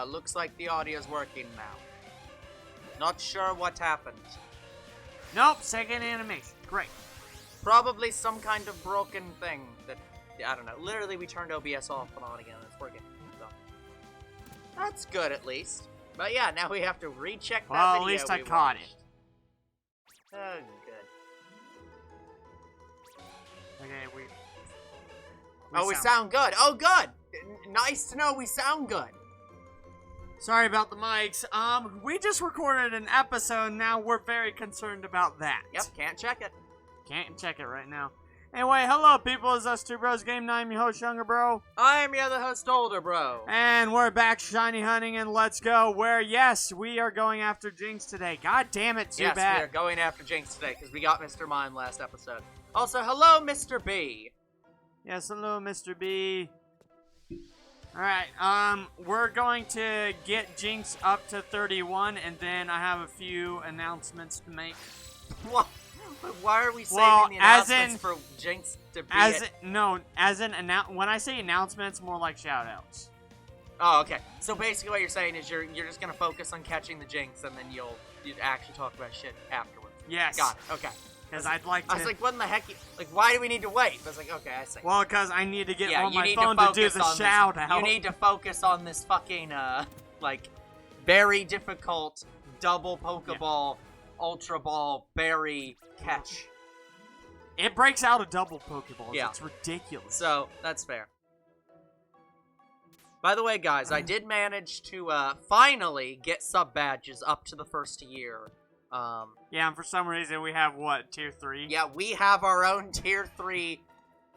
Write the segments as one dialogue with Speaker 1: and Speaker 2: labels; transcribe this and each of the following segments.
Speaker 1: Looks like the audio's working now. Not sure what happened.
Speaker 2: Nope, second animation. Great.
Speaker 1: Probably some kind of broken thing that, I don't know. Literally, we turned OBS off and on again, and it's working. So, that's good, at least. But yeah, now we have to recheck that
Speaker 2: well,
Speaker 1: video
Speaker 2: at least I
Speaker 1: we
Speaker 2: caught
Speaker 1: watched.
Speaker 2: it.
Speaker 1: Oh, good.
Speaker 2: Okay,
Speaker 1: we sound good. Oh, good! Nice to know we sound good.
Speaker 2: Sorry about the mics. We just recorded an episode, now we're very concerned about that.
Speaker 1: Yep, can't check it.
Speaker 2: Can't check it right now. Anyway, hello people, it's us two bros game 9, your host, Younger Bro.
Speaker 1: I'm your other host, Older Bro.
Speaker 2: And we're back shiny hunting and let's go, where yes, we are going after Jynx today. God damn it, too bad.
Speaker 1: Yes, we are going after Jynx today, because we got Mr. Mime last episode. Also, hello, Mr. B.
Speaker 2: Yes, hello, Mr. B. Alright, we're going to get Jynx up to 31, and then I have a few announcements to make.
Speaker 1: What? Why are we saving the announcements for Jynx to be
Speaker 2: when I say announcements, more like shoutouts.
Speaker 1: Oh, okay. So basically what you're saying is you're just gonna focus on catching the Jynx, and then you'd actually talk about shit afterwards.
Speaker 2: Yes.
Speaker 1: Got it, okay.
Speaker 2: Because I'd like to...
Speaker 1: I was like, what in the heck? Like, why do we need to wait? I was like, okay, I see.
Speaker 2: Well, because I need to get on my phone to do the shout-out.
Speaker 1: You need to focus on this fucking, like, very difficult double Pokeball, Ultra Ball, berry catch.
Speaker 2: It breaks out a double Pokeball.
Speaker 1: Yeah.
Speaker 2: It's ridiculous.
Speaker 1: So, that's fair. By the way, guys, I did manage to, finally get sub-badges up to the first year.
Speaker 2: Yeah, and for some reason we have, what, Tier 3?
Speaker 1: Yeah, we have our own Tier 3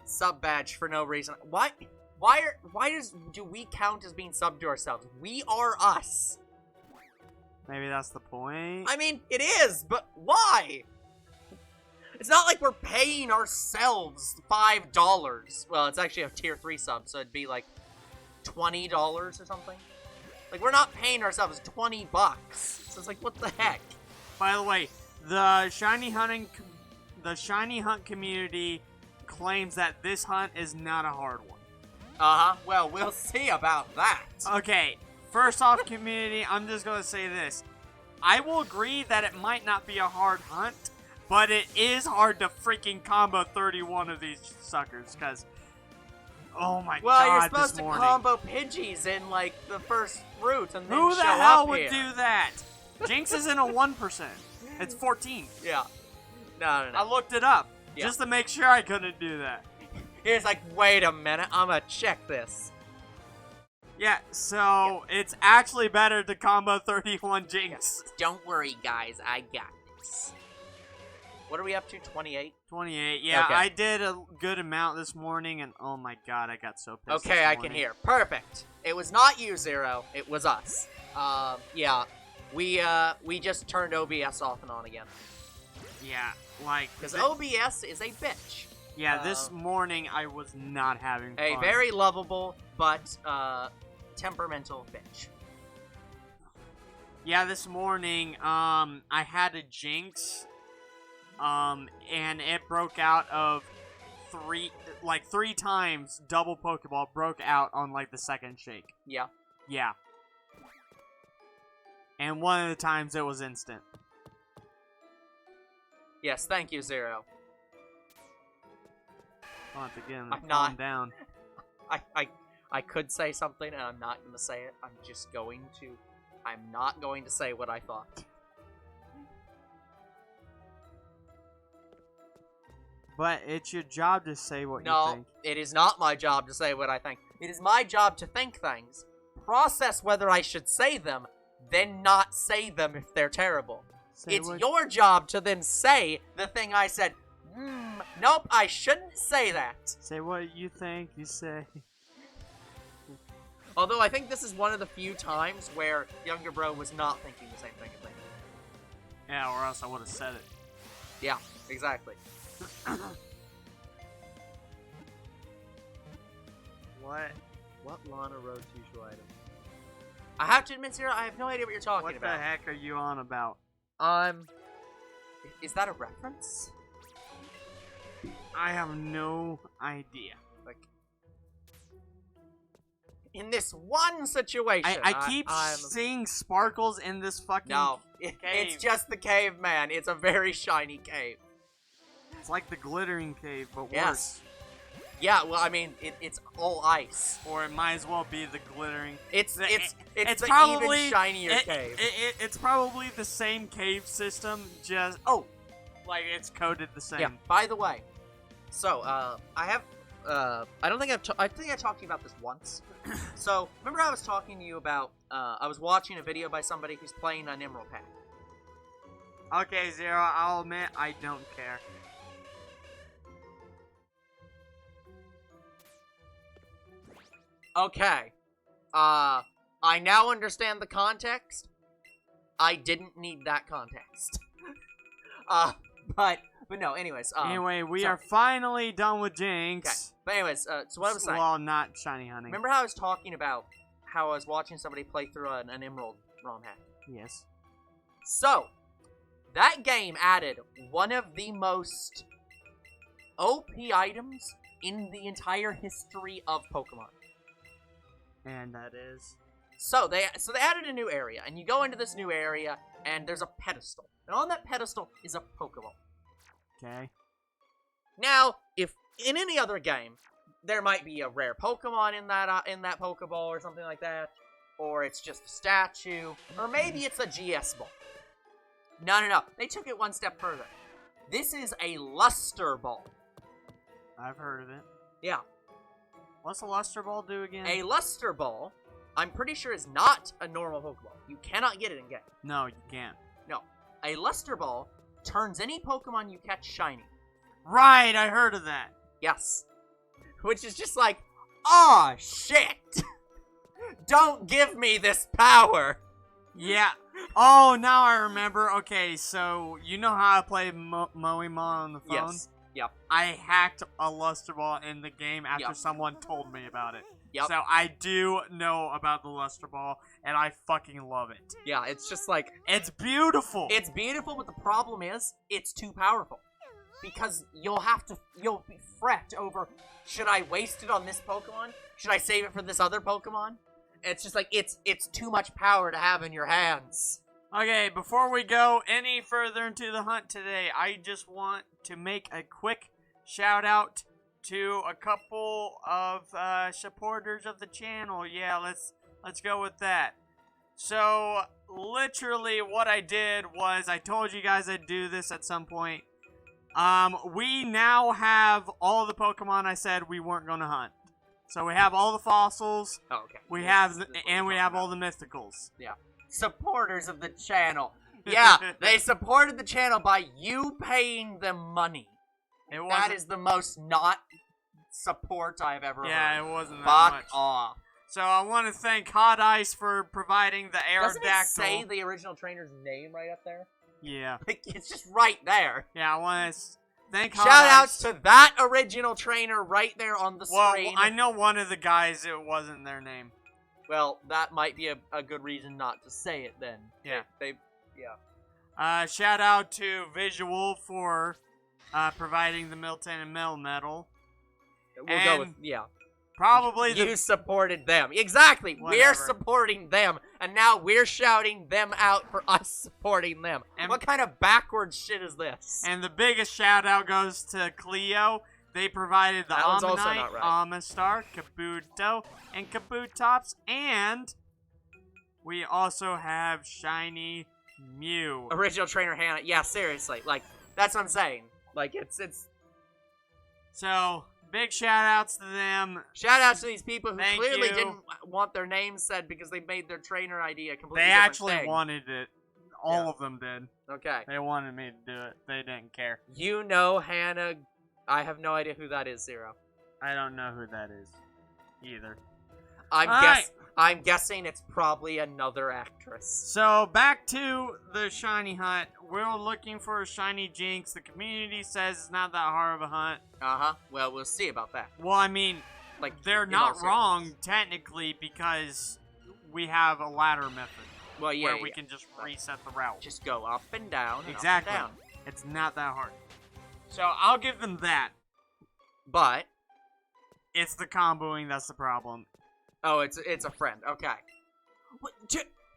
Speaker 1: sub-badge for no reason. Why do we count as being sub to ourselves? We are us.
Speaker 2: Maybe that's the point?
Speaker 1: I mean, it is, but why? It's not like we're paying ourselves $5. Well, it's actually a Tier 3 sub, so it'd be like $20 or something. Like, we're not paying ourselves 20 bucks. So it's like, what the heck?
Speaker 2: By the way, the Shiny Hunt community claims that this hunt is not a hard one.
Speaker 1: Uh-huh. Well, we'll see about that.
Speaker 2: Okay, first off, community, I'm just going to say this. I will agree that it might not be a hard hunt, but it is hard to freaking combo 31 of these suckers, because... Oh my god,
Speaker 1: well, you're supposed to combo Pidgeys in, like, the first route and then
Speaker 2: who
Speaker 1: show
Speaker 2: the hell
Speaker 1: up
Speaker 2: would
Speaker 1: here.
Speaker 2: do that? Jynx isn't a 1%. It's 14.
Speaker 1: Yeah. No.
Speaker 2: I looked it up
Speaker 1: Yeah.
Speaker 2: just to make sure I couldn't do that.
Speaker 1: He's like, wait a minute, I'm gonna check this.
Speaker 2: Yeah, so it's actually better to combo 31 Jynx.
Speaker 1: Don't worry, guys, I got this. What are we up to, 28?
Speaker 2: 28, yeah,
Speaker 1: Okay.
Speaker 2: I did a good amount this morning, and oh my god, I got so pissed
Speaker 1: Okay, I can hear. Perfect. It was not you, Zero. It was us. Yeah. We just turned OBS off and on again.
Speaker 2: Yeah, like...
Speaker 1: Because OBS is a bitch.
Speaker 2: Yeah, this morning I was not having fun.
Speaker 1: A very lovable, but, temperamental bitch.
Speaker 2: Yeah, this morning, I had a Jynx, and it broke out of three times double Pokeball broke out on, like, the second shake.
Speaker 1: Yeah.
Speaker 2: Yeah. And one of the times it was instant.
Speaker 1: Yes, thank you, Zero.
Speaker 2: I'll have to get him
Speaker 1: I'm
Speaker 2: to
Speaker 1: not-
Speaker 2: calm down.
Speaker 1: I could say something, and I'm not going to say it. I'm not going to say what I thought.
Speaker 2: But it's your job to say what you
Speaker 1: No,
Speaker 2: think.
Speaker 1: it is not my job to say what I think. It is my job to think things, process whether I should say them, then not say them if they're terrible. It's your job to then say the thing I said, nope, I shouldn't say that.
Speaker 2: Say what you think, you say.
Speaker 1: Although I think this is one of the few times where Younger Bro was not thinking the same thing as me.
Speaker 2: Yeah, or else I would have said it.
Speaker 1: Yeah, exactly. What Lana Road's usual item? I have to admit, Zero, I have no idea what you're talking
Speaker 2: What
Speaker 1: about.
Speaker 2: the heck are you on about?
Speaker 1: Is that a reference?
Speaker 2: I have no idea.
Speaker 1: Like, in this one situation,
Speaker 2: I keep seeing sparkles in this fucking cave.
Speaker 1: It's just the caveman. It's a very shiny cave.
Speaker 2: It's like the glittering cave, but worse.
Speaker 1: Yes. Yeah, well, I mean, it's all ice.
Speaker 2: Or it might as well be the glittering.
Speaker 1: It's the
Speaker 2: probably
Speaker 1: even shinier cave.
Speaker 2: It's probably the same cave system, just like it's coded the same.
Speaker 1: Yeah. By the way, so I have I think I talked to you about this once. So remember I was talking to you about I was watching a video by somebody who's playing an Emerald Pack.
Speaker 2: Okay, Zero, I'll admit I don't care.
Speaker 1: Okay. I now understand the context. I didn't need that context. But no, anyways.
Speaker 2: Anyway, we are finally done with Jynx.
Speaker 1: Okay. But anyways, so what I was saying.
Speaker 2: Well, not shiny hunting.
Speaker 1: Remember how I was talking about how I was watching somebody play through an Emerald ROM hack?
Speaker 2: Yes.
Speaker 1: So, that game added one of the most OP items in the entire history of Pokemon.
Speaker 2: And that is?
Speaker 1: So they added a new area, and you go into this new area, and there's a pedestal. And on that pedestal is a Pokeball.
Speaker 2: Okay.
Speaker 1: Now, if in any other game, there might be a rare Pokemon in that Pokeball or something like that, or it's just a statue, or maybe it's a GS ball. No. They took it one step further. This is a Luster Ball.
Speaker 2: I've heard of it.
Speaker 1: Yeah.
Speaker 2: What's a Luster Ball do again?
Speaker 1: A Luster Ball, I'm pretty sure, is not a normal Pokeball. You cannot get it in game.
Speaker 2: No, you can't.
Speaker 1: No. A Luster Ball turns any Pokemon you catch shiny.
Speaker 2: Right, I heard of that.
Speaker 1: Yes. Which is just like, aw, shit! Don't give me this power!
Speaker 2: Yeah. Oh, now I remember. Okay, so you know how I play Moemon on the phone?
Speaker 1: Yes. Yep.
Speaker 2: I hacked a Luster Ball in the game after someone told me about it.
Speaker 1: Yep.
Speaker 2: So I do know about the Luster Ball, and I fucking love it.
Speaker 1: Yeah, it's just like...
Speaker 2: It's beautiful!
Speaker 1: It's beautiful, but the problem is, it's too powerful. Because you'll be fret over, should I waste it on this Pokemon? Should I save it for this other Pokemon? It's just like, it's too much power to have in your hands.
Speaker 2: Okay, before we go any further into the hunt today, I just want to make a quick shout out to a couple of supporters of the channel. Yeah, let's go with that. So, literally what I did was, I told you guys I'd do this at some point. We now have all the Pokemon I said we weren't going to hunt. So we have all the fossils.
Speaker 1: Oh, okay.
Speaker 2: We have all the mythicals.
Speaker 1: Yeah. Supporters of the channel. Yeah, they supported the channel by you paying them money. That is the most not support I've ever heard.
Speaker 2: Yeah, it wasn't that much.
Speaker 1: Fuck off.
Speaker 2: So I want to thank Hot Ice for providing the Aerodactyl.
Speaker 1: Doesn't it say the original trainer's name right up there?
Speaker 2: Yeah.
Speaker 1: It's just right there.
Speaker 2: Yeah, I want to thank Hot
Speaker 1: Shout-outs
Speaker 2: Ice.
Speaker 1: to that original trainer right there on the screen.
Speaker 2: Well, I know one of the guys, it wasn't their name.
Speaker 1: Well, that might be a good reason not to say it then.
Speaker 2: Yeah.
Speaker 1: Yeah.
Speaker 2: Shout out to Visual for providing the Meltan and Melmetal.
Speaker 1: We'll go with, yeah.
Speaker 2: Probably
Speaker 1: you supported them. Exactly.
Speaker 2: Whatever.
Speaker 1: We're supporting them, and now we're shouting them out for us supporting them.
Speaker 2: And
Speaker 1: what kind of backwards shit is this?
Speaker 2: And the biggest shout out goes to Cleo. They provided the Omanyte, Omastar, Kabuto, and Kabutops, and we also have Shiny Mew.
Speaker 1: Original trainer Hannah. Yeah, seriously. Like, that's what I'm saying. Like, it's...
Speaker 2: So, big shout-outs to them.
Speaker 1: Shout-outs to these people who
Speaker 2: Thank
Speaker 1: clearly
Speaker 2: you.
Speaker 1: didn't want their names said because they made their trainer ID a completely
Speaker 2: They
Speaker 1: different
Speaker 2: actually
Speaker 1: thing.
Speaker 2: wanted it. All of them did.
Speaker 1: Okay.
Speaker 2: They wanted me to do it. They didn't care.
Speaker 1: You know Hannah... I have no idea who that is, Zero.
Speaker 2: I don't know who that is. Either.
Speaker 1: I'm guessing it's probably another actress.
Speaker 2: So, back to the shiny hunt. We're looking for a shiny Jynx. The community says it's not that hard of a hunt.
Speaker 1: Uh-huh. Well, we'll see about that.
Speaker 2: Well, I mean,
Speaker 1: like,
Speaker 2: they're not wrong, technically, because we have a ladder method.
Speaker 1: Well, yeah,
Speaker 2: where we can just reset the route.
Speaker 1: Just go up and down. And
Speaker 2: exactly.
Speaker 1: Up and down.
Speaker 2: It's not that hard. So, I'll give them that.
Speaker 1: But
Speaker 2: it's the comboing that's the problem.
Speaker 1: Oh, it's a friend. Okay.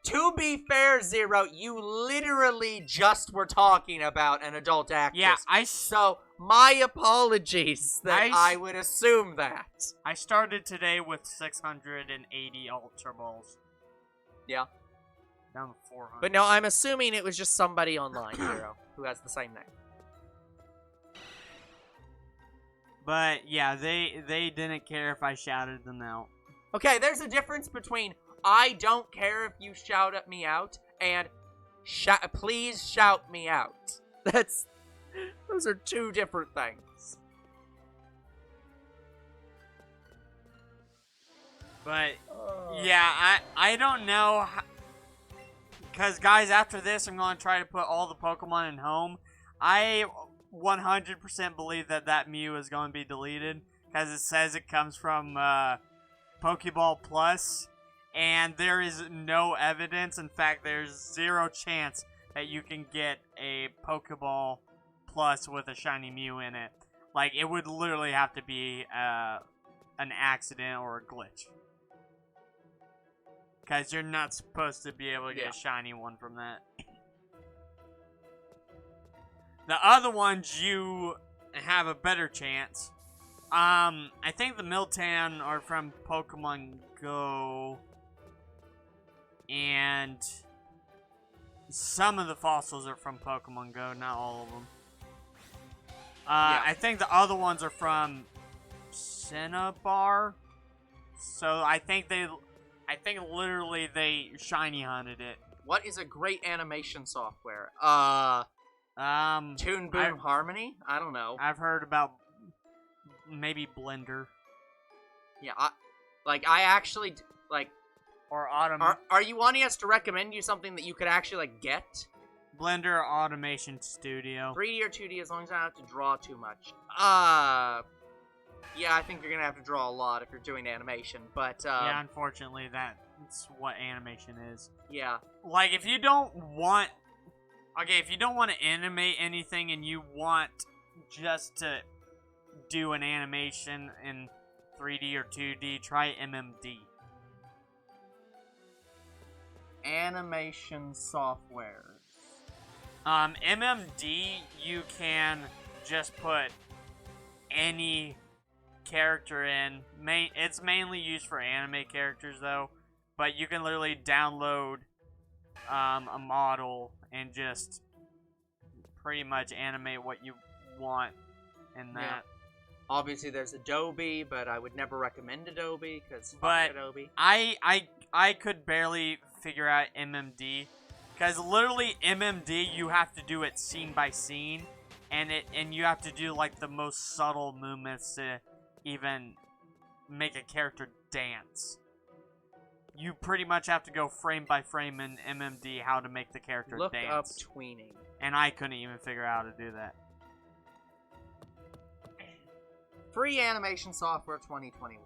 Speaker 1: To be fair, Zero, you literally just were talking about an adult actress.
Speaker 2: Yeah,
Speaker 1: So, my apologies that I would assume that.
Speaker 2: I started today with 680 Ultra Balls.
Speaker 1: Yeah.
Speaker 2: Down to 400.
Speaker 1: But no, I'm assuming it was just somebody online, Zero, who has the same name.
Speaker 2: But, yeah, they didn't care if I shouted them out.
Speaker 1: Okay, there's a difference between I don't care if you shout at me out and please shout me out. Those are two different things.
Speaker 2: But yeah, I don't know because guys, after this I'm going to try to put all the Pokemon in home. I 100% believe that Mew is going to be deleted because it says it comes from Pokeball Plus. And there is no evidence. In fact, there's 0 chance that you can get a Pokeball Plus with a shiny Mew in it. Like, it would literally have to be an accident or a glitch. Because you're not supposed to be able to get a shiny one from that. The other ones, you have a better chance. I think the Meltan are from Pokemon Go. And some of the fossils are from Pokemon Go, not all of them. I think the other ones are from Cinnabar. So I think literally they shiny hunted it.
Speaker 1: What is a great animation software? Toon Boom Harmony? I don't know.
Speaker 2: I've heard about maybe Blender.
Speaker 1: Yeah, I actually like.
Speaker 2: Or
Speaker 1: Are you wanting us to recommend you something that you could actually, like, get?
Speaker 2: Blender Automation Studio.
Speaker 1: 3D or 2D, as long as I don't have to draw too much. Yeah, I think you're gonna have to draw a lot if you're doing animation, but,
Speaker 2: yeah, unfortunately, that's what animation is.
Speaker 1: Yeah.
Speaker 2: Like, if you don't want... Okay, if you don't want to animate anything and you want just to do an animation in 3D or 2D, try MMD.
Speaker 1: Animation software.
Speaker 2: MMD, you can just put any character in. It's mainly used for anime characters, though. But you can literally download a model and just pretty much animate what you want in that.
Speaker 1: Yeah. Obviously, there's Adobe, but I would never recommend Adobe because fuck Adobe.
Speaker 2: I could barely figure out MMD because literally MMD you have to do it scene by scene, and you have to do like the most subtle movements to even make a character dance. You pretty much have to go frame by frame in MMD how to make the character dance.
Speaker 1: Look up tweening.
Speaker 2: And I couldn't even figure out how to do that.
Speaker 1: Free animation software 2021.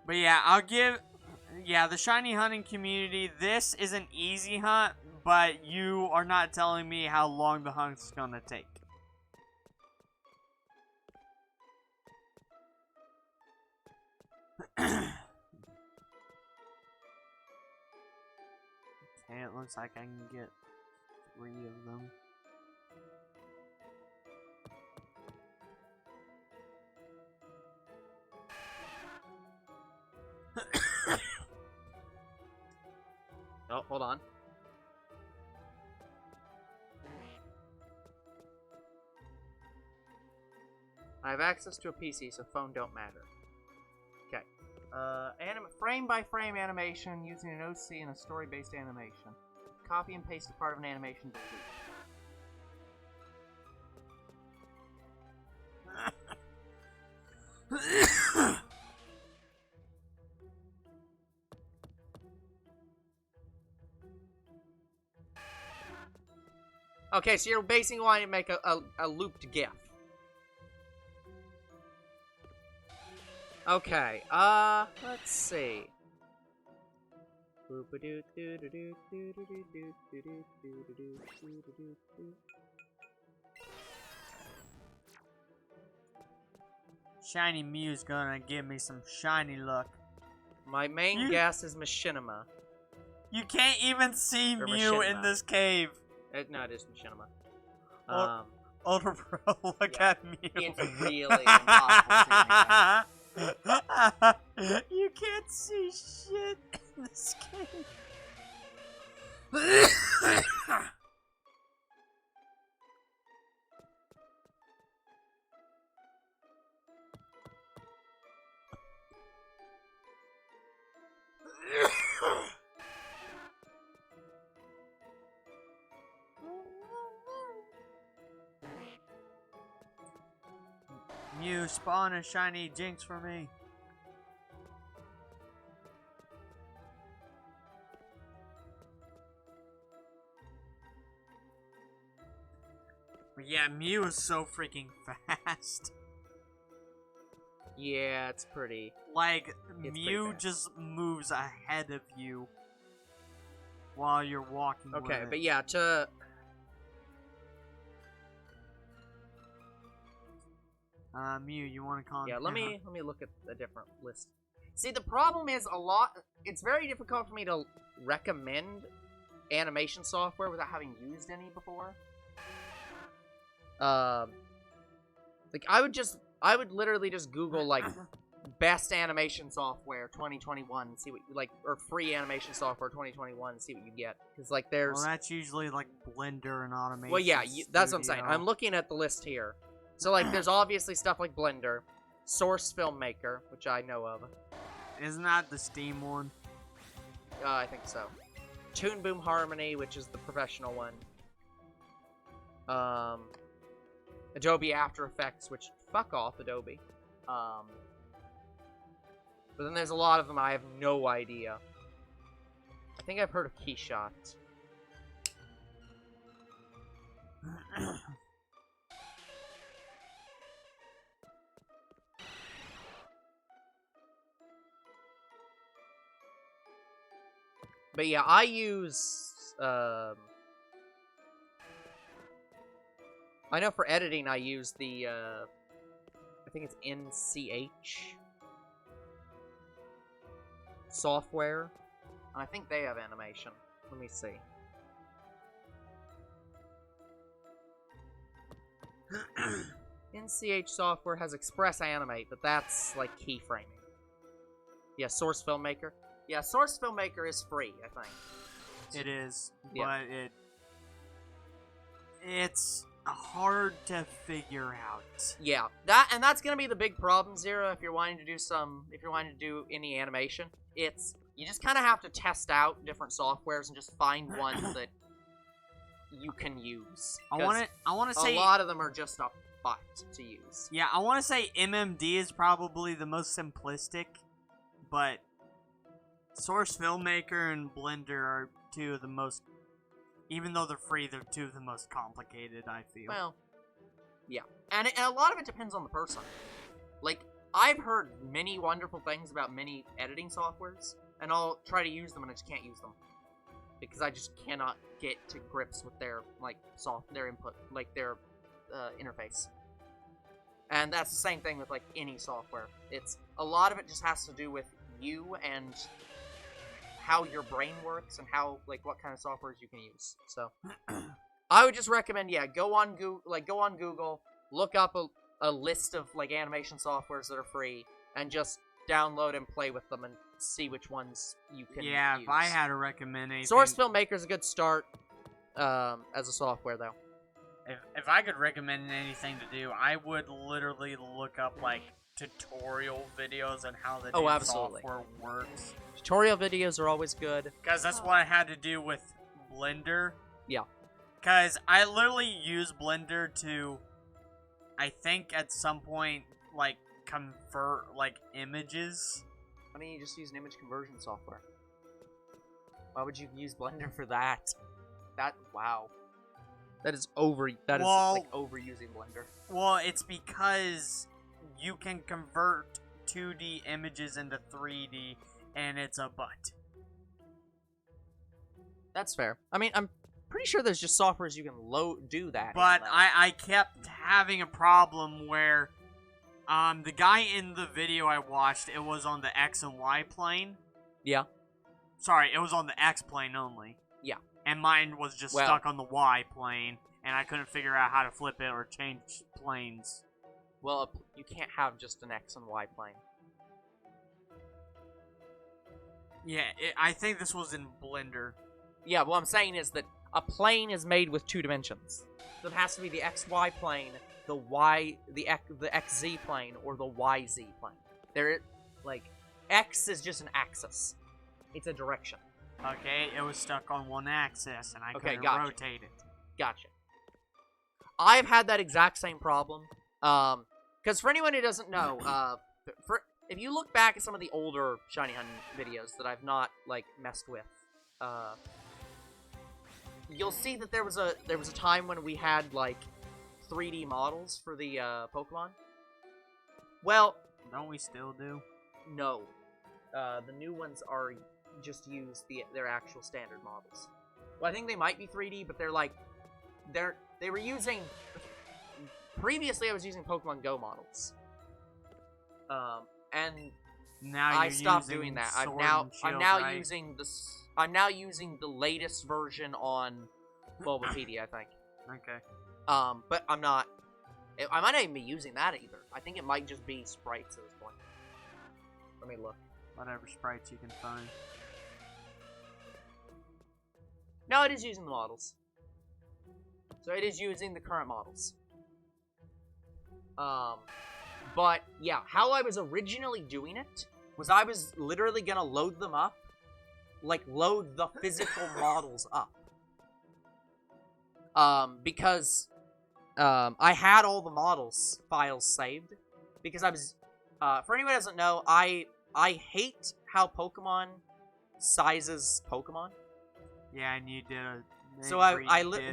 Speaker 2: But yeah, the shiny hunting community, this is an easy hunt, but you are not telling me how long the hunt's gonna take. Okay, it looks like I can get 3 of them.
Speaker 1: Oh, hold on. I have access to a PC, so phone don't matter. Okay. Frame by frame animation using an OC and a story-based animation. Copy and paste a part of an animation, delete. Okay, so you're basically wanting to make a looped GIF. Okay, let's see.
Speaker 2: Shiny Mew's gonna give me some shiny luck.
Speaker 1: My main guess is Machinima.
Speaker 2: You can't even see
Speaker 1: Or
Speaker 2: Mew
Speaker 1: Machinima.
Speaker 2: in this cave.
Speaker 1: No, it is Machinima.
Speaker 2: Ultra Pro, look
Speaker 1: yeah,
Speaker 2: at Mew.
Speaker 1: It's really impossible to see.
Speaker 2: You can't see shit in this cave. Mew, spawn a shiny Jynx for me. But yeah, Mew is so freaking fast.
Speaker 1: Yeah, it's pretty.
Speaker 2: Like,
Speaker 1: It's
Speaker 2: Mew
Speaker 1: pretty fast.
Speaker 2: just moves ahead of you while you're walking with
Speaker 1: Okay,
Speaker 2: it.
Speaker 1: but yeah, to...
Speaker 2: Mew, you want to call
Speaker 1: Yeah, let me look at a different list. See, the problem is it's very difficult for me to recommend animation software without having used any before. Like I would literally just Google like best animation software 2021 and see what or free animation software 2021 and see what you get, because like there's
Speaker 2: Well, that's usually like Blender and Automation.
Speaker 1: well yeah that's what I'm saying.
Speaker 2: Studio.
Speaker 1: I'm looking at the list here. So, like, there's obviously stuff like Blender, Source Filmmaker, which I know of.
Speaker 2: Isn't that the Steam one?
Speaker 1: I think so. Toon Boom Harmony, which is the professional one. Adobe After Effects, which, fuck off, Adobe. But then there's a lot of them I have no idea. I think I've heard of Keyshot. But yeah, I use, I know for editing I use the, I think it's NCH software. And I think they have animation. Let me see. NCH software has Express Animate, but that's, like, keyframing. Yeah, Source Filmmaker. Yeah, Source Filmmaker is free, I think.
Speaker 2: It is,
Speaker 1: Yeah.
Speaker 2: but it's hard to figure out.
Speaker 1: Yeah, that's gonna be the big problem, Zero, if you're wanting to do any animation. You just kind of have to test out different softwares and just find one that you can use.
Speaker 2: I want to say
Speaker 1: a lot of them are just a butt to use.
Speaker 2: Yeah, I want to say MMD is probably the most simplistic, but Source Filmmaker and Blender are two of the most, even though they're free, they're two of the most complicated, I feel.
Speaker 1: Well, yeah. And a lot of it depends on the person. Like, I've heard many wonderful things about many editing softwares, and I'll try to use them and I just can't use them. Because I just cannot get to grips with their, like, their input, like, their interface. And that's the same thing with, like, any software. A lot of it just has to do with you and how your brain works and how, like, what kind of softwares you can use. So, I would just recommend, yeah, go on Google, look up a list of, like, animation softwares that are free, and just download and play with them and see which ones you can use.
Speaker 2: If I had to recommend anything...
Speaker 1: Source Filmmaker is a good start as a software, though.
Speaker 2: If I could recommend anything to do, I would literally look up, like, tutorial videos on how the software works.
Speaker 1: Tutorial videos are always good.
Speaker 2: Because that's what I had to do with Blender.
Speaker 1: Yeah.
Speaker 2: Because I literally use Blender to, I think at some point, like, convert, like, images.
Speaker 1: Why don't you just use an image conversion software? Why would you use Blender for that? Wow. That is like overusing Blender.
Speaker 2: Well, it's because you can convert 2D images into 3D, and it's a butt.
Speaker 1: That's fair. I mean, I'm pretty sure there's just softwares you can do that.
Speaker 2: But I kept having a problem where The guy in the video I watched, it was on the X and Y plane.
Speaker 1: Yeah.
Speaker 2: Sorry, it was on the X plane only.
Speaker 1: Yeah.
Speaker 2: And mine was just stuck on the Y plane, and I couldn't figure out how to flip it or change planes.
Speaker 1: Well, you can't have just an X and Y plane.
Speaker 2: Yeah, I think this was in Blender.
Speaker 1: Yeah, what I'm saying is that a plane is made with 2 dimensions. So it has to be the XY plane, the XZ plane, or the YZ plane. X is just an axis. It's a direction.
Speaker 2: Okay, it was stuck on one axis, and I couldn't rotate it.
Speaker 1: Gotcha. I've had that exact same problem. Because for anyone who doesn't know, if you look back at some of the older Shiny Hunting videos that I've not, messed with, you'll see that there was a time when we had, 3D models for the, Pokemon. Well...
Speaker 2: Don't we still do?
Speaker 1: No. The new ones are just use their actual standard models. Well, I think they might be 3D, but they were using... Previously, I was using Pokemon Go models. And
Speaker 2: now
Speaker 1: I stopped doing that. I'm now
Speaker 2: right?
Speaker 1: using the latest version on Bulbapedia, I think.
Speaker 2: Okay.
Speaker 1: But I'm not... I might not even be using that either. I think it might just be sprites at this point. Let me look.
Speaker 2: Whatever sprites you can find.
Speaker 1: No, it is using the models. So it is using the current models. But yeah, how I was originally doing it was I was literally gonna load them up, load the physical models up. Because I had all the models files saved, because I was, for anyone who doesn't know, I hate how Pokemon sizes Pokemon.
Speaker 2: Yeah, and you did a...
Speaker 1: So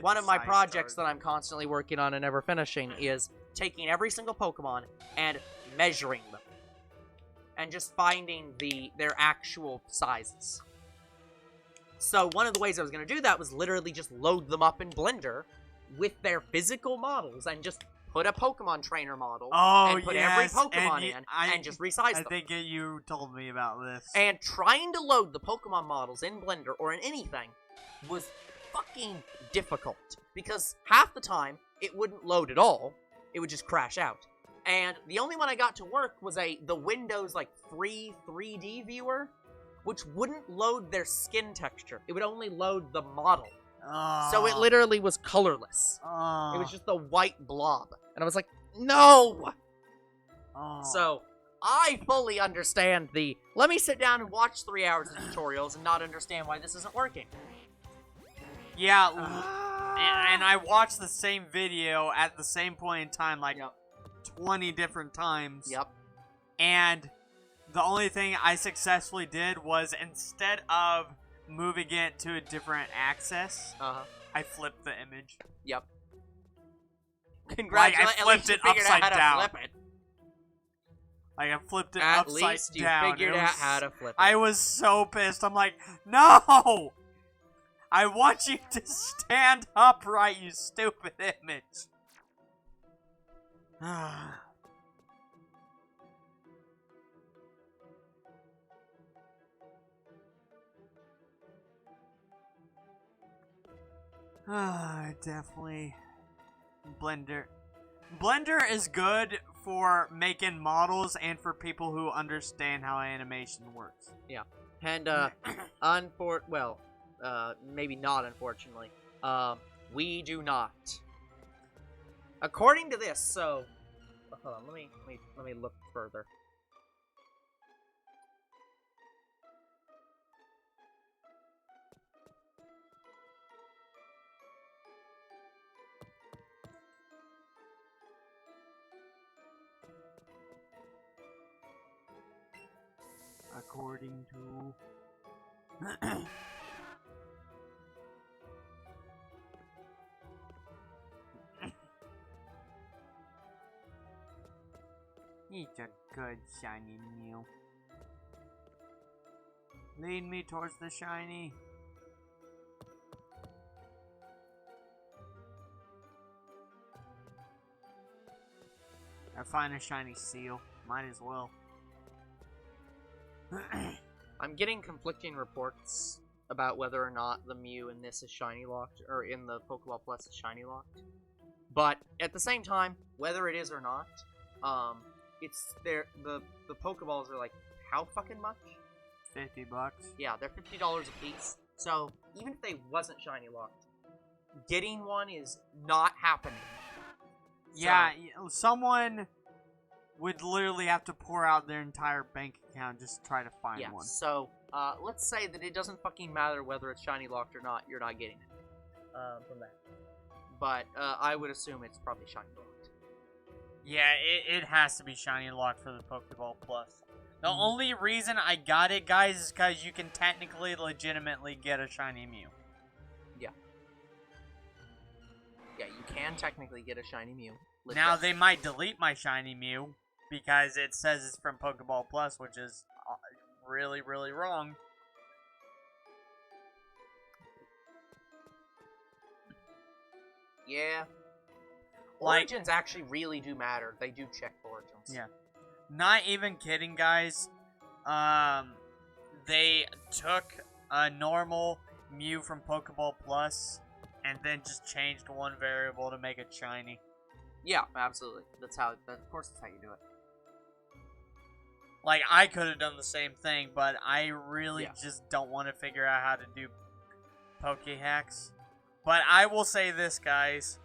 Speaker 1: one of my projects that I'm constantly working on and never finishing is taking every single Pokemon and measuring them. And just finding their actual sizes. So one of the ways I was going to do that was literally just load them up in Blender with their physical models and just put a Pokemon trainer model and put every Pokemon in and just resize them.
Speaker 2: I think you told me about this.
Speaker 1: And trying to load the Pokemon models in Blender or in anything was fucking difficult, because half the time it wouldn't load at all. It would just crash out. And the only one I got to work was the Windows free 3D viewer, which wouldn't load their skin texture. It would only load the model. So it literally was colorless. It was just a white blob. And I was like, no! So I fully understand let me sit down and watch 3 hours of tutorials and not understand why this isn't working.
Speaker 2: Yeah, and I watched the same video at the same point in time, 20 different times.
Speaker 1: Yep.
Speaker 2: And the only thing I successfully did was, instead of moving it to a different axis, I flipped the image.
Speaker 1: Yep. Congratulations,
Speaker 2: I flipped it upside down.
Speaker 1: Flip it.
Speaker 2: I flipped it
Speaker 1: At
Speaker 2: upside
Speaker 1: least you
Speaker 2: down.
Speaker 1: figured out how to flip it.
Speaker 2: I was so pissed. I'm like, no! I want you to stand upright, you stupid image. Definitely. Blender. Blender is good for making models and for people who understand how animation works.
Speaker 1: Yeah. And, maybe not unfortunately. We do not. According to this, so... Hold on, let me look further.
Speaker 2: According to... Eat a good shiny meal. Lead me towards the shiny. I find a shiny seal. Might as well.
Speaker 1: I'm getting conflicting reports about whether or not the Mew in this is shiny locked, or in the Pokeball Plus is shiny locked. But at the same time, whether it is or not, it's there. The Pokeballs are like how fucking much?
Speaker 2: $50.
Speaker 1: Yeah, they're $50 a piece. So even if they wasn't shiny locked, getting one is not happening.
Speaker 2: Yeah, someone would literally have to pour out their entire bank account just to try to find one.
Speaker 1: So let's say that it doesn't fucking matter whether it's shiny locked or not. You're not getting it from that. But I would assume it's probably shiny locked.
Speaker 2: Yeah, it has to be shiny locked for the Pokeball Plus. The only reason I got it, guys, is because you can technically, legitimately get a shiny Mew.
Speaker 1: Yeah. Yeah, you can technically get a shiny Mew.
Speaker 2: Now, they might delete my shiny Mew because it says it's from Pokeball Plus, which is really, really wrong.
Speaker 1: Yeah.
Speaker 2: Like,
Speaker 1: Origins actually really do matter. They do check for origins.
Speaker 2: Yeah. Not even kidding, guys. They took a normal Mew from Pokeball Plus and then just changed one variable to make it shiny.
Speaker 1: Yeah, absolutely. Of course that's how you do it.
Speaker 2: Like, I could have done the same thing, but I really just don't want to figure out how to do Poke Hacks. But I will say this, guys.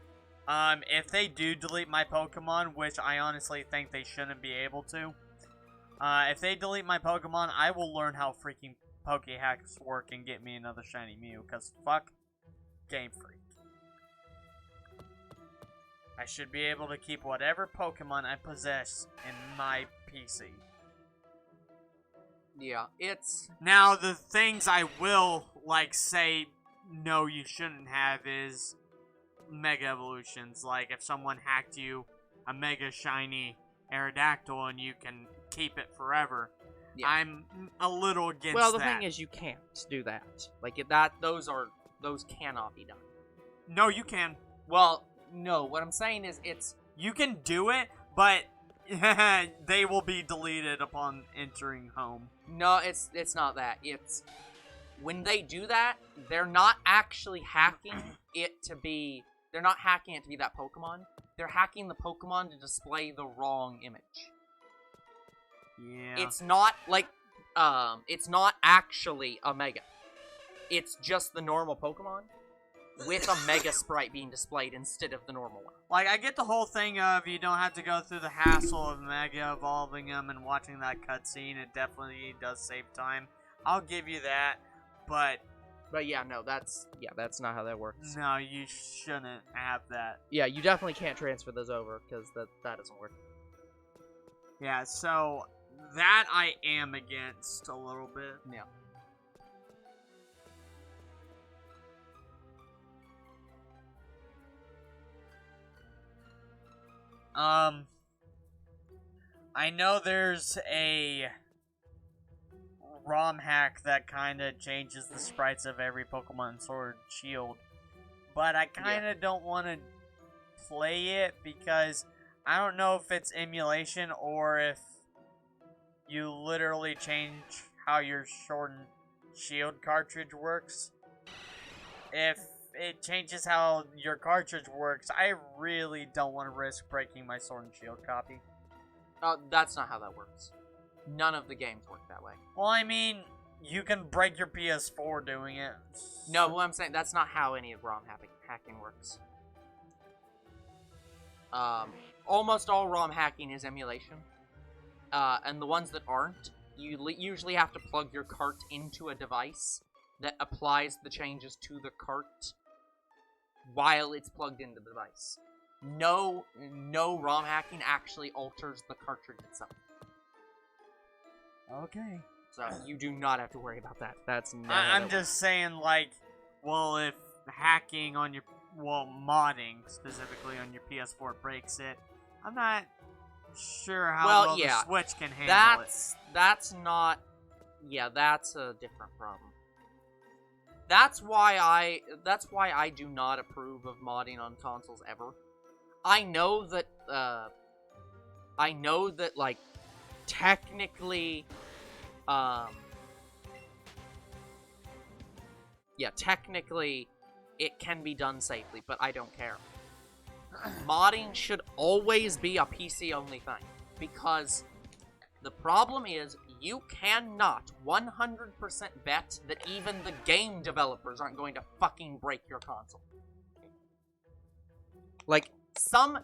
Speaker 2: If they do delete my Pokemon, which I honestly think they shouldn't be able to, if they delete my Pokemon, I will learn how freaking Poke Hacks work and get me another shiny Mew, because fuck Game Freak. I should be able to keep whatever Pokemon I possess in my PC.
Speaker 1: Yeah, it's...
Speaker 2: Now, the things I will, say, no, you shouldn't have is Mega Evolutions. Like, if someone hacked you a Mega Shiny Aerodactyl and you can keep it forever, I'm a little against that.
Speaker 1: Well, the thing is, you can't do that. Like, those cannot be done.
Speaker 2: No, you can.
Speaker 1: Well, no, what I'm saying is,
Speaker 2: you can do it, but they will be deleted upon entering home.
Speaker 1: No, it's not that. It's when they do that, they're not actually hacking it to be. They're not hacking it to be that Pokemon. They're hacking the Pokemon to display the wrong image.
Speaker 2: Yeah.
Speaker 1: It's not like it's not actually a Mega. It's just the normal Pokemon with a Mega sprite being displayed instead of the normal one.
Speaker 2: Like, I get the whole thing of you don't have to go through the hassle of Mega evolving them and watching that cutscene. It definitely does save time. I'll give you that, but
Speaker 1: yeah, no, that's not how that works.
Speaker 2: No, you shouldn't have that.
Speaker 1: Yeah, you definitely can't transfer those over because that doesn't work.
Speaker 2: Yeah, so that I am against a little bit.
Speaker 1: Yeah.
Speaker 2: I know there's a ROM hack that kind of changes the sprites of every Pokemon Sword and Shield, but I kind of don't want to play it because I don't know if it's emulation or if you literally change how your Sword and Shield cartridge works. If it changes how your cartridge works, I really don't want to risk breaking my Sword and Shield copy.
Speaker 1: That's not how that works. None of the games work that way.
Speaker 2: Well, I mean, you can break your PS4 doing it.
Speaker 1: No, what I'm saying, that's not how any of ROM hacking works. Almost all ROM hacking is emulation. And the ones that aren't, you usually have to plug your cart into a device that applies the changes to the cart while it's plugged into the device. No ROM hacking actually alters the cartridge itself.
Speaker 2: Okay.
Speaker 1: So you do not have to worry about that. That's not.
Speaker 2: I'm just saying, like, well, if hacking on your, modding specifically on your PS4 breaks it, I'm not sure how well the Switch can handle it.
Speaker 1: That's not. Yeah, that's a different problem. That's why I do not approve of modding on consoles ever. I know that I know that, like, technically, yeah, technically, it can be done safely, but I don't care. Modding should always be a PC-only thing, because the problem is you cannot 100% bet that even the game developers aren't going to fucking break your console. Like, some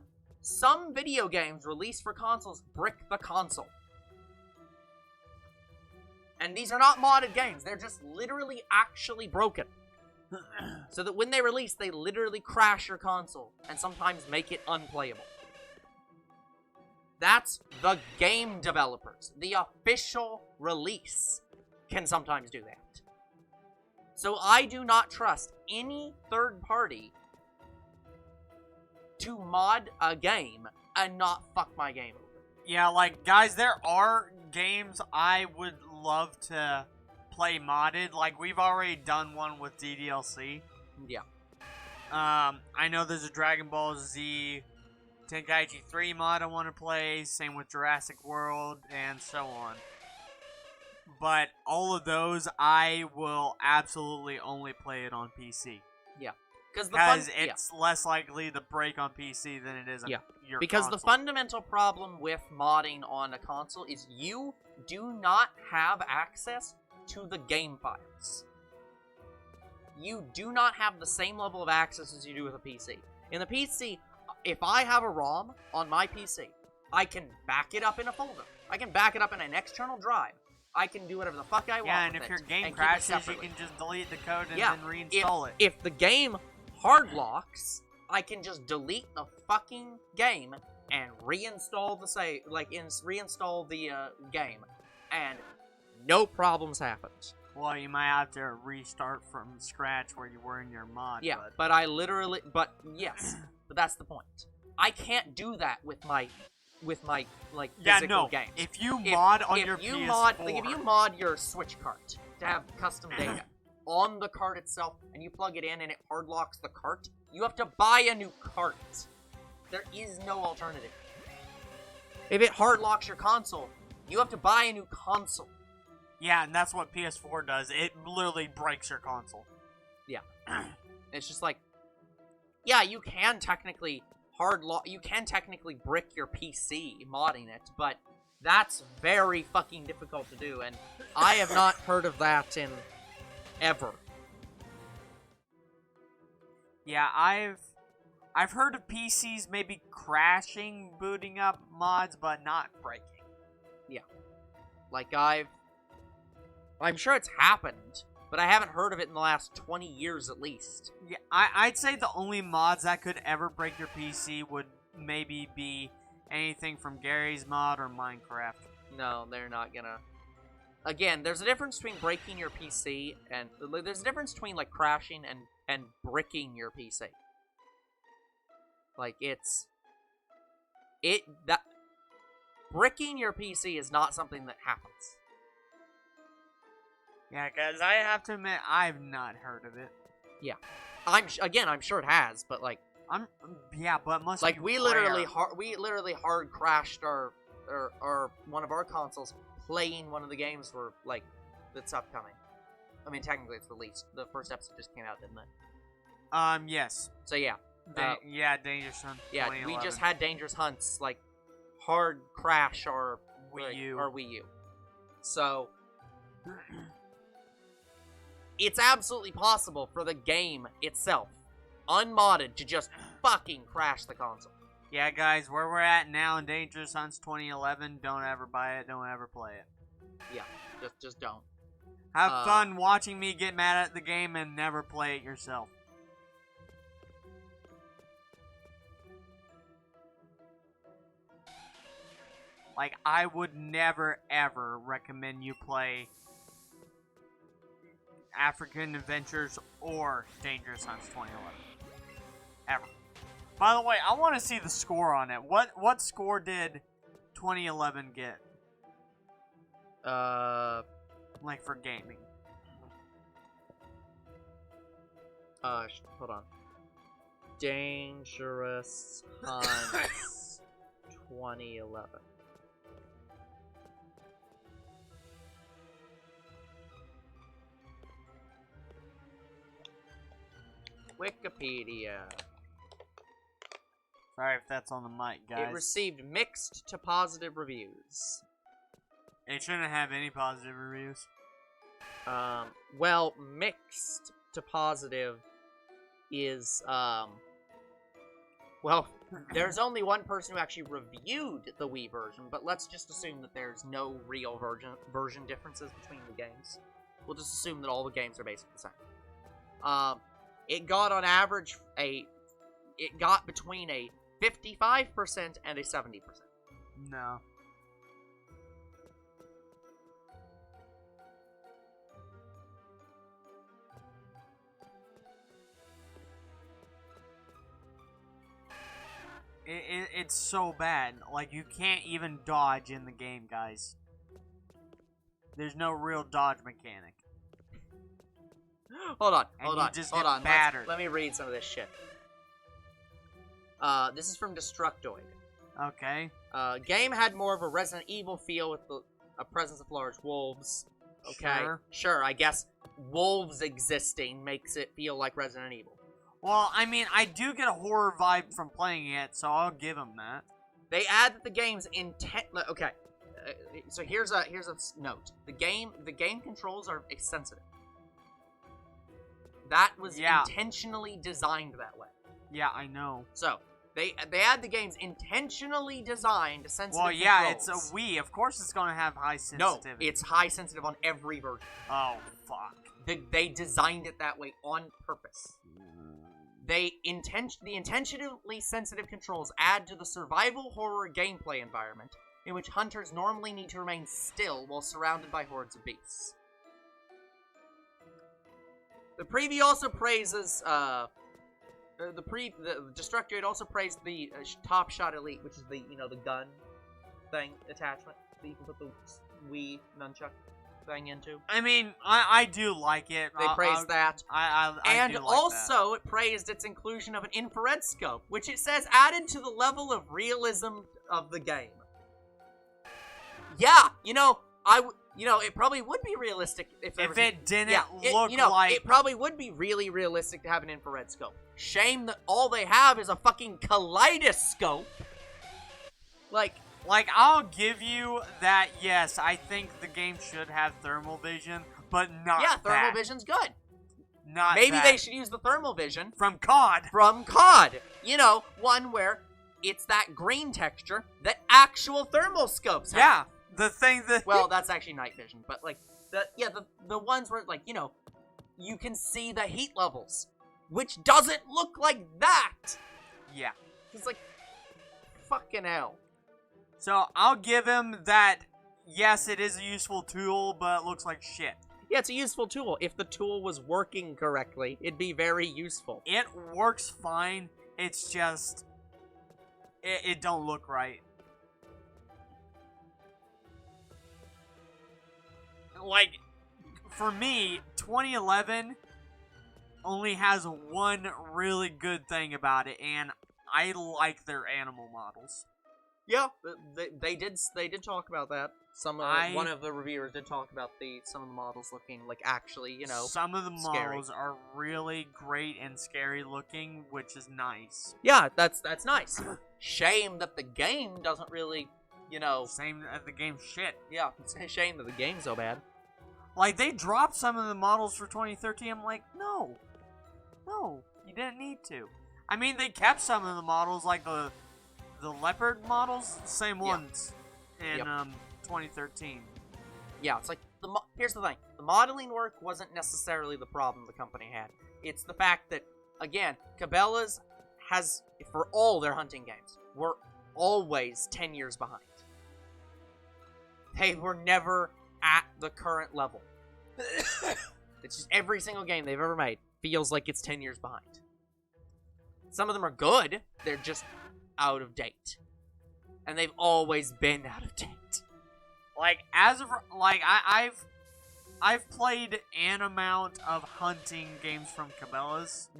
Speaker 1: video games released for consoles brick the console. And these are not modded games, they're just literally actually broken. So that when they release, they literally crash your console, and sometimes make it unplayable. That's the game developers. The official release can sometimes do that. So I do not trust any third party to mod a game and not fuck my game over.
Speaker 2: Yeah, like, guys, there are games I would love to play modded. Like, we've already done one with DDLC.
Speaker 1: Yeah.
Speaker 2: I know there's a Dragon Ball Z Tenkaichi 3 mod I want to play, same with Jurassic World, and so on. But all of those, I will absolutely only play it on PC.
Speaker 1: Yeah.
Speaker 2: Because it's less likely to break on PC than it is on your
Speaker 1: Because
Speaker 2: console.
Speaker 1: the fundamental problem with modding on a console is you do not have access to the game files. You do not have the same level of access as you do with a PC. In the PC, if I have a ROM on my PC, I can back it up in a folder. I can back it up in an external drive. I can do whatever the fuck I want.
Speaker 2: Yeah, and
Speaker 1: with
Speaker 2: if
Speaker 1: it
Speaker 2: your game
Speaker 1: and
Speaker 2: crashes,
Speaker 1: keep it
Speaker 2: you
Speaker 1: separately.
Speaker 2: can just delete the code and then reinstall it.
Speaker 1: If the game hard locks, I can just delete the fucking game and reinstall the reinstall the game, and no problems happened.
Speaker 2: Well, you might have to restart from scratch where you were in your mod.
Speaker 1: Yeah,
Speaker 2: but
Speaker 1: yes, but that's the point. I can't do that with my like
Speaker 2: yeah,
Speaker 1: physical
Speaker 2: no.
Speaker 1: games.
Speaker 2: If you mod on your
Speaker 1: PS4, if you mod your Switch cart to have custom data on the cart itself, and you plug it in and it hard locks the cart, you have to buy a new cart. There is no alternative. If it hard locks your console, you have to buy a new console.
Speaker 2: Yeah, and that's what PS4 does. It literally breaks your console.
Speaker 1: Yeah. It's just like, yeah, you can technically brick your PC modding it, but that's very fucking difficult to do, and I have not heard of that in ever.
Speaker 2: Yeah, I've heard of PCs maybe crashing booting up mods, but not breaking.
Speaker 1: Yeah. Like, I'm sure it's happened, but I haven't heard of it in the last 20 years at least.
Speaker 2: Yeah, I'd say the only mods that could ever break your PC would maybe be anything from Gary's mod or Minecraft.
Speaker 1: No, they're not gonna. Again, there's a difference between breaking your PC and there's a difference between like crashing and bricking your PC. Like that bricking your PC is not something that happens.
Speaker 2: Yeah, because I have to admit, I've not heard of it.
Speaker 1: Yeah, I'm sure it has, but like
Speaker 2: yeah, but it must
Speaker 1: like
Speaker 2: be
Speaker 1: we
Speaker 2: rare.
Speaker 1: literally hard crashed our one of our consoles playing one of the games that's upcoming. I mean, technically it's released. The first episode just came out, didn't it?
Speaker 2: Yes.
Speaker 1: So yeah.
Speaker 2: Yeah, Dangerous Hunt.
Speaker 1: Yeah, we just had Dangerous Hunts like hard crash our
Speaker 2: Wii U.
Speaker 1: So it's absolutely possible for the game itself, unmodded, to just fucking crash the console.
Speaker 2: Yeah, guys, where we're at now in Dangerous Hunts 2011, don't ever buy it, don't ever play it.
Speaker 1: Yeah, just don't.
Speaker 2: Have fun watching me get mad at the game and never play it yourself. Like, I would never, ever recommend you play African Adventures or Dangerous Hunts 2011. Ever. By the way, I want to see the score on it. What score did 2011 get? Like, for gaming.
Speaker 1: Hold on. Dangerous Hunts 2011. Wikipedia.
Speaker 2: Sorry if that's on the mic, guys.
Speaker 1: It received mixed to positive reviews.
Speaker 2: It shouldn't have any positive reviews.
Speaker 1: Well, mixed to positive is, well, there's only one person who actually reviewed the Wii version, but let's just assume that there's no real version differences between the games. We'll just assume that all the games are basically the same. It got on average it got between a 55% and a 70%.
Speaker 2: No. It's so bad. Like, you can't even dodge in the game, guys. There's no real dodge mechanic.
Speaker 1: Hold on. Let me read some of this shit. This is from Destructoid.
Speaker 2: Okay.
Speaker 1: Game had more of a Resident Evil feel with a presence of large wolves. Okay. Sure, I guess wolves existing makes it feel like Resident Evil.
Speaker 2: Well, I mean, I do get a horror vibe from playing it, so I'll give them that.
Speaker 1: They add that the game's intent. Okay, so here's a note. The game controls are sensitive. That was intentionally designed that way.
Speaker 2: Yeah, I know.
Speaker 1: So they add the game's intentionally designed sensitive.
Speaker 2: Well, yeah,
Speaker 1: controls.
Speaker 2: it's a Wii. Of course, it's gonna have high sensitivity.
Speaker 1: No, it's high sensitive on every version.
Speaker 2: Oh fuck.
Speaker 1: They designed it that way on purpose. The intentionally sensitive controls add to the survival horror gameplay environment, in which hunters normally need to remain still while surrounded by hordes of beasts. The preview also praises, the Destructoid also praised the Top Shot Elite, which is the, the gun thing attachment that you can put the Wii nunchuck thing into.
Speaker 2: I mean, I do like it.
Speaker 1: They praised that.
Speaker 2: And
Speaker 1: do like also, it praised its inclusion of an infrared scope, which it says added to the level of realism of the game. Yeah, it probably would be realistic if
Speaker 2: it didn't look like...
Speaker 1: It probably would be really realistic to have an infrared scope. Shame that all they have is a fucking kaleidoscope.
Speaker 2: Like, I'll give you that, yes, I think the game should have thermal vision, but not
Speaker 1: Yeah, thermal vision's good.
Speaker 2: Not
Speaker 1: Maybe
Speaker 2: that.
Speaker 1: they should use the thermal vision
Speaker 2: From COD.
Speaker 1: From COD. One where it's that green texture that actual thermal scopes have.
Speaker 2: Yeah, the thing that...
Speaker 1: Well, that's actually night vision, but, the ones where, you can see the heat levels, which doesn't look like that.
Speaker 2: Yeah.
Speaker 1: It's fucking hell.
Speaker 2: So, I'll give him that, yes, it is a useful tool, but it looks like shit.
Speaker 1: Yeah, it's a useful tool. If the tool was working correctly, it'd be very useful.
Speaker 2: It works fine, it's just... It don't look right. Like, for me, 2011 only has one really good thing about it, and I like their animal models.
Speaker 1: Yeah, they did talk about that. One of the reviewers did talk about some of the models looking like actually,
Speaker 2: some of the
Speaker 1: scary.
Speaker 2: models are really great and scary looking, which is nice.
Speaker 1: Yeah, that's nice. Shame that the game doesn't really,
Speaker 2: Same as the game shit.
Speaker 1: Yeah, it's a shame that the game's so bad.
Speaker 2: Like, they dropped some of the models for 2013. I'm like, no, you didn't need to. I mean, they kept some of the models, like the leopard models, same ones in 2013.
Speaker 1: Yeah, it's here's the thing. The modeling work wasn't necessarily the problem the company had. It's the fact that, again, Cabela's has, for all their hunting games, were always 10 years behind. They were never at the current level. It's just every single game they've ever made feels like it's 10 years behind. Some of them are good, they're just out of date. And they've always been out of date.
Speaker 2: Like, I've played an amount of hunting games from Cabela's,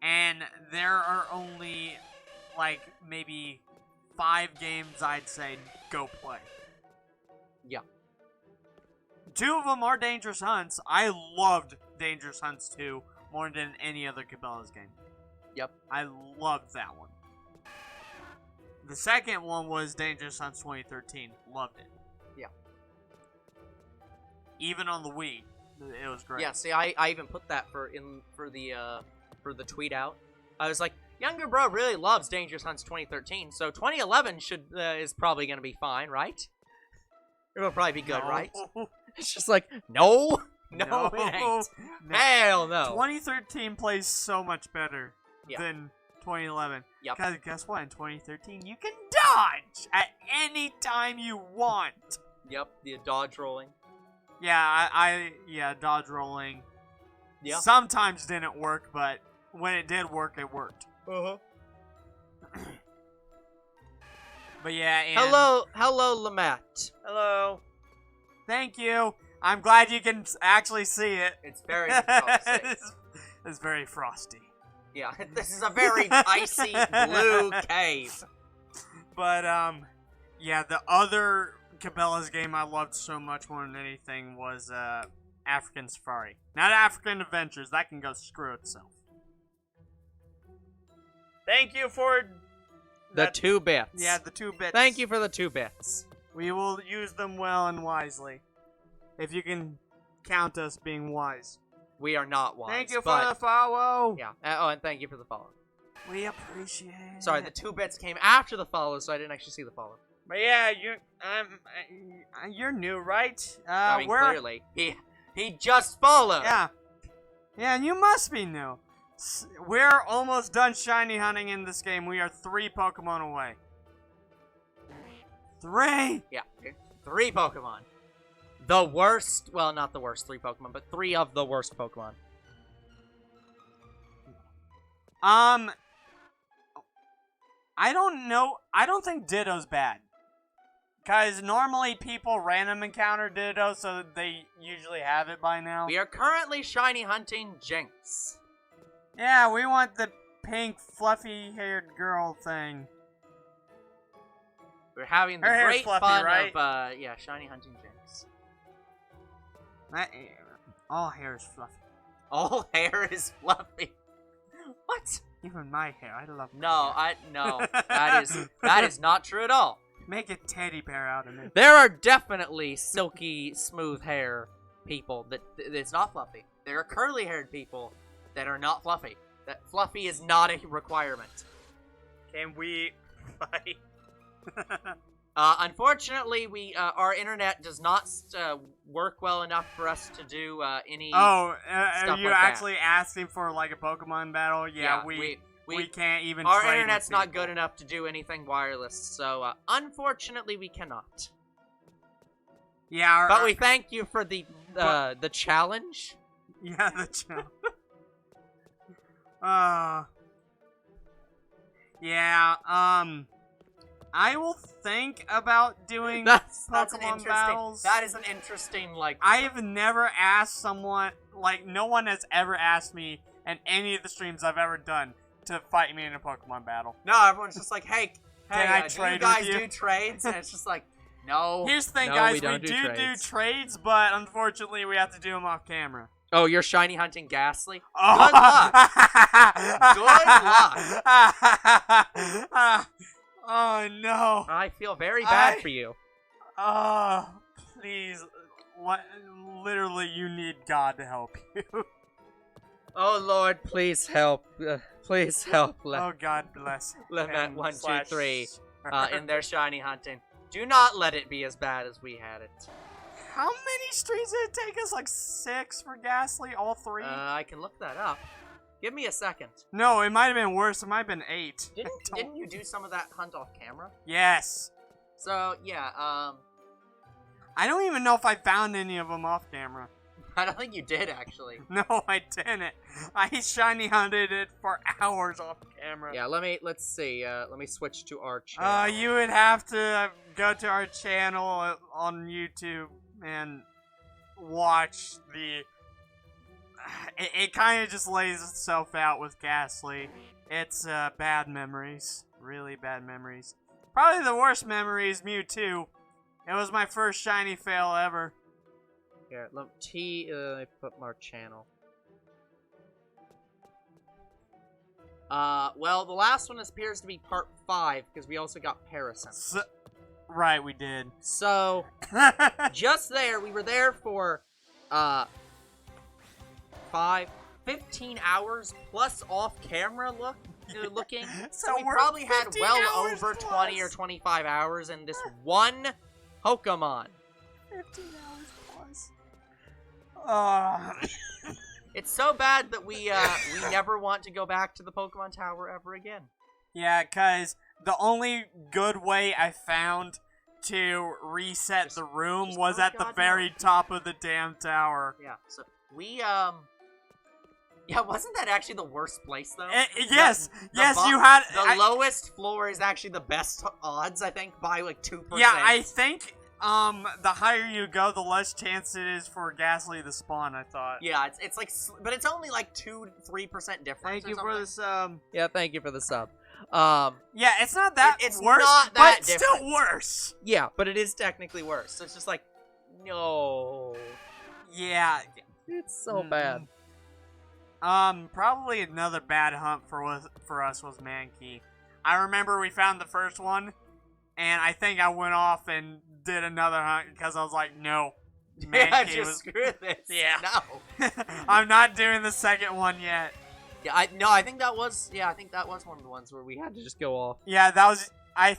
Speaker 2: and there are only, maybe 5 games I'd say go play.
Speaker 1: Yeah.
Speaker 2: 2 of them are Dangerous Hunts. I loved Dangerous Hunts 2 more than any other Cabela's game.
Speaker 1: Yep.
Speaker 2: I loved that one. The second one was Dangerous Hunts 2013. Loved it.
Speaker 1: Yeah.
Speaker 2: Even on the Wii, it was great.
Speaker 1: Yeah, see, I even put that for the tweet out. I was like, Younger Bro really loves Dangerous Hunts 2013, so 2011 is probably gonna be fine, right? It'll probably be good,
Speaker 2: No.
Speaker 1: right? It's just like, no,
Speaker 2: No.
Speaker 1: it ain't.
Speaker 2: No.
Speaker 1: Hell no.
Speaker 2: 2013 plays so much better
Speaker 1: Yeah.
Speaker 2: than 2011.
Speaker 1: Yep.
Speaker 2: Because guess what? In 2013, you can dodge at any time you want.
Speaker 1: Yep, the dodge rolling.
Speaker 2: Yeah, yeah, dodge rolling.
Speaker 1: Yeah.
Speaker 2: Sometimes didn't work, but when it did work, it worked.
Speaker 1: Uh-huh.
Speaker 2: But yeah, and
Speaker 1: Hello, Lamet.
Speaker 2: hello. Thank you. I'm glad you can actually see it.
Speaker 1: It's very difficult to see.
Speaker 2: It's very frosty.
Speaker 1: Yeah, this is a very icy blue cave.
Speaker 2: But, yeah, the other Cabela's game I loved so much more than anything was, African Safari. Not African Adventures, that can go screw itself. Thank you for...
Speaker 1: The 2 bits.
Speaker 2: Yeah, the 2 bits.
Speaker 1: Thank you for the 2 bits.
Speaker 2: We will use them well and wisely. If you can count us being wise.
Speaker 1: We are not wise.
Speaker 2: Thank you for the follow.
Speaker 1: Yeah. Oh, and thank you for the follow.
Speaker 2: We appreciate it.
Speaker 1: Sorry, the 2 bits came after the follow, so I didn't actually see the follow.
Speaker 2: But yeah, you're new, right?
Speaker 1: I mean, clearly. He just followed.
Speaker 2: Yeah. Yeah, and you must be new. We're almost done shiny hunting in this game. We are 3 Pokemon away. 3?
Speaker 1: Yeah, 3 Pokemon. The worst, well, not the worst 3 Pokemon, but 3 of the worst Pokemon.
Speaker 2: I don't know. I don't think Ditto's bad. Because normally people random encounter Ditto, so they usually have it by now.
Speaker 1: We are currently shiny hunting Jynx.
Speaker 2: Yeah, we want the pink, fluffy-haired girl thing.
Speaker 1: We're having the
Speaker 2: Her hair's
Speaker 1: great
Speaker 2: fluffy,
Speaker 1: fun
Speaker 2: right?
Speaker 1: of, yeah, shiny hunting Jynx.
Speaker 2: All hair is fluffy.
Speaker 1: All hair is fluffy. What?
Speaker 2: Even my hair, I love my
Speaker 1: No,
Speaker 2: hair.
Speaker 1: no, that is not true at all.
Speaker 2: Make a teddy bear out of me.
Speaker 1: There are definitely silky, smooth hair people that's not fluffy. There are curly-haired people that are not fluffy. That fluffy is not a requirement.
Speaker 2: Can we fight?
Speaker 1: Unfortunately, our internet does not work well enough for us to do any.
Speaker 2: Oh, are
Speaker 1: stuff
Speaker 2: you
Speaker 1: like
Speaker 2: actually asking for like a Pokemon battle? Yeah, we can't even.
Speaker 1: Our
Speaker 2: trade
Speaker 1: internet's
Speaker 2: with
Speaker 1: not
Speaker 2: people.
Speaker 1: good enough to do anything wireless, so unfortunately we cannot.
Speaker 2: Yeah,
Speaker 1: But we thank you for the challenge.
Speaker 2: Yeah, the challenge. Yeah, I will think about doing
Speaker 1: That's
Speaker 2: Pokemon battles.
Speaker 1: That is an interesting, like...
Speaker 2: I've never asked someone, like, no one has ever asked me in any of the streams I've ever done to fight me in a Pokemon battle.
Speaker 1: No, everyone's just like, hey,
Speaker 2: I
Speaker 1: do
Speaker 2: trade
Speaker 1: you guys
Speaker 2: with you?
Speaker 1: do trades? And it's just like, no.
Speaker 2: Here's the thing,
Speaker 1: no,
Speaker 2: guys,
Speaker 1: we don't
Speaker 2: do
Speaker 1: trades.
Speaker 2: trades, but unfortunately we have to do them off camera.
Speaker 1: Oh, you're shiny hunting Ghastly?
Speaker 2: Oh.
Speaker 1: Good luck.
Speaker 2: Oh, no.
Speaker 1: I feel very bad for you.
Speaker 2: Oh, please. What? Literally, you need God to help you.
Speaker 1: Oh, Lord, please help. Please help.
Speaker 2: Oh, God bless.
Speaker 1: Lemon
Speaker 2: him
Speaker 1: 1, 2,
Speaker 2: slash
Speaker 1: 3
Speaker 2: her.
Speaker 1: in their shiny hunting. Do not let it be as bad as we had it.
Speaker 2: How many streams did it take us? Like 6 for Ghastly? All 3?
Speaker 1: I can look that up. Give me a second.
Speaker 2: No, it might have been worse. It might have been 8.
Speaker 1: Didn't you do some of that hunt off camera?
Speaker 2: Yes.
Speaker 1: So, yeah,
Speaker 2: I don't even know if I found any of them off camera.
Speaker 1: I don't think you did, actually.
Speaker 2: No, I didn't. I shiny hunted it for hours off camera.
Speaker 1: Yeah, let's see. Let me switch to our channel.
Speaker 2: You would have to go to our channel on YouTube and watch the... It kind of just lays itself out with Ghastly. It's bad memories. Really bad memories. Probably the worst memory is Mewtwo. It was my first shiny fail ever.
Speaker 1: Here, let me put more channel. Well, the last one appears to be part 5, because we also got Parasect.
Speaker 2: Right, we did.
Speaker 1: So, just there, we were there for, 15 hours plus off-camera looking. So we probably had well over 20 or 25 hours in this one Pokemon.
Speaker 2: 15 hours plus.
Speaker 1: It's so bad that we never want to go back to the Pokemon Tower ever again.
Speaker 2: Yeah, because the only good way I found to reset the room was at the very top of the damn tower.
Speaker 1: Yeah, so we, yeah, wasn't that actually the worst place, though?
Speaker 2: Yes, you had...
Speaker 1: The lowest floor is actually the best odds, I think, by, like, 2%.
Speaker 2: Yeah, I think, the higher you go, the less chance it is for Ghastly to spawn, I thought.
Speaker 1: Yeah, it's like... But it's only, like, 2-3% difference.
Speaker 2: Thank you for the sub.
Speaker 1: Yeah, thank you for the sub.
Speaker 2: Yeah, it's not that
Speaker 1: it's
Speaker 2: worse,
Speaker 1: not that
Speaker 2: but it's
Speaker 1: different.
Speaker 2: still worse.
Speaker 1: Yeah, but it is technically worse. So it's just like, no.
Speaker 2: Yeah.
Speaker 1: It's so bad.
Speaker 2: Probably another bad hunt for us was Mankey. I remember we found the first one, and I think I went off and did another hunt because I was like, no.
Speaker 1: Mankey screw this.
Speaker 2: Yeah.
Speaker 1: No.
Speaker 2: I'm not doing the second one yet.
Speaker 1: Yeah, I think that was one of the ones where we had to just go off.
Speaker 2: Yeah, that was, I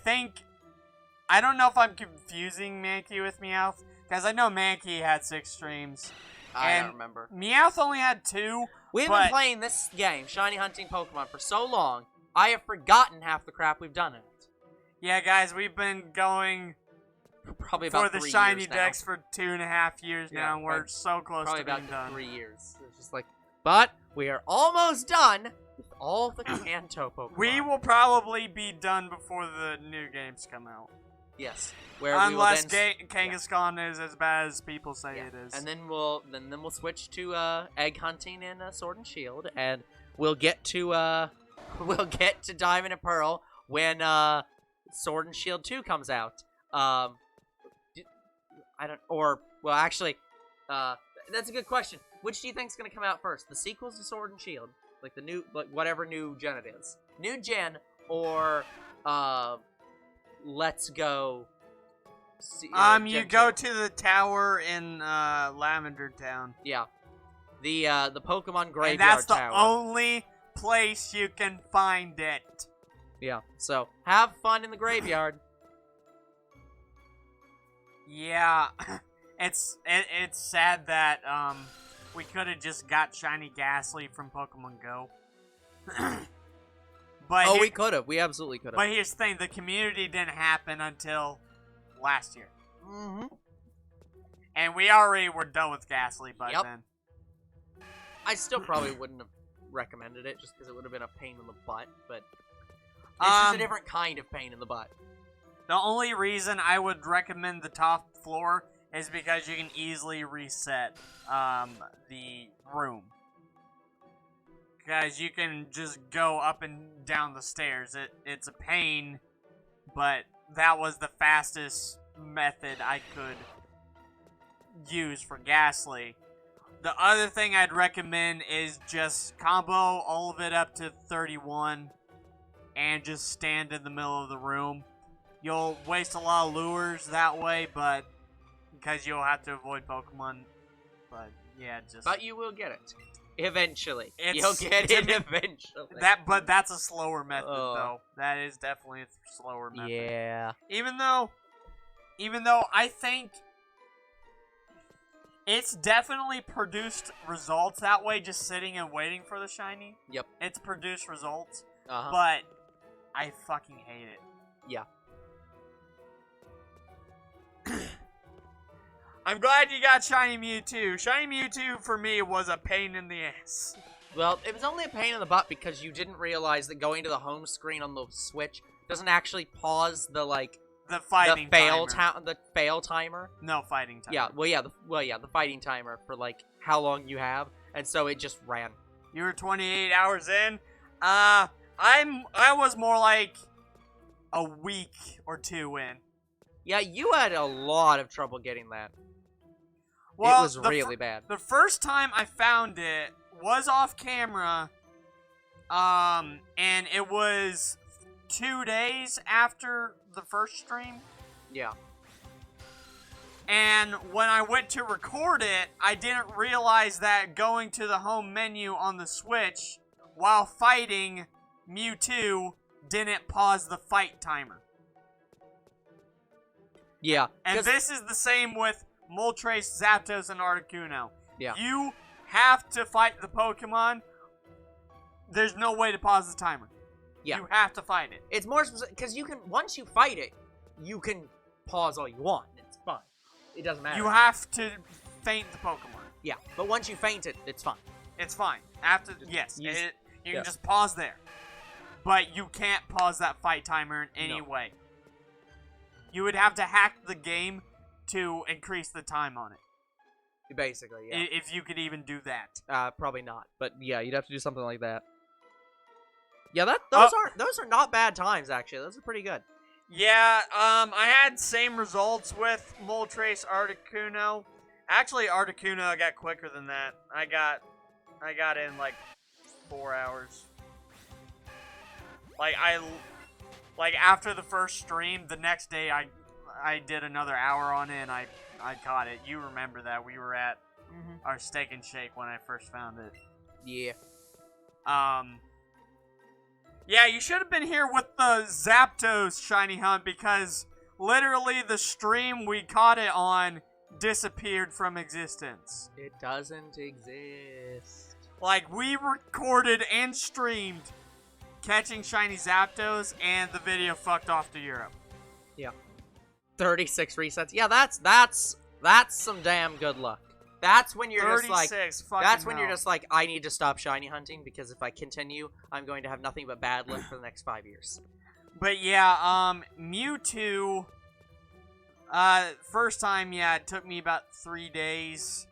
Speaker 2: don't know if I'm confusing Mankey with Meowth, because I know Mankey had 6 streams.
Speaker 1: I don't remember.
Speaker 2: Meowth only had 2.
Speaker 1: We've been playing this game, Shiny Hunting Pokemon, for so long, I have forgotten half the crap we've done in it.
Speaker 2: Yeah, guys, we've been going
Speaker 1: probably about
Speaker 2: for the
Speaker 1: 3
Speaker 2: Shiny
Speaker 1: years
Speaker 2: Dex for 2.5 years now, and we're so close to being done.
Speaker 1: Probably about 3 years. It's just like, but we are almost done with all the Kanto Pokemon.
Speaker 2: We will probably be done before the new games come out.
Speaker 1: Yes.
Speaker 2: Unless Kangaskhan is as bad as people say it is.
Speaker 1: And then we'll switch to egg hunting in Sword and Shield, and we'll get to Diamond and Pearl when Sword and Shield 2 comes out. Actually, that's a good question. Which do you think is going to come out first? The sequels to Sword and Shield, like the new, whatever new gen it is, new gen, or Let's Go.
Speaker 2: You go to the tower in Lavender Town.
Speaker 1: Yeah, the Pokemon Graveyard Tower.
Speaker 2: And that's the only place you can find it.
Speaker 1: Yeah, so have fun in the graveyard.
Speaker 2: Yeah, it's sad that we could have just got Shiny Ghastly from Pokemon Go. But
Speaker 1: we could have. We absolutely could have.
Speaker 2: But here's the thing: the community didn't happen until last year.
Speaker 1: Mm-hmm.
Speaker 2: And we already were done with Ghastly by then.
Speaker 1: I still probably wouldn't have recommended it just because it would have been a pain in the butt, but it's just a different kind of pain in the butt.
Speaker 2: The only reason I would recommend the top floor is because you can easily reset the room. Because you can just go up and down the stairs. It's a pain, but that was the fastest method I could use for Ghastly. The other thing I'd recommend is just combo all of it up to 31 and just stand in the middle of the room. You'll waste a lot of lures that way, but because you'll have to avoid Pokemon. But yeah,
Speaker 1: But you will get it. Eventually. You'll get it eventually.
Speaker 2: But that's a slower method, though. That is definitely a slower method.
Speaker 1: Yeah.
Speaker 2: Even though I think it's definitely produced results that way, just sitting and waiting for the shiny.
Speaker 1: Yep.
Speaker 2: It's produced results,
Speaker 1: but
Speaker 2: I fucking hate it.
Speaker 1: Yeah.
Speaker 2: I'm glad you got Shiny Mewtwo. Shiny Mewtwo, for me, was a pain in the ass.
Speaker 1: Well, it was only a pain in the butt because you didn't realize that going to the home screen on the Switch doesn't actually pause the,
Speaker 2: the
Speaker 1: fail timer.
Speaker 2: No, fighting timer.
Speaker 1: Yeah, the fighting timer for, how long you have, and so it just ran.
Speaker 2: You were 28 hours in? I was more like a week or two in.
Speaker 1: Yeah, you had a lot of trouble getting that.
Speaker 2: Well,
Speaker 1: it was really bad.
Speaker 2: The first time I found it was off camera, and it was 2 days after the first stream.
Speaker 1: Yeah.
Speaker 2: And when I went to record it, I didn't realize that going to the home menu on the Switch while fighting Mewtwo didn't pause the fight timer.
Speaker 1: Yeah.
Speaker 2: And this is the same with Moltres, Zapdos, and Articuno.
Speaker 1: Yeah.
Speaker 2: You have to fight the Pokemon. There's no way to pause the timer.
Speaker 1: Yeah.
Speaker 2: You have to fight it.
Speaker 1: It's more specific, because you can, once you fight it, you can pause all you want. It's fine. It doesn't matter.
Speaker 2: You have to faint the Pokemon.
Speaker 1: Yeah, but once you faint it, it's fine.
Speaker 2: It's fine. After, yes,
Speaker 1: You
Speaker 2: can just pause there. But you can't pause that fight timer in any
Speaker 1: No.
Speaker 2: way. You would have to hack the game to increase the time on it.
Speaker 1: Basically, yeah.
Speaker 2: If you could even do that.
Speaker 1: Probably not. But yeah, you'd have to do something like that. Yeah, those are not bad times, actually. Those are pretty good.
Speaker 2: Yeah, I had same results with Moltres, Articuno. Actually, Articuno got quicker than that. I got in like 4 hours. Like after the first stream, the next day I did another hour on it and I caught it. You remember that we were at our Steak and Shake when I first found it.
Speaker 1: Yeah.
Speaker 2: Yeah, you should have been here with the Zapdos shiny hunt because literally the stream we caught it on disappeared from existence.
Speaker 1: It doesn't exist.
Speaker 2: Like, we recorded and streamed catching shiny Zapdos and the video fucked off to Europe.
Speaker 1: Yeah. 36 resets. Yeah, that's some damn good luck. That's when you're just like, you're just like, I need to stop shiny hunting because if I continue, I'm going to have nothing but bad luck for the next 5 years.
Speaker 2: But yeah, Mewtwo, first time, yeah, it took me about 3 days.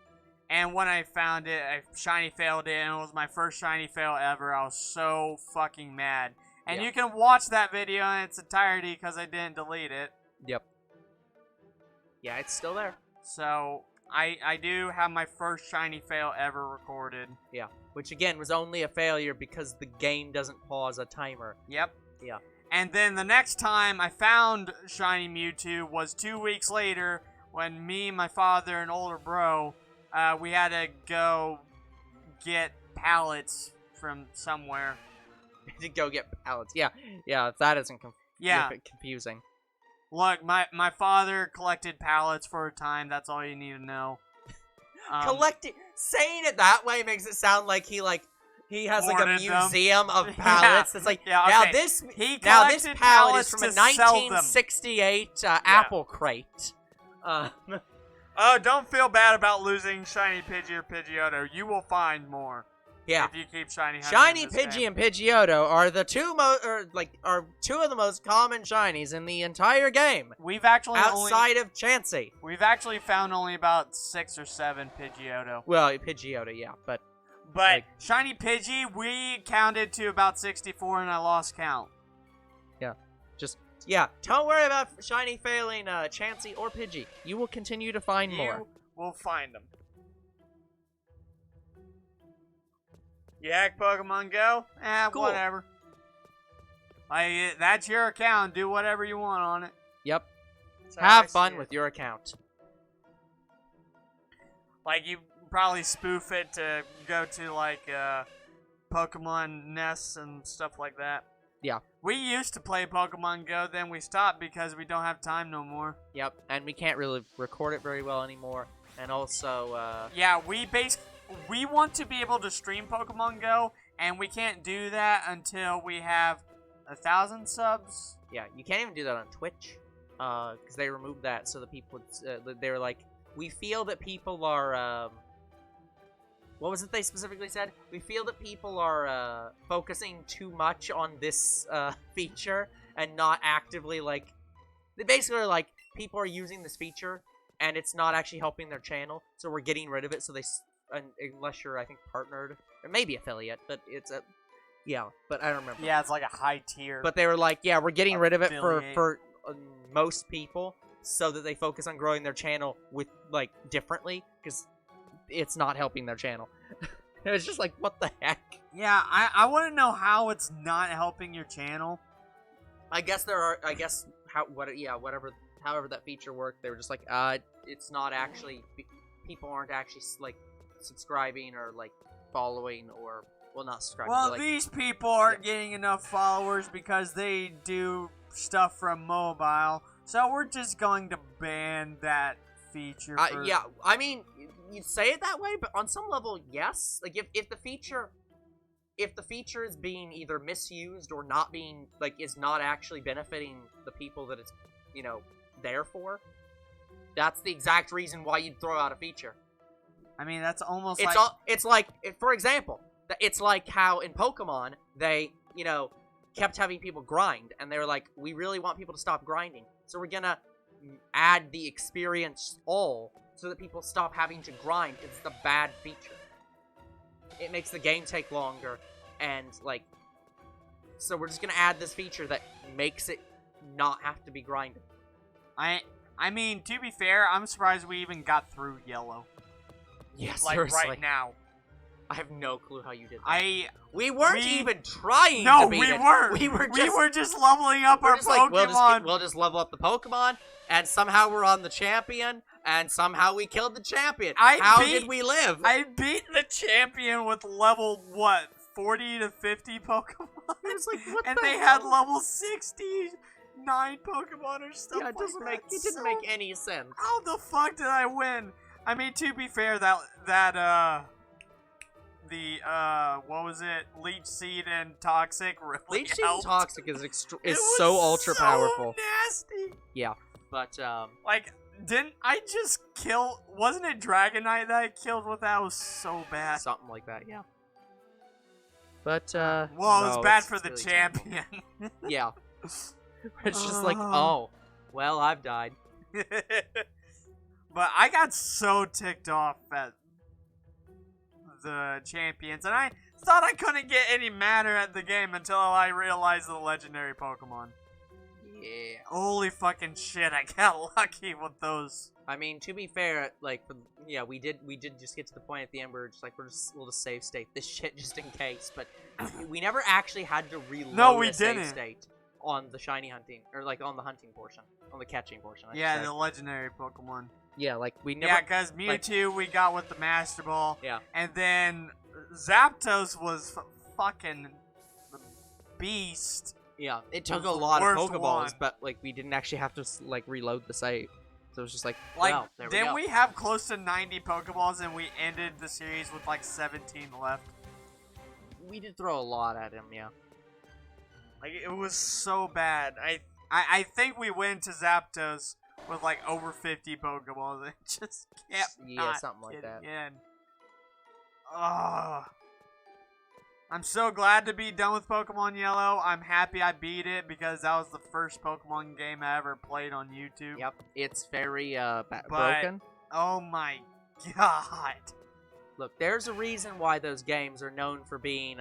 Speaker 2: And when I found it, I shiny failed it, and it was my first shiny fail ever. I was so fucking mad. And you can watch that video in its entirety because I didn't delete it.
Speaker 1: Yep. Yeah, it's still there.
Speaker 2: So, I do have my first shiny fail ever recorded.
Speaker 1: Yeah, which again was only a failure because the game doesn't pause a timer.
Speaker 2: Yep.
Speaker 1: Yeah.
Speaker 2: And then the next time I found shiny Mewtwo was 2 weeks later when me, my father, and older bro, we had to go get pallets from somewhere.
Speaker 1: To go get pallets. Yeah, yeah, if that isn't confusing.
Speaker 2: Look, my father collected pallets for a time. That's all you need to know.
Speaker 1: Saying it that way makes it sound like he has like a museum of pallets.
Speaker 2: Yeah.
Speaker 1: It's like,
Speaker 2: yeah,
Speaker 1: now
Speaker 2: okay.
Speaker 1: this
Speaker 2: He
Speaker 1: pallet is
Speaker 2: pallets
Speaker 1: from a
Speaker 2: to sell them.
Speaker 1: 1968 apple crate.
Speaker 2: Oh, don't feel bad about losing Shiny Pidgey or Pidgeotto. You will find more.
Speaker 1: Yeah.
Speaker 2: If you keep Shiny hunting
Speaker 1: Shiny
Speaker 2: in this
Speaker 1: Pidgey
Speaker 2: game.
Speaker 1: and Pidgeotto are the two of the most common shinies in the entire game.
Speaker 2: We've actually
Speaker 1: outside of Chansey.
Speaker 2: We've actually found only about 6 or 7 Pidgeotto.
Speaker 1: Well, Pidgeotto, yeah, but
Speaker 2: Shiny Pidgey, we counted to about 64 and I lost count.
Speaker 1: Yeah, don't worry about shiny failing Chansey or Pidgey. You will continue to find more.
Speaker 2: You will find them. You hack Pokemon Go?
Speaker 1: Cool.
Speaker 2: Whatever. That's your account. Do whatever you want on it.
Speaker 1: Yep. Have fun with your account.
Speaker 2: Like, you probably spoof it to go to, like, Pokemon nests and stuff like that.
Speaker 1: Yeah.
Speaker 2: We used to play Pokemon Go, then we stopped because we don't have time no more.
Speaker 1: Yep, and we can't really record it very well anymore. And also,
Speaker 2: yeah, we want to be able to stream Pokemon Go, and we can't do that until we have 1,000 subs.
Speaker 1: Yeah, you can't even do that on Twitch, because they removed that so the people, they were like, we feel that people are, what was it they specifically said? We feel that people are focusing too much on this feature and not actively, like... They basically are like, people are using this feature and it's not actually helping their channel, so we're getting rid of it so they... unless you're, I think, partnered, or maybe affiliate, but it's a... Yeah, but I don't remember.
Speaker 2: Yeah, it's like a high tier.
Speaker 1: But they were like, yeah, we're getting rid of it
Speaker 2: Affiliate.
Speaker 1: for most people so that they focus on growing their channel with like differently because it's not helping their channel. It was just like, what the heck?
Speaker 2: Yeah, I want to know how it's not helping your channel.
Speaker 1: I guess however that feature worked, they were just like, it's not actually, people aren't actually like subscribing or like following or, well, not subscribing.
Speaker 2: Well,
Speaker 1: but, like,
Speaker 2: these people aren't getting enough followers because they do stuff from mobile, so we're just going to ban that feature.
Speaker 1: Yeah, I mean, you say it that way, but on some level, yes. Like, if the feature is being either misused or not being, like, is not actually benefiting the people that it's, you know, there for, that's the exact reason why you'd throw out a feature.
Speaker 2: I mean, that's almost
Speaker 1: it's like, for example, it's like how in Pokemon, they, you know, kept having people grind, and they were like, we really want people to stop grinding, so we're gonna add the experience all so that people stop having to grind. It's the bad feature. It makes the game take longer, and, like, so we're just gonna add this feature that makes it not have to be grinded.
Speaker 2: I mean, to be fair, I'm surprised we even got through Yellow.
Speaker 1: Yeah,
Speaker 2: like
Speaker 1: seriously.
Speaker 2: right now.
Speaker 1: I have no clue how you did that.
Speaker 2: We
Speaker 1: weren't even trying to beat it.
Speaker 2: Weren't.
Speaker 1: We were
Speaker 2: just leveling up our Pokemon.
Speaker 1: Like, we'll just level up the Pokemon, and somehow we're on the champion, and somehow we killed the champion. How did we live?
Speaker 2: I beat the champion with level, what, 40 to 50 Pokemon?
Speaker 1: It's like, what
Speaker 2: and
Speaker 1: the
Speaker 2: they
Speaker 1: hell?
Speaker 2: had level 69 Pokemon or stuff.
Speaker 1: Yeah, it didn't make any sense.
Speaker 2: How the fuck did I win? I mean, to be fair, what was it? Leech Seed and Toxic really
Speaker 1: Leech Seed and
Speaker 2: helped.
Speaker 1: Toxic is so ultra powerful.
Speaker 2: Nasty.
Speaker 1: Yeah, but
Speaker 2: like, didn't I just kill? Wasn't it Dragonite that I killed with that? It was so bad.
Speaker 1: Something like that, yeah. But
Speaker 2: well, it was
Speaker 1: no,
Speaker 2: bad for the
Speaker 1: really
Speaker 2: champion.
Speaker 1: Yeah, it's just like, oh, well, I've died.
Speaker 2: But I got so ticked off at the champions, and I thought I couldn't get any madder at the game until I realized the legendary Pokemon.
Speaker 1: Yeah.
Speaker 2: Holy fucking shit, I got lucky with those.
Speaker 1: I mean, to be fair, like, yeah, we did just get to the point at the end where it's like, we'll just save state this shit just in case, but we never actually had to reload a save state on the shiny hunting, or like on the hunting portion, on the catching portion.
Speaker 2: Yeah, the legendary Pokemon.
Speaker 1: Yeah, like, we never...
Speaker 2: Yeah, because Mewtwo we got with the Master Ball.
Speaker 1: Yeah.
Speaker 2: And then Zapdos was fucking the beast.
Speaker 1: Yeah, it took a lot of Pokeballs,
Speaker 2: one.
Speaker 1: but, like, we didn't actually have to, like, reload the save. So it was just like, wow, there we go.
Speaker 2: Didn't we have close to 90 Pokeballs and we ended the series with, like, 17 left?
Speaker 1: We did throw a lot at him, yeah.
Speaker 2: Like, it was so bad. I think we went to Zapdos with like over 50 Pokeballs and just kept
Speaker 1: something like that.
Speaker 2: I'm so glad to be done with Pokemon Yellow. I'm happy I beat it because that was the first Pokemon game I ever played on YouTube.
Speaker 1: Yep, it's very broken.
Speaker 2: Oh my god.
Speaker 1: Look, there's a reason why those games are known for being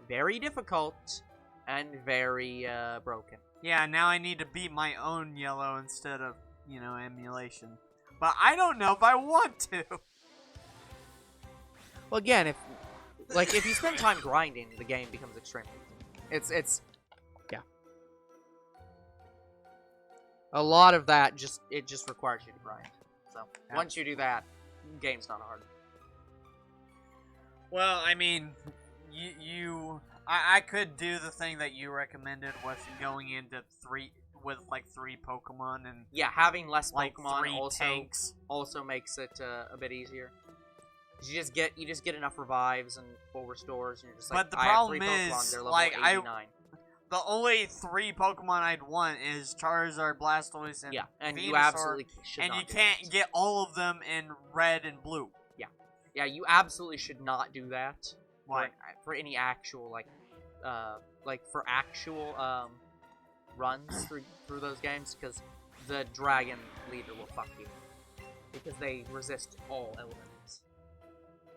Speaker 1: very difficult and very broken.
Speaker 2: Yeah, now I need to beat my own Yellow instead of, you know, emulation. But I don't know if I want to.
Speaker 1: Well, again, if you spend time grinding, the game becomes extremely easy. It's yeah. A lot of that just requires you to grind. So once you do that, the game's not hard.
Speaker 2: Well, I mean, I could do the thing that you recommended with going into three Pokemon and
Speaker 1: yeah, having less
Speaker 2: like
Speaker 1: Pokemon also makes it a bit easier. You just get enough revives and full restores, and you're just like,
Speaker 2: but the problem
Speaker 1: I have 3 Pokemon,
Speaker 2: is,
Speaker 1: they're level
Speaker 2: like,
Speaker 1: 89.
Speaker 2: The only 3 Pokemon I'd want is Charizard, Blastoise, and
Speaker 1: and
Speaker 2: Venusaur,
Speaker 1: you absolutely should
Speaker 2: and
Speaker 1: not
Speaker 2: you
Speaker 1: do
Speaker 2: can't
Speaker 1: that.
Speaker 2: get all of them in red and blue.
Speaker 1: Yeah, you absolutely should not do that.
Speaker 2: Why?
Speaker 1: For any actual for actual runs through those games, because the dragon leader will fuck you because they resist all elements.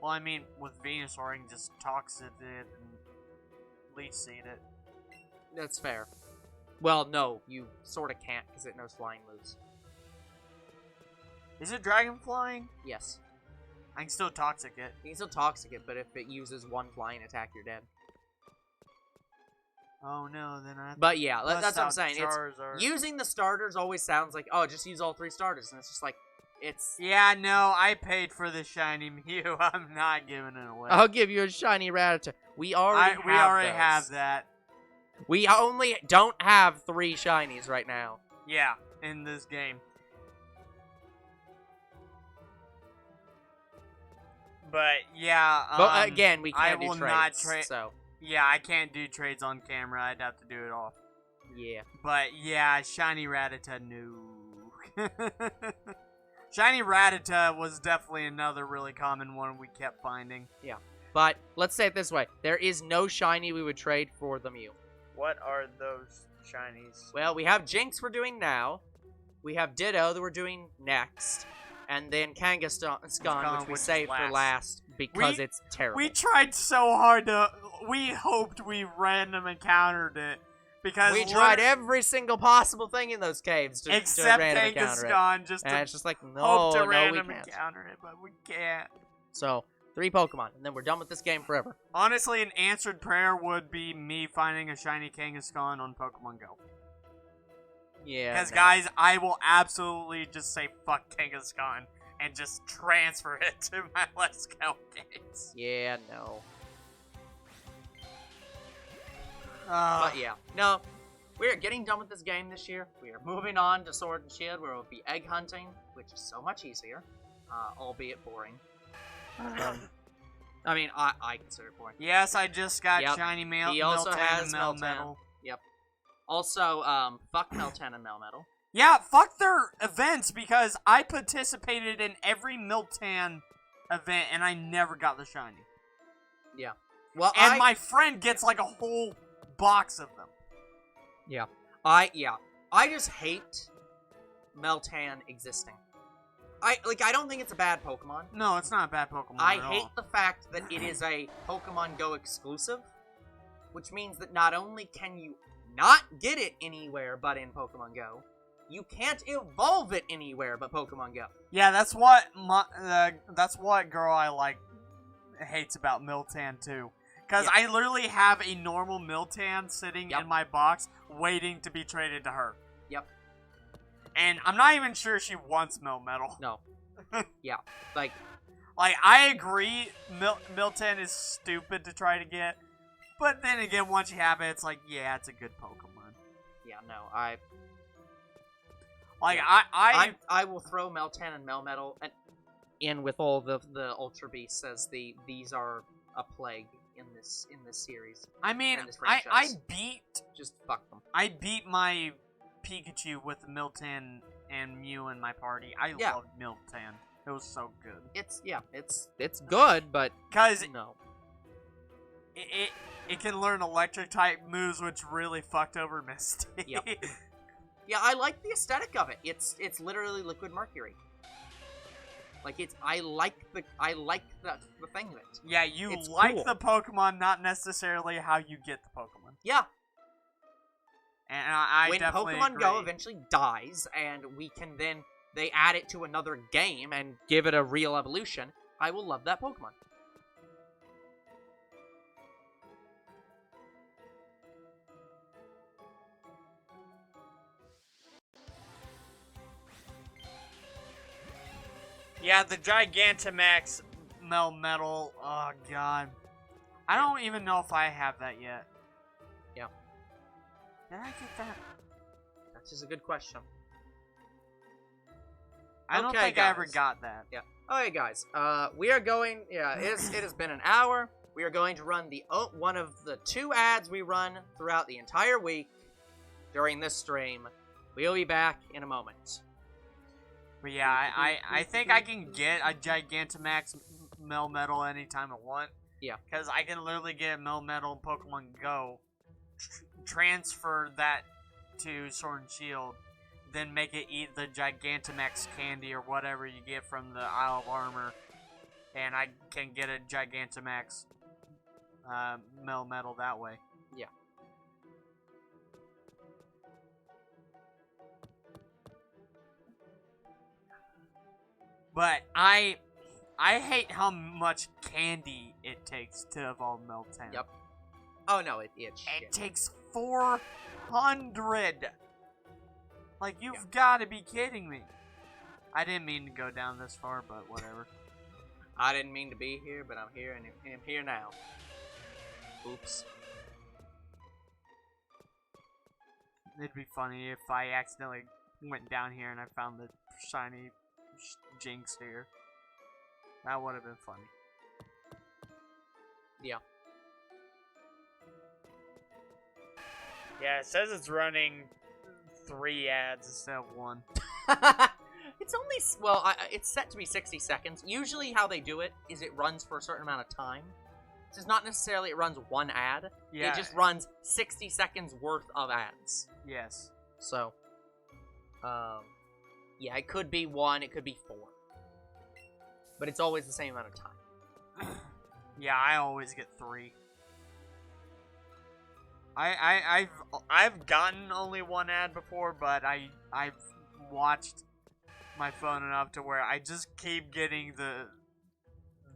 Speaker 2: Well, I mean, with Venusaur, you can just toxic it and Leech Seed it.
Speaker 1: That's fair. Well, no, you sort of can't because it knows flying moves.
Speaker 2: Is it Dragon Flying?
Speaker 1: Yes.
Speaker 2: I can still Toxic it.
Speaker 1: You can still Toxic it, but if it uses one flying attack, you're dead.
Speaker 2: Oh no, then I have to
Speaker 1: But yeah,
Speaker 2: bust
Speaker 1: that's what I'm
Speaker 2: out
Speaker 1: saying.
Speaker 2: Charizard.
Speaker 1: It's, using the starters always sounds like, oh, just use all 3 starters, and it's just like, it's...
Speaker 2: Yeah, no, I paid for the shiny Mew. I'm not giving it away.
Speaker 1: I'll give you a shiny Rattata. We already
Speaker 2: have that.
Speaker 1: We only don't have 3 shinies right now.
Speaker 2: Yeah, in this game. But yeah,
Speaker 1: but again, we can't
Speaker 2: I will
Speaker 1: do
Speaker 2: not
Speaker 1: trades,
Speaker 2: trade.
Speaker 1: so
Speaker 2: Yeah, I can't do trades on camera. I'd have to do it off.
Speaker 1: yeah.
Speaker 2: But yeah, shiny Rattata, no. Shiny Rattata was definitely another really common one we kept finding.
Speaker 1: Yeah. But let's say it this way: there is no shiny we would trade for the Mew.
Speaker 2: What are those shinies?
Speaker 1: Well, we have Jynx we're doing now. We have Ditto that we're doing next. And then Kangaskhan, which we saved for last because it's terrible.
Speaker 2: We tried so hard to... We hoped we random encountered it. Because
Speaker 1: we tried every single possible thing in those caves to
Speaker 2: except
Speaker 1: random encounter it.
Speaker 2: Kangaskhan, just
Speaker 1: and
Speaker 2: to
Speaker 1: it's just like, no,
Speaker 2: hope to
Speaker 1: no,
Speaker 2: random
Speaker 1: we can't.
Speaker 2: encounter it, but we can't.
Speaker 1: So, 3 Pokemon, and then we're done with this game forever.
Speaker 2: Honestly, an answered prayer would be me finding a shiny Kangaskhan on Pokemon Go.
Speaker 1: Yeah.
Speaker 2: Because, guys, I will absolutely just say fuck Kangaskhan and just transfer it to my Let's Go games.
Speaker 1: Yeah, no.
Speaker 2: But
Speaker 1: But yeah, no. We're getting done with this game this year. We are moving on to Sword and Shield, where we'll be egg hunting, which is so much easier, albeit boring. I mean, I consider it boring.
Speaker 2: yes, I just got
Speaker 1: Yep.
Speaker 2: shiny
Speaker 1: He also
Speaker 2: Meltan
Speaker 1: has
Speaker 2: and Melmetal.
Speaker 1: Yep. Also, fuck Meltan and Melmetal.
Speaker 2: Yeah, fuck their events because I participated in every Meltan event and I never got the shiny.
Speaker 1: Yeah. Well,
Speaker 2: And my friend gets like a whole box of them.
Speaker 1: Yeah. I just hate Meltan existing. I don't think it's a bad Pokemon.
Speaker 2: No, it's not a bad Pokemon
Speaker 1: I
Speaker 2: at
Speaker 1: hate
Speaker 2: all.
Speaker 1: the fact that it is a Pokemon Go exclusive, which means that not only can you not get it anywhere but in Pokemon Go, you can't evolve it anywhere but Pokemon Go.
Speaker 2: Yeah, that's what girl I like hates about Meltan too. Because
Speaker 1: Yeah.
Speaker 2: I literally have a normal Meltan sitting
Speaker 1: Yep.
Speaker 2: in my box waiting to be traded to her.
Speaker 1: Yep.
Speaker 2: And I'm not even sure she wants Melmetal.
Speaker 1: No. Yeah. Like,
Speaker 2: I agree, Meltan is stupid to try to get. But then again, once you have it, it's like, yeah, it's a good Pokemon.
Speaker 1: yeah, no, I will throw Meltan and Melmetal in with all the Ultra Beasts as these are a plague in this series.
Speaker 2: I mean,
Speaker 1: in this
Speaker 2: I
Speaker 1: franchise.
Speaker 2: beat
Speaker 1: Just fuck them.
Speaker 2: I beat my Pikachu with Meltan and Mew in my party. I
Speaker 1: Yeah.
Speaker 2: loved Meltan. It was so good.
Speaker 1: It's good, but
Speaker 2: Cause
Speaker 1: no.
Speaker 2: it can learn electric type moves, which really fucked over Misty.
Speaker 1: Yep. Yeah, I like the aesthetic of it. It's literally Liquid Mercury. Like I like the thing of it.
Speaker 2: Yeah, you
Speaker 1: It's
Speaker 2: like
Speaker 1: cool.
Speaker 2: the Pokemon, not necessarily how you get the Pokemon.
Speaker 1: Yeah.
Speaker 2: And I
Speaker 1: When
Speaker 2: definitely
Speaker 1: Pokemon
Speaker 2: agree.
Speaker 1: Go eventually dies and we can then they add it to another game and give it a real evolution, I will love that Pokemon.
Speaker 2: Yeah, the Gigantamax Melmetal. Oh god, I don't even know if I have that yet.
Speaker 1: Yeah.
Speaker 2: Did I get that?
Speaker 1: That's just a good question.
Speaker 2: I don't
Speaker 1: Okay,
Speaker 2: think I ever
Speaker 1: guys.
Speaker 2: got that.
Speaker 1: Yeah. Okay, guys. We are going. Yeah, it has been an hour. We are going to run one of the 2 ads we run throughout the entire week during this stream. We'll be back in a moment.
Speaker 2: But yeah, I think I can get a Gigantamax Melmetal anytime I want.
Speaker 1: Yeah.
Speaker 2: Because I can literally get a Melmetal in Pokemon Go, transfer that to Sword and Shield, then make it eat the Gigantamax candy or whatever you get from the Isle of Armor, and I can get a Gigantamax Melmetal that way.
Speaker 1: Yeah.
Speaker 2: But I hate how much candy it takes to evolve Meltan.
Speaker 1: Yep. Oh no, it's shit.
Speaker 2: It takes 400. Like, you've got to be kidding me. I didn't mean to go down this far, but whatever.
Speaker 1: I didn't mean to be here, but I'm here, and I'm here now. Oops.
Speaker 2: It'd be funny if I accidentally went down here and I found the shiny Jynx here. That would have been funny.
Speaker 1: Yeah.
Speaker 2: Yeah, it says it's running 3 ads instead of 1.
Speaker 1: It's only, well, it's set to be 60 seconds. Usually how they do it is it runs for a certain amount of time. So it's not necessarily it runs 1 ad.
Speaker 2: Yeah.
Speaker 1: It just runs 60 seconds worth of ads.
Speaker 2: Yes.
Speaker 1: So, yeah, it could be 1, it could be 4. But it's always the same amount of time.
Speaker 2: Yeah, I always get 3. I've gotten only 1 ad before, but I've watched my phone enough to where I just keep getting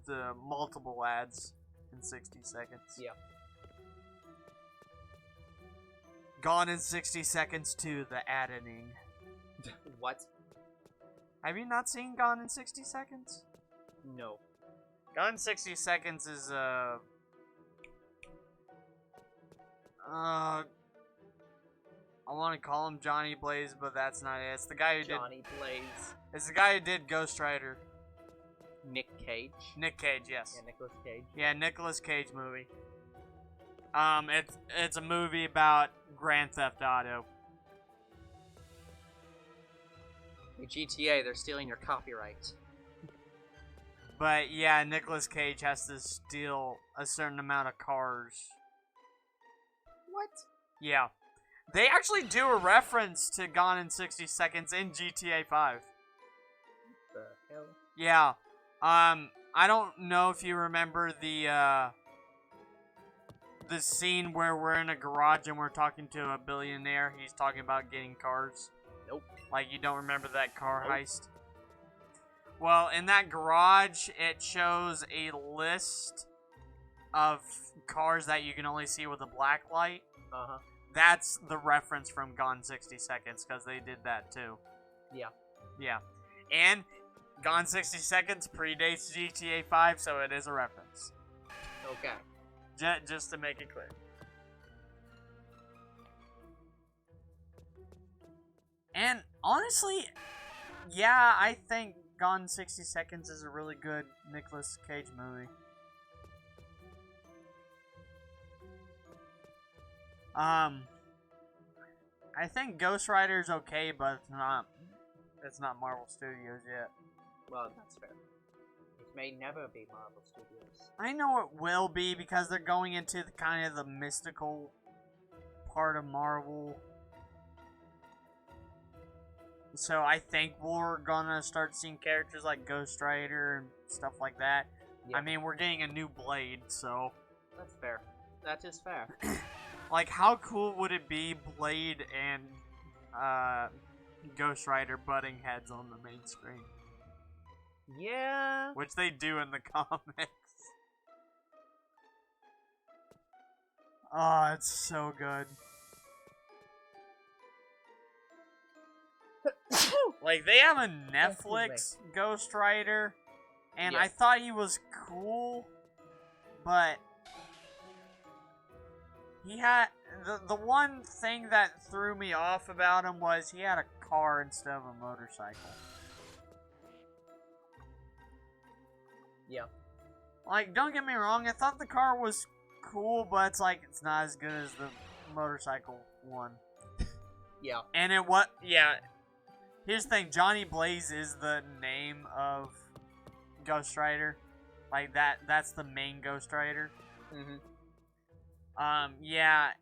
Speaker 2: the multiple ads in 60 seconds.
Speaker 1: Yeah.
Speaker 2: Gone in 60 seconds to the editing.
Speaker 1: What?
Speaker 2: Have you not seen Gone in 60 seconds?
Speaker 1: No.
Speaker 2: Gone in 60 seconds is I want to call him Johnny Blaze, but that's not it. It's the guy who
Speaker 1: Johnny Blaze.
Speaker 2: It's the guy who did Ghost Rider.
Speaker 1: Nick Cage.
Speaker 2: Nick Cage, yes.
Speaker 1: Yeah, Nicolas Cage.
Speaker 2: Yeah, Nicolas Cage movie. It's a movie about Grand Theft Auto.
Speaker 1: The GTA, they're stealing your copyright.
Speaker 2: But yeah, Nicolas Cage has to steal a certain amount of cars.
Speaker 1: What?
Speaker 2: Yeah. They actually do a reference to Gone in 60 Seconds in GTA 5.
Speaker 1: The hell?
Speaker 2: Yeah. I don't know if you remember the scene where we're in a garage and we're talking to a billionaire. He's talking about getting cars.
Speaker 1: Nope.
Speaker 2: Like, you don't remember that car
Speaker 1: Nope.
Speaker 2: heist? Well, in that garage, it shows a list of cars that you can only see with a black light.
Speaker 1: Uh-huh.
Speaker 2: That's the reference from Gone 60 Seconds, because they did that too.
Speaker 1: Yeah.
Speaker 2: Yeah. And Gone 60 Seconds predates GTA 5, so it is a reference.
Speaker 1: Okay.
Speaker 2: Just to make it clear. And honestly, yeah, I think Gone 60 Seconds is a really good Nicolas Cage movie. I think Ghost Rider's okay, but it's not Marvel Studios yet.
Speaker 1: Well, that's fair. It may never be Marvel Studios.
Speaker 2: I know it will be because they're going into the kind of the mystical part of Marvel. So I think we're gonna start seeing characters like Ghost Rider and stuff like that.
Speaker 1: Yeah.
Speaker 2: I mean, we're getting a new Blade, so...
Speaker 1: That's fair. That is fair.
Speaker 2: Like, how cool would it be Blade and Ghost Rider butting heads on the main screen?
Speaker 1: Yeah.
Speaker 2: Which they do in the comics. Oh, it's so good. Like, they have a Netflix Ghost Rider, and
Speaker 1: Yes.
Speaker 2: I thought he was cool, but he had... The one thing that threw me off about him was he had a car instead of a motorcycle.
Speaker 1: Yeah.
Speaker 2: Like, don't get me wrong, I thought the car was cool, but it's like, it's not as good as the motorcycle one.
Speaker 1: Yeah.
Speaker 2: And it what? Yeah. Here's the thing, Johnny Blaze is the name of Ghost Rider. Like, that's the main Ghost Rider.
Speaker 1: Mm-hmm.
Speaker 2: Yeah.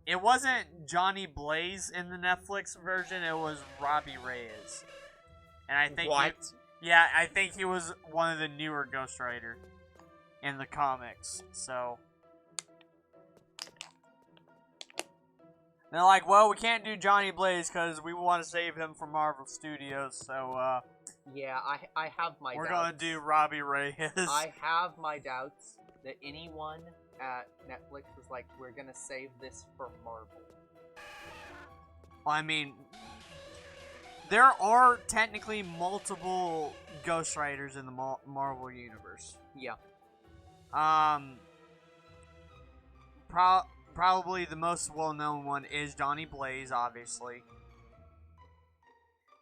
Speaker 2: It wasn't Johnny Blaze in the Netflix version, it was Robbie Reyes. And I think
Speaker 1: What?
Speaker 2: I think he was one of the newer Ghost Rider in the comics, so... They're like, well, we can't do Johnny Blaze because we want to save him from Marvel Studios, so,
Speaker 1: Yeah, I have my
Speaker 2: we're
Speaker 1: doubts.
Speaker 2: gonna do Robbie Reyes.
Speaker 1: I have my doubts that anyone at Netflix was like, we're gonna save this for Marvel.
Speaker 2: Well, I mean, there are technically multiple Ghost Riders in the Marvel Universe.
Speaker 1: Yeah.
Speaker 2: Probably the most well-known one is Johnny Blaze, obviously.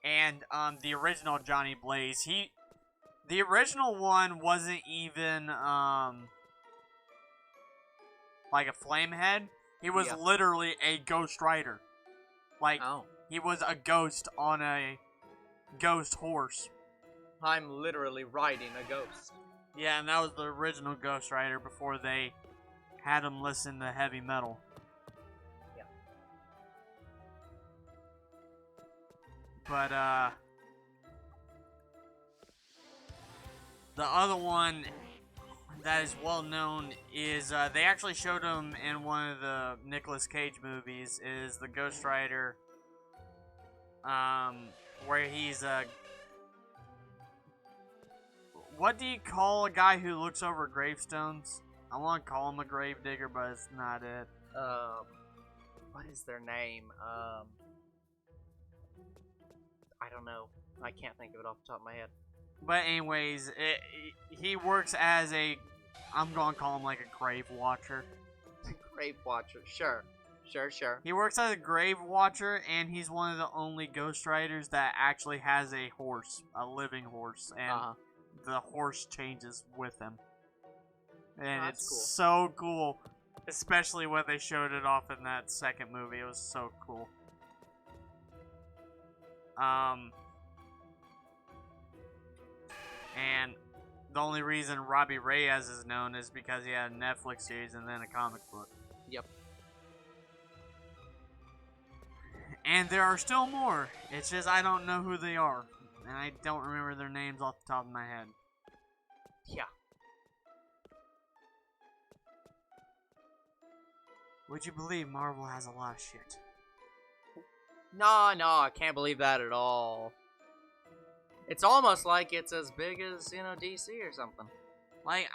Speaker 2: And, the original Johnny Blaze, the original one wasn't even, like a flamehead. He was literally a Ghost Rider. Like, he was a ghost on a ghost horse.
Speaker 1: I'm literally riding a ghost.
Speaker 2: Yeah, and that was the original Ghost Rider before they had him listen to heavy metal.
Speaker 1: Yeah.
Speaker 2: But, the other one that is well known is, they actually showed him in one of the Nicolas Cage movies, is the Ghost Rider, where he's, what do you call a guy who looks over gravestones? I want to call him a gravedigger, but it's not it.
Speaker 1: What is their name? I don't know. I can't think of it off the top of my head.
Speaker 2: But anyways, he works as a, I'm going to call him like a grave watcher.
Speaker 1: Grave watcher, sure. Sure.
Speaker 2: He works as a grave watcher, and he's one of the only Ghost Riders that actually has a horse, a living horse, and the horse changes with him. And it's
Speaker 1: cool.
Speaker 2: so cool, especially when they showed it off in that second movie. It was so cool. And the only reason Robbie Reyes is known is because he had a Netflix series and then a comic book.
Speaker 1: Yep.
Speaker 2: And there are still more. It's just I don't know who they are. And I don't remember their names off the top of my head.
Speaker 1: Yeah.
Speaker 2: Would you believe Marvel has a lot of shit?
Speaker 1: No, I can't believe that at all. It's almost like it's as big as, DC or something.
Speaker 2: Like,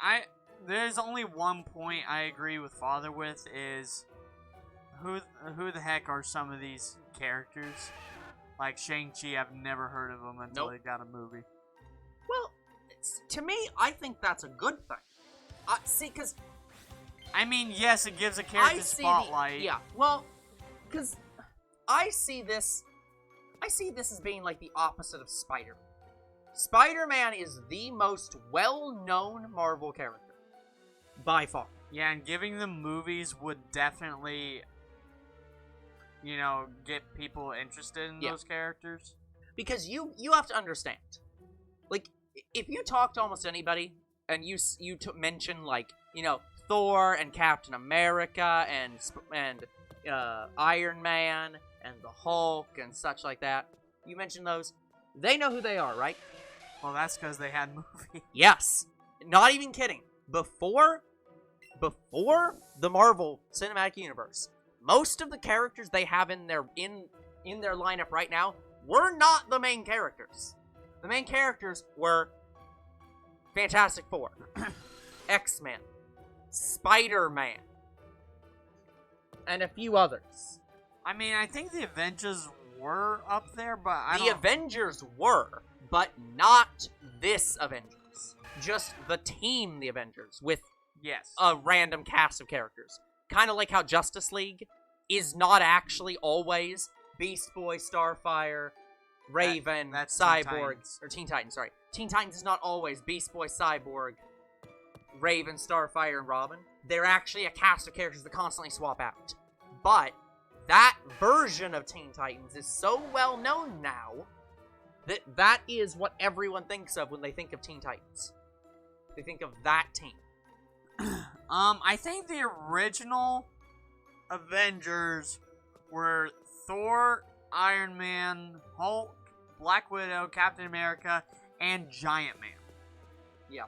Speaker 2: there's only one point I agree with Father with is, who the heck are some of these characters? Like Shang-Chi, I've never heard of them until they got a movie.
Speaker 1: Well, to me, I think that's a good thing. See, because...
Speaker 2: I mean, yes, it gives a character spotlight.
Speaker 1: Yeah, well, because I see this as being like the opposite of Spider-Man. Spider-Man is the most well-known Marvel character. By far.
Speaker 2: Yeah, and giving them movies would definitely, get people interested in those characters.
Speaker 1: Because you have to understand. Like, if you talk to almost anybody, and you mention, like, Thor and Captain America and Iron Man and the Hulk and such like that, you mention those, they know who they are, right?
Speaker 2: Well, that's because they had movies.
Speaker 1: Yes. Not even kidding. Before the Marvel Cinematic Universe, most of the characters they have in their lineup right now were not the main characters. The main characters were Fantastic Four, X-Men, Spider-Man, and a few others.
Speaker 2: I mean, I think the Avengers were up there, but
Speaker 1: Avengers were, but not this Avengers. Just the team, the Avengers, with a random cast of characters. Kind of like how Justice League is not actually always Beast Boy, Starfire, Raven, Cyborg, or Teen Titans, sorry. Teen Titans is not always Beast Boy, Cyborg, Raven, Starfire, and Robin. They're actually a cast of characters that constantly swap out. But that version of Teen Titans is so well known now that is what everyone thinks of when they think of Teen Titans. They think of that team.
Speaker 2: I think the original Avengers were Thor, Iron Man, Hulk, Black Widow, Captain America, and Giant Man.
Speaker 1: Yeah.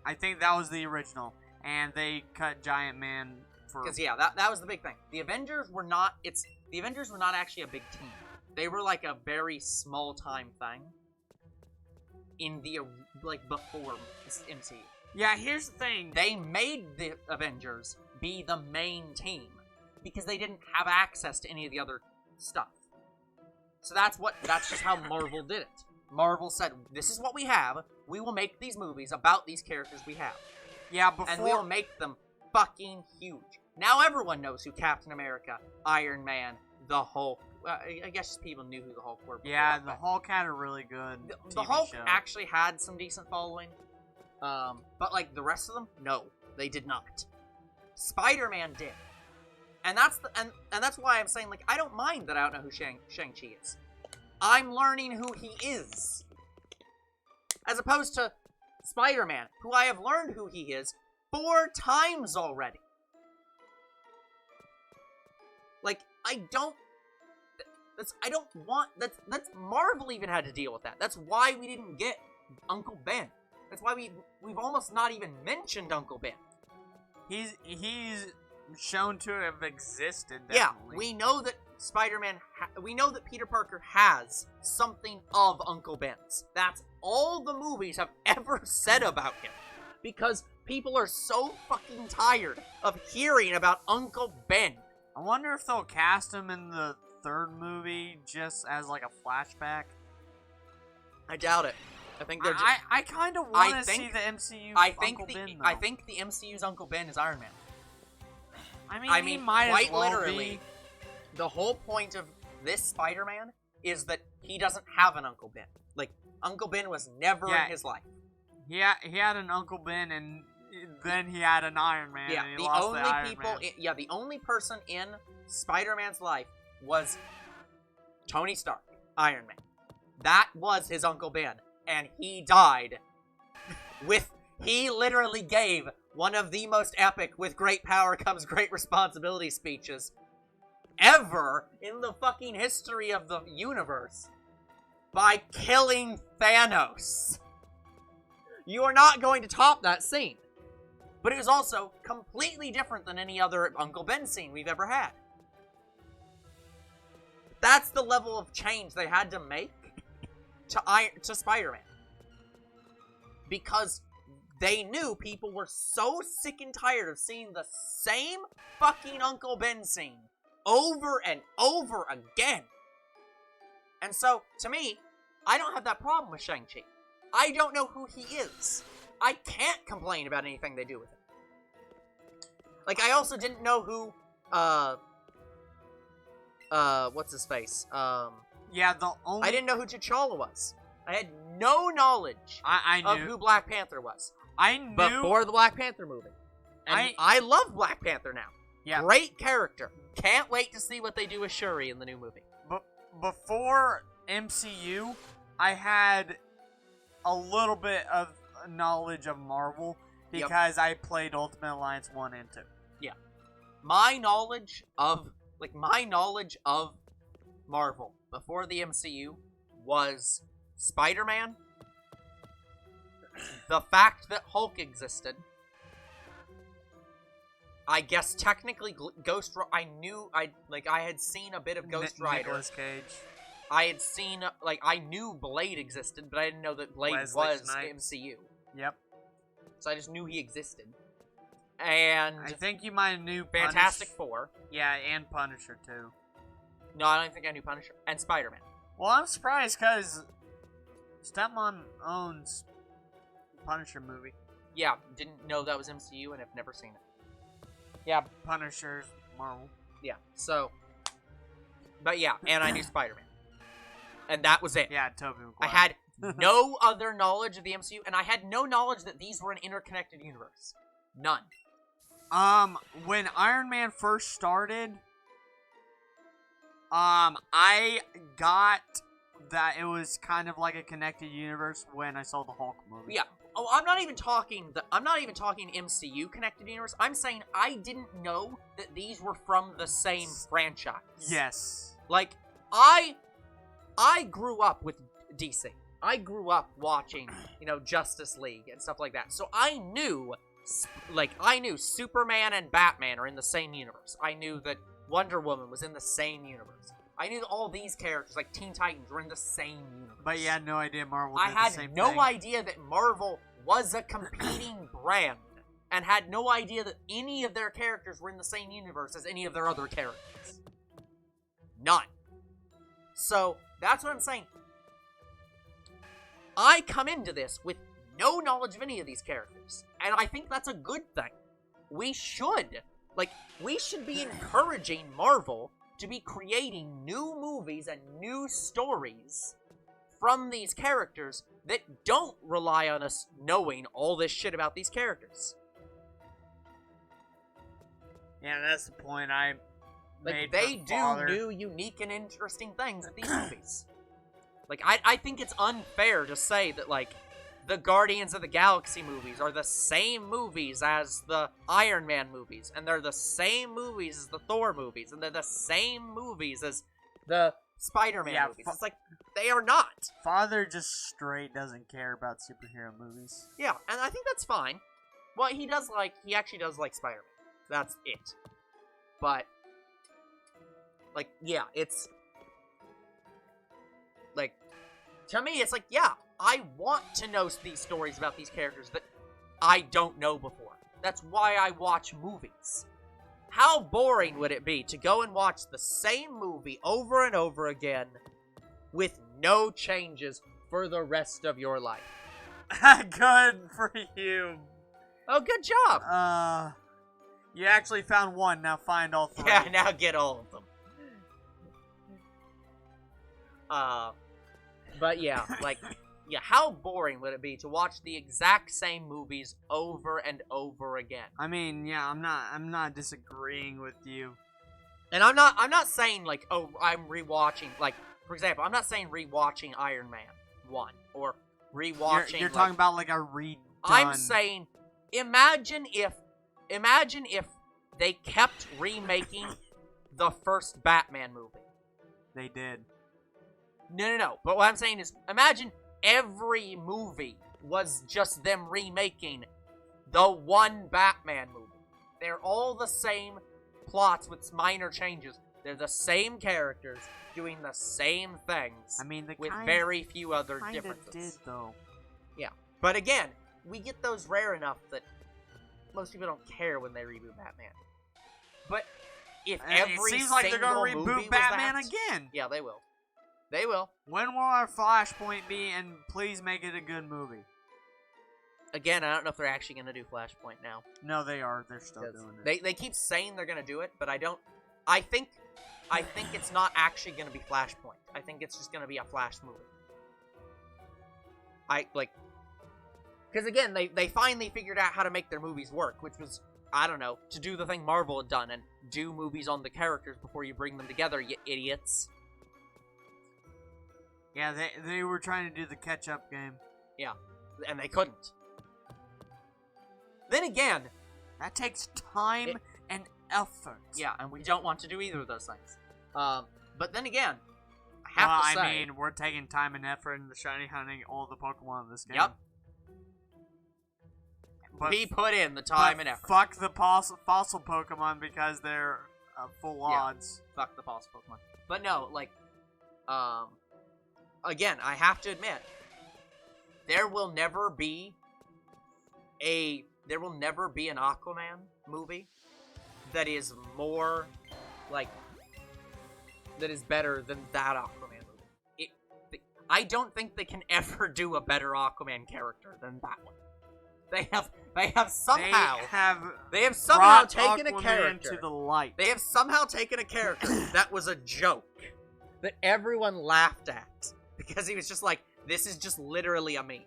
Speaker 2: I think that was the original, and they cut Giant Man for...
Speaker 1: Because, that was the big thing. The Avengers were not... the Avengers were not actually a big team. They were like a very small time thing in the before MCU.
Speaker 2: Yeah, here's the thing.
Speaker 1: They made the Avengers be the main team because they didn't have access to any of the other stuff. So that's just how Marvel did it. Marvel said, "This is what we have. We will make these movies about these characters we have."
Speaker 2: Yeah,
Speaker 1: and we'll make them fucking huge. Now everyone knows who Captain America, Iron Man, the Hulk. I guess people knew who the Hulk were.
Speaker 2: Yeah, the Hulk had a really good
Speaker 1: The Hulk actually had some decent following. But like the rest of them, no, they did not. Spider-Man did. And that's why I'm saying, like, I don't mind that I don't know who Shang-Chi is. I'm learning who he is. As opposed to Spider-Man, who I have learned who he is 4 times already. Like, that's Marvel even had to deal with that. That's why we didn't get Uncle Ben. That's why we've almost not even mentioned Uncle Ben.
Speaker 2: He's shown to have existed, definitely.
Speaker 1: Yeah, we know that we know that Peter Parker has something of Uncle Ben's. That's all the movies have ever said about him. Because people are so fucking tired of hearing about Uncle Ben.
Speaker 2: I wonder if they'll cast him in the 3rd movie just as like a flashback.
Speaker 1: I doubt it. I think they're.
Speaker 2: I kind of want to see the MCU. Uncle Ben, though.
Speaker 1: I think the MCU's Uncle Ben is Iron Man.
Speaker 2: I mean, he might
Speaker 1: quite
Speaker 2: as well
Speaker 1: literally,
Speaker 2: be.
Speaker 1: The whole point of this Spider-Man is that he doesn't have an Uncle Ben. Like, Uncle Ben was never in his life.
Speaker 2: Yeah, he had an Uncle Ben, and then he had an Iron Man.
Speaker 1: Yeah,
Speaker 2: and he lost the Iron Man.
Speaker 1: The only person in Spider-Man's life was Tony Stark, Iron Man. That was his Uncle Ben, and he died he literally gave one of the most epic "with great power comes great responsibility" speeches ever in the fucking history of the universe by killing Thanos. You are not going to top that scene. But it was also completely different than any other Uncle Ben scene we've ever had. That's the level of change they had to make to Spider-Man. Because they knew people were so sick and tired of seeing the same fucking Uncle Ben scene over and over again. And so, to me, I don't have that problem with Shang-Chi. I don't know who he is. I can't complain about anything they do with him. Like, I also didn't know who, what's his face?
Speaker 2: Yeah, the only...
Speaker 1: I didn't know who T'Challa was. I had no knowledge
Speaker 2: I knew.
Speaker 1: of who Black Panther was.
Speaker 2: I knew...
Speaker 1: Before the Black Panther movie. And I love Black Panther now.
Speaker 2: Yeah.
Speaker 1: Great character. Can't wait to see what they do with Shuri in the new movie.
Speaker 2: But before MCU, I had a little bit of knowledge of Marvel because I played Ultimate Alliance 1 and 2.
Speaker 1: Yeah. My knowledge of Marvel before the MCU was Spider-Man, the fact that Hulk existed, I guess technically Ghost Rider. I had seen a bit of Ghost Rider.
Speaker 2: Nicolas Cage.
Speaker 1: I had seen, I knew Blade existed, but I didn't know that Blade was MCU.
Speaker 2: Yep.
Speaker 1: So I just knew he existed. And
Speaker 2: I think you might have knew
Speaker 1: Fantastic Four.
Speaker 2: Yeah, and Punisher too.
Speaker 1: No, I don't think I knew Punisher. And Spider-Man.
Speaker 2: Well, I'm surprised because Stepmom owns Punisher movie.
Speaker 1: Yeah, didn't know that was MCU and have never seen it. Yeah.
Speaker 2: Punisher's Marvel.
Speaker 1: Yeah, so... But yeah, and I knew Spider-Man. And that was it.
Speaker 2: Yeah, Tobey Maguire.
Speaker 1: I had no other knowledge of the MCU, and I had no knowledge that these were an interconnected universe. None.
Speaker 2: When Iron Man first started, I got that it was kind of like a connected universe when I saw the Hulk movie.
Speaker 1: Yeah. Oh, I'm not even talking MCU connected universe. I'm saying I didn't know that these were from the same franchise.
Speaker 2: Yes.
Speaker 1: Like, I grew up with DC. I grew up watching, Justice League and stuff like that. So I knew Superman and Batman are in the same universe. I knew that Wonder Woman was in the same universe. I knew all these characters, like Teen Titans, were in the same universe.
Speaker 2: But you had no idea Marvel
Speaker 1: I
Speaker 2: did the
Speaker 1: had
Speaker 2: same
Speaker 1: no
Speaker 2: thing.
Speaker 1: idea that Marvel was a competing brand, and had no idea that any of their characters were in the same universe as any of their other characters. None. So, that's what I'm saying. I come into this with no knowledge of any of these characters, and I think that's a good thing. We should be encouraging Marvel to be creating new movies and new stories from these characters that don't rely on us knowing all this shit about these characters.
Speaker 2: Yeah, that's the point I
Speaker 1: Like,
Speaker 2: made.
Speaker 1: they do new, unique, and interesting things with these movies. Like, I think it's unfair to say that, like, the Guardians of the Galaxy movies are the same movies as the Iron Man movies, and they're the same movies as the Thor movies, and they're the same movies as the Spider-Man movies. It's like, they are not.
Speaker 2: Father just straight doesn't care about superhero movies.
Speaker 1: Yeah, and I think that's fine. Well, he actually does like Spider-Man. That's it. But, like, yeah, it's, like, to me, it's like, yeah, I want to know these stories about these characters that I don't know before. That's why I watch movies. How boring would it be to go and watch the same movie over and over again with no changes for the rest of your life?
Speaker 2: Good for you.
Speaker 1: Oh, good job.
Speaker 2: You actually found one. Now find all three.
Speaker 1: Yeah, now get all of them. But yeah, like, yeah, how boring would it be to watch the exact same movies over and over again?
Speaker 2: I mean, yeah, I'm not disagreeing with you.
Speaker 1: And I'm not saying, like, oh, I'm rewatching, like, for example, I'm not saying rewatching Iron Man 1, or rewatching,
Speaker 2: You're talking about, like, a redone.
Speaker 1: I'm saying, imagine if they kept remaking the first Batman movie.
Speaker 2: They did.
Speaker 1: No. But what I'm saying is, imagine every movie was just them remaking the one Batman movie. They're all the same plots with minor changes. They're the same characters doing the same things.
Speaker 2: I mean,
Speaker 1: with very few other differences.
Speaker 2: Did though.
Speaker 1: Yeah, but again, we get those rare enough that most people don't care when they reboot Batman. But if every
Speaker 2: it seems like they're gonna reboot Batman again.
Speaker 1: Yeah, they will. They will.
Speaker 2: When will our Flashpoint be? And please make it a good movie.
Speaker 1: Again, I don't know if they're actually going to do Flashpoint now.
Speaker 2: No, they are. They're still doing it.
Speaker 1: They keep saying they're going to do it, but I don't. I think it's not actually going to be Flashpoint. I think it's just going to be a Flash movie. Because again, they finally figured out how to make their movies work, which was, I don't know, to do the thing Marvel had done and do movies on the characters before you bring them together, you idiots.
Speaker 2: Yeah, they were trying to do the catch-up game.
Speaker 1: Yeah, and they couldn't. Then again,
Speaker 2: that takes time and effort.
Speaker 1: Yeah, and we don't want to do either of those things. But then again, I have to say,
Speaker 2: I mean, we're taking time and effort in the shiny hunting all the Pokemon in this game.
Speaker 1: Yep.
Speaker 2: But,
Speaker 1: we put in the time and effort.
Speaker 2: Fuck the fossil Pokemon because they're full odds.
Speaker 1: Fuck the fossil Pokemon. But no, like, again, I have to admit, there will never be an Aquaman movie that is more, like, that is better than that Aquaman movie. I don't think they can ever do a better Aquaman character than that one. They have somehow taken
Speaker 2: Aquaman
Speaker 1: a character
Speaker 2: to the light.
Speaker 1: They have somehow taken a character that was a joke that everyone laughed at because he was just like, this is just literally a meme.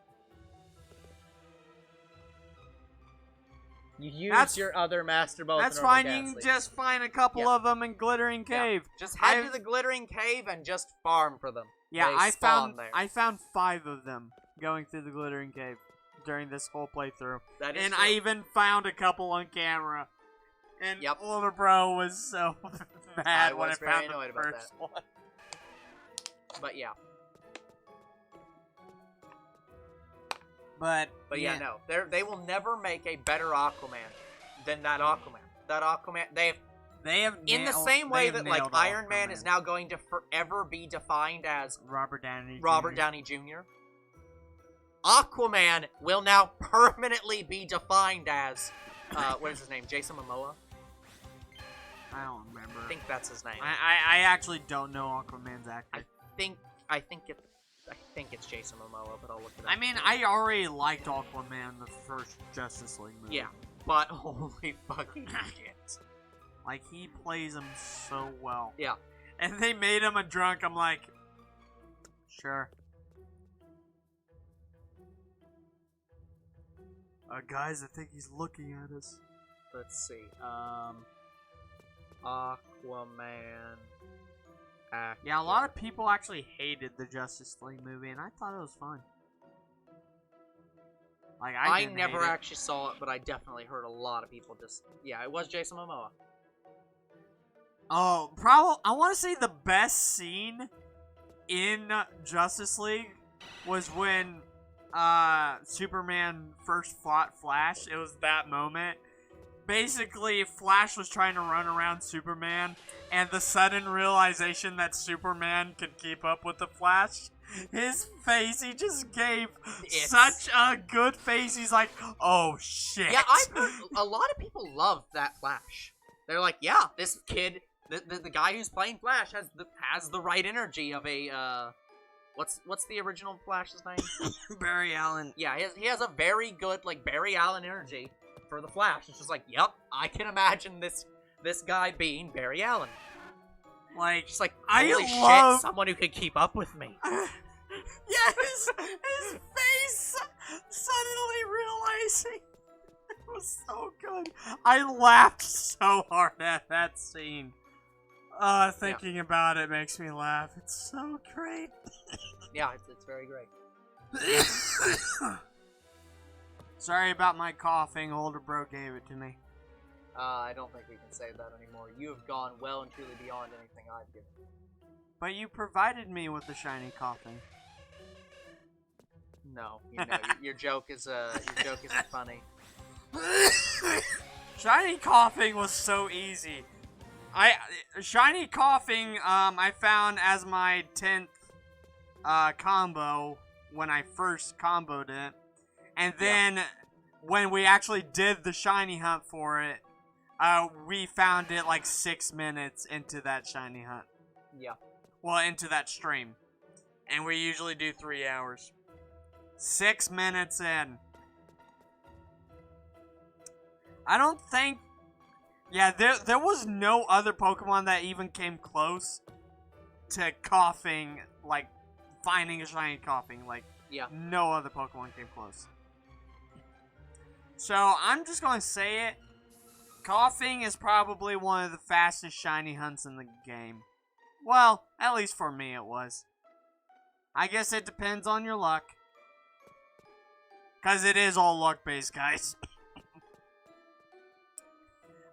Speaker 1: You use your other Master Ball.
Speaker 2: That's fine. You can just find a couple of them in Glittering Cave.
Speaker 1: Just head to the Glittering Cave and just farm for them.
Speaker 2: Yeah,
Speaker 1: I
Speaker 2: found 5 of them going through the Glittering Cave during this whole playthrough.
Speaker 1: That is
Speaker 2: and
Speaker 1: true.
Speaker 2: I even found a couple on camera. And older bro was so mad when I found the first one.
Speaker 1: But yeah.
Speaker 2: But
Speaker 1: yeah, no. They will never make a better Aquaman than that Aquaman. That Aquaman,
Speaker 2: They have
Speaker 1: in the same way that like Iron Man is now going to forever be defined as
Speaker 2: Robert Downey
Speaker 1: Jr. Aquaman will now permanently be defined as what is his name? Jason Momoa?
Speaker 2: I don't remember.
Speaker 1: I think that's his name.
Speaker 2: I actually don't know Aquaman's actor.
Speaker 1: I think it's Jason Momoa, but I'll look it up.
Speaker 2: I mean, I already liked Aquaman the first Justice League movie.
Speaker 1: Yeah, but holy fucking shit.
Speaker 2: Like, he plays him so well.
Speaker 1: Yeah.
Speaker 2: And they made him a drunk, I'm like, sure. Guys, I think he's looking at us.
Speaker 1: Let's see. Aquaman. Actor.
Speaker 2: Yeah, a lot of people actually hated the Justice League movie, and I thought it was fun. Like, I
Speaker 1: never actually saw it, but I definitely heard a lot of people just... Yeah, it was Jason Momoa.
Speaker 2: Oh, probably... I want to say the best scene in Justice League was when Superman first fought Flash. It was that moment. Basically, Flash was trying to run around Superman, and the sudden realization that Superman could keep up with the Flash, his face, he just gave such a good face. He's like, oh shit.
Speaker 1: Yeah, I've heard a lot of people love that Flash. They're like, yeah, this kid, the guy who's playing Flash has the right energy of a, what's the original Flash's name?
Speaker 2: Barry Allen.
Speaker 1: Yeah, he has a very good, like, Barry Allen energy for the Flash. It's just like, yep, I can imagine this guy being Barry Allen.
Speaker 2: Like,
Speaker 1: just like,
Speaker 2: holy
Speaker 1: shit, someone who could keep up with me.
Speaker 2: Yeah, his face suddenly realizing it was so good. I laughed so hard at that scene. Thinking about it makes me laugh. It's so great.
Speaker 1: Yeah, it's very great.
Speaker 2: Sorry about my coughing. Older bro gave it to me.
Speaker 1: I don't think we can say that anymore. You have gone well and truly beyond anything I've given.
Speaker 2: But you provided me with the shiny coughing.
Speaker 1: No, your joke isn't funny.
Speaker 2: Shiny coughing was so easy. Shiny coughing I found as my 10th combo when I first comboed it. And then, when we actually did the shiny hunt for it, we found it like 6 minutes into that shiny hunt.
Speaker 1: Yeah.
Speaker 2: Well, into that stream. And we usually do 3 hours. 6 minutes in. I don't think... Yeah, there was no other Pokemon that even came close to coughing, like, finding a shiny coughing. Like,
Speaker 1: yeah.
Speaker 2: No other Pokemon came close. So, I'm just going to say it. Coughing is probably one of the fastest shiny hunts in the game. Well, at least for me it was. I guess it depends on your luck. Because it is all luck-based, guys.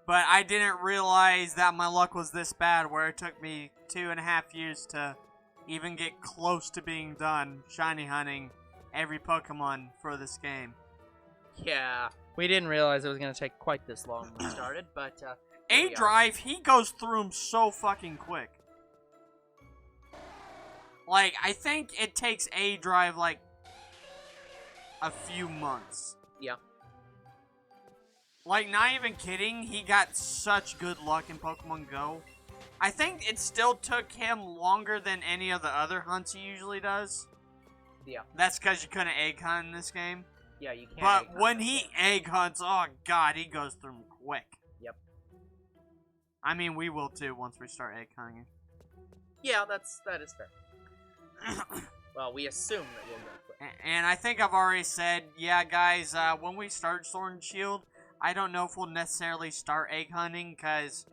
Speaker 2: But I didn't realize that my luck was this bad, where it took me 2.5 years to even get close to being done shiny hunting every Pokemon for this game.
Speaker 1: Yeah, we didn't realize it was going to take quite this long when we started, but...
Speaker 2: A-Drive, he goes through them so fucking quick. Like, I think it takes A-Drive, like, a few months.
Speaker 1: Yeah.
Speaker 2: Like, not even kidding, he got such good luck in Pokemon Go. I think it still took him longer than any of the other hunts he usually does.
Speaker 1: Yeah.
Speaker 2: That's because you couldn't egg hunt in this game.
Speaker 1: Yeah, you can't.
Speaker 2: But when he egg hunts, oh god, he goes through them quick.
Speaker 1: Yep.
Speaker 2: I mean, we will too once we start egg hunting.
Speaker 1: Yeah, that is fair. Well, we assume that we'll go quick.
Speaker 2: And I think I've already said, yeah, guys, when we start Sword and Shield, I don't know if we'll necessarily start egg hunting, because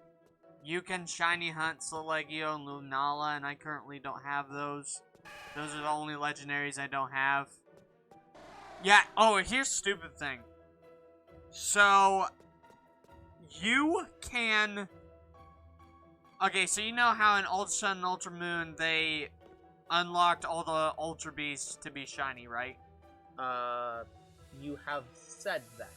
Speaker 2: you can shiny hunt Solegio and Lunala, and I currently don't have those. Those are the only legendaries I don't have. Yeah, oh, here's a stupid thing. So, you can... Okay, so you know how in Ultra Sun and Ultra Moon, they unlocked all the Ultra Beasts to be shiny, right?
Speaker 1: You have said that.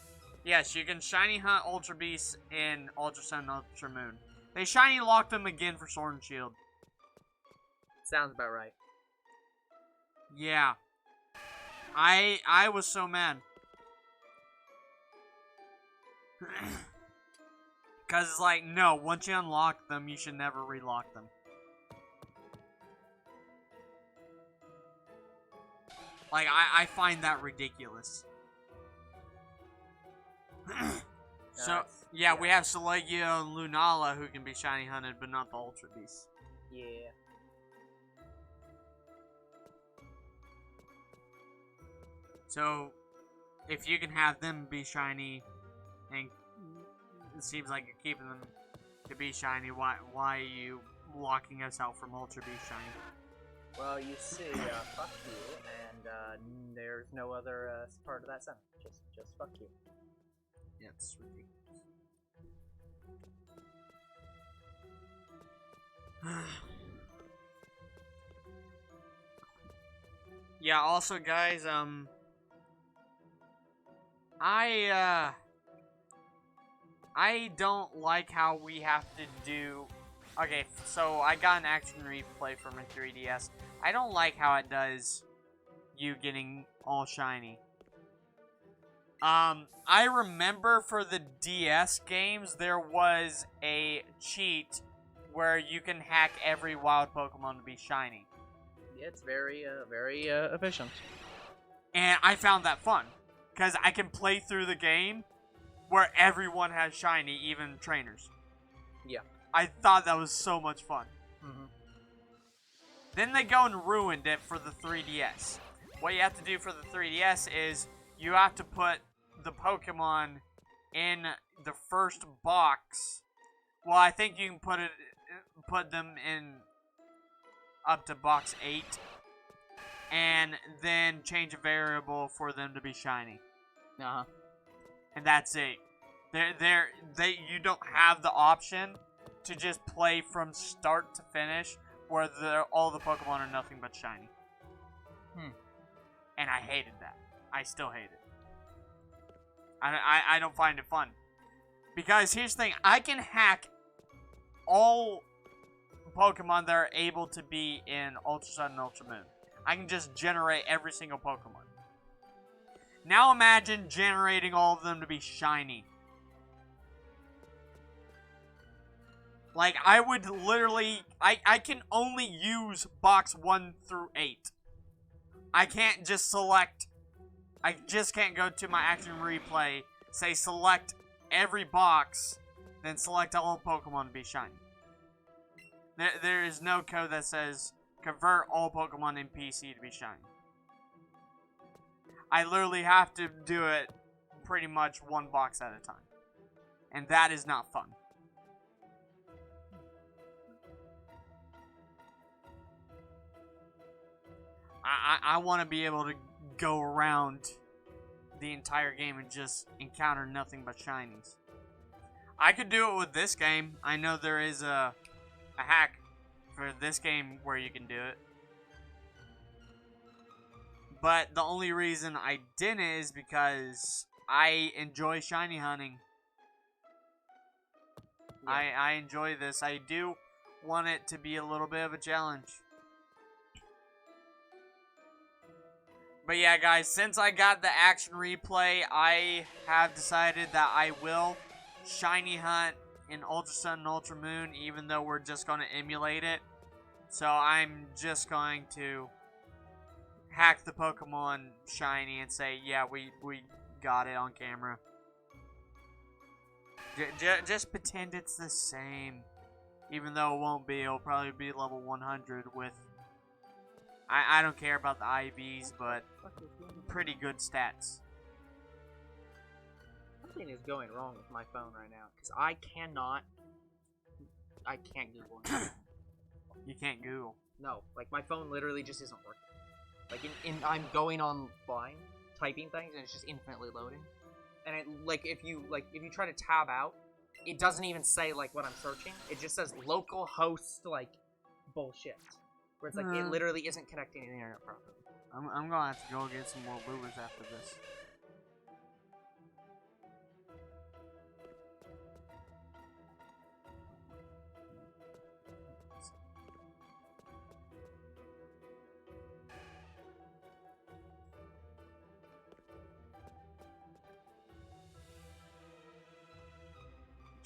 Speaker 2: Yes, you can shiny hunt Ultra Beasts in Ultra Sun and Ultra Moon. They shiny locked them again for Sword and Shield.
Speaker 1: Sounds about right.
Speaker 2: Yeah. I was so mad. Because it's like, no, once you unlock them, you should never relock them. Like, I find that ridiculous. So, yeah, we have Selegio and Lunala who can be shiny hunted, but not the Ultra Beasts.
Speaker 1: Yeah.
Speaker 2: So, if you can have them be shiny, and it seems like you're keeping them to be shiny, why are you locking us out from Ultra Beast shiny?
Speaker 1: Well, you see, fuck you, and there's no other part of that sentence. Just fuck you.
Speaker 2: Yeah, it's ridiculous. Yeah, also, guys, I don't like how we have to do... Okay, so I got an action replay for my 3DS. I don't like how it does you getting all shiny. I remember for the DS games, there was a cheat where you can hack every wild Pokemon to be shiny.
Speaker 1: Yeah, it's very efficient.
Speaker 2: And I found that fun. Because I can play through the game where everyone has shiny, even trainers.
Speaker 1: Yeah.
Speaker 2: I thought that was so much fun.
Speaker 1: Mm-hmm.
Speaker 2: Then they go and ruined it for the 3DS. What you have to do for the 3DS is you have to put the Pokemon in the first box. Well, I think you can put them in up to box 8, and then change a variable for them to be shiny.
Speaker 1: Uh-huh.
Speaker 2: And that's it. You don't have the option to just play from start to finish where all the Pokemon are nothing but shiny. And I hated that. I still hate it. I don't find it fun. Because here's the thing, I can hack all Pokemon that are able to be in Ultra Sun and Ultra Moon. I can just generate every single Pokemon. Now imagine generating all of them to be shiny. Like, I would literally... I can only use box 1 through 8. I can't just select... I just can't go to my action replay, say select every box, then select all Pokemon to be shiny. There is no code that says convert all Pokemon in PC to be shiny. I literally have to do it pretty much one box at a time. And that is not fun. I want to be able to go around the entire game and just encounter nothing but shinies. I could do it with this game. I know there is a hack for this game where you can do it. But the only reason I didn't is because I enjoy shiny hunting. Yeah. I enjoy this. I do want it to be a little bit of a challenge. But yeah, guys, since I got the action replay, I have decided that I will shiny hunt in Ultra Sun and Ultra Moon, even though we're just going to emulate it. So I'm just going to hack the Pokemon shiny and say, yeah, we got it on camera. Just pretend it's the same. Even though it won't be, it'll probably be level 100 with... I don't care about the IVs, but pretty good stats.
Speaker 1: Something is going wrong with my phone right now, because I can't Google it.
Speaker 2: You can't Google?
Speaker 1: No, like my phone literally just isn't working. Like I'm going online, typing things, and it's just infinitely loading. And it, like if you try to tab out, it doesn't even say like what I'm searching. It just says localhost like bullshit. Where it's like, it literally isn't connecting to the internet properly.
Speaker 2: I'm gonna have to go get some more lures after this.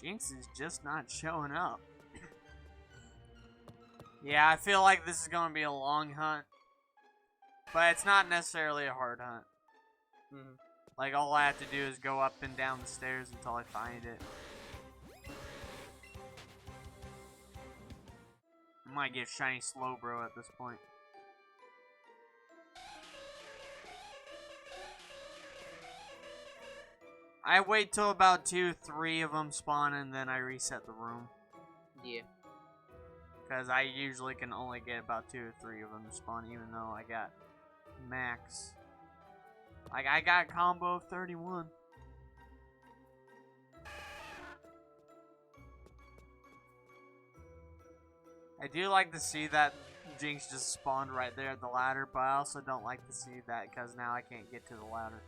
Speaker 2: Jynx is just not showing up. Yeah, I feel like this is going to be a long hunt. But it's not necessarily a hard hunt.
Speaker 1: Mm-hmm.
Speaker 2: Like, all I have to do is go up and down the stairs until I find it. I might get Shiny Slowbro at this point. I wait till about 2-3 of them spawn and then I reset the room.
Speaker 1: Yeah.
Speaker 2: Because I usually can only get about 2 or 3 of them to spawn, even though I got max. Like, I got combo of 31. I do like to see that Jynx just spawned right there at the ladder, but I also don't like to see that because now I can't get to the ladder.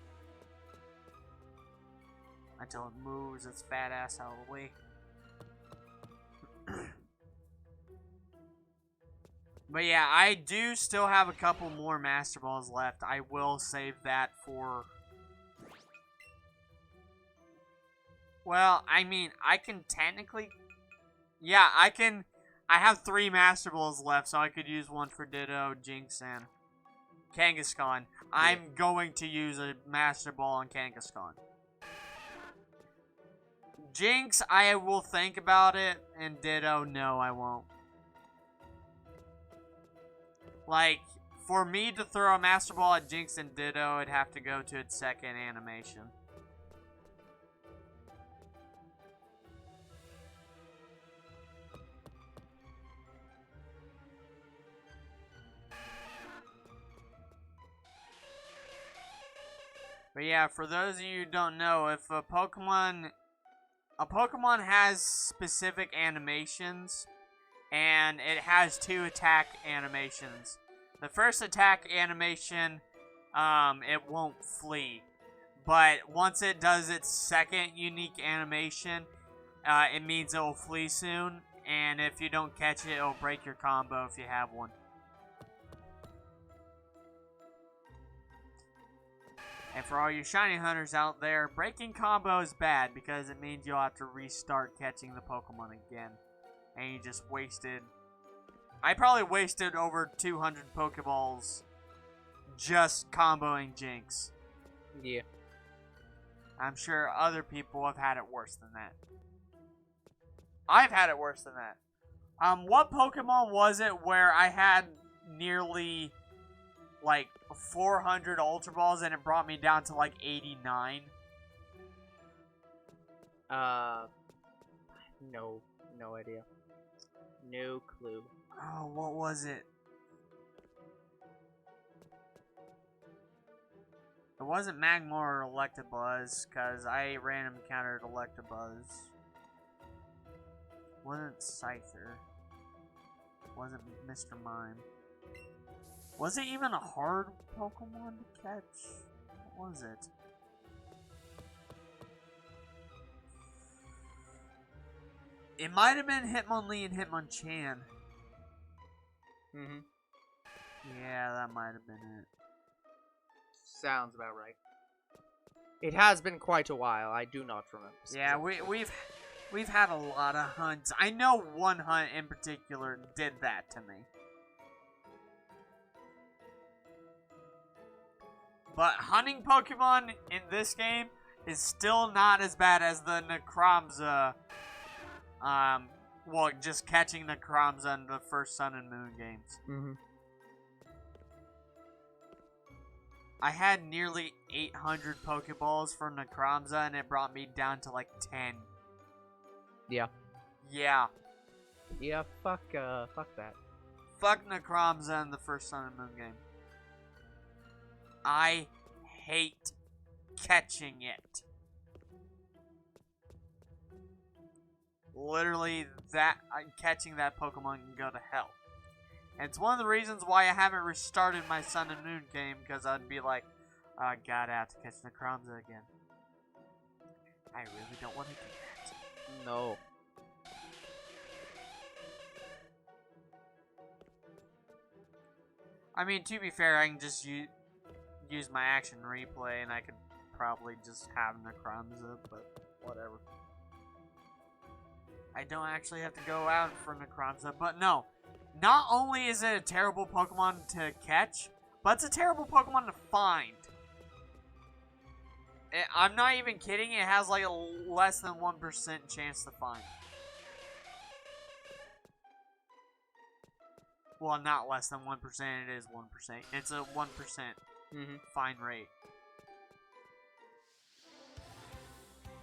Speaker 2: Until it moves its fat ass out of the way. But yeah, I do still have a couple more Master Balls left. I will save that for... Well, I mean, I can technically... Yeah, I can... I have 3 Master Balls left, so I could use one for Ditto, Jynx, and Kangaskhan. I'm going to use a Master Ball on Kangaskhan. Jynx, I will think about it, and Ditto, no, I won't. Like, for me to throw a Master Ball at Jynx and Ditto, it'd have to go to its second animation. But yeah, for those of you who don't know, if a Pokemon has specific animations, and it has 2 attack animations. The first attack animation, it won't flee. But once it does its second unique animation, it means it will flee soon. And if you don't catch it, it'll break your combo if you have one. And for all you shiny hunters out there, breaking combo is bad because it means you'll have to restart catching the Pokemon again. And you just wasted... I probably wasted over 200 Pokeballs just comboing Jynx.
Speaker 1: Yeah.
Speaker 2: I'm sure other people have had it worse than that. I've had it worse than that. What Pokemon was it where I had nearly, like, 400 Ultra Balls and it brought me down to, like, 89?
Speaker 1: No idea. No clue.
Speaker 2: Oh, what was it? It wasn't Magmar or Electabuzz, because I random encountered Electabuzz. Wasn't Scyther. Wasn't Mr. Mime. Was it even a hard Pokemon to catch? What was it? It might have been Hitmonlee and Hitmonchan.
Speaker 1: Mm-hmm.
Speaker 2: Yeah, that might have been it.
Speaker 1: Sounds about right. It has been quite a while. I do not remember.
Speaker 2: Yeah, we've had a lot of hunts. I know one hunt in particular did that to me. But hunting Pokemon in this game is still not as bad as the Necromza. Well, just catching Necromza in the first Sun and Moon games.
Speaker 1: Mm-hmm.
Speaker 2: I had nearly 800 Pokeballs for Necromza, and it brought me down to like 10.
Speaker 1: Yeah.
Speaker 2: Yeah.
Speaker 1: Yeah, fuck that.
Speaker 2: Fuck Necromza in the first Sun and Moon game. I hate catching it. Literally, catching that Pokemon can go to hell. And it's one of the reasons why I haven't restarted my Sun and Moon game, because I'd be like, oh, God, I have to catch Necromza again. I really don't want to do that.
Speaker 1: No.
Speaker 2: I mean, to be fair, I can just use my action replay, and I could probably just have Necromza, but whatever. I don't actually have to go out for Necromza. But no, not only is it a terrible Pokemon to catch, but it's a terrible Pokemon to find. I'm not even kidding, it has like a less than 1% chance to find. Well, not less than 1%, it is 1%. It's a 1% find rate.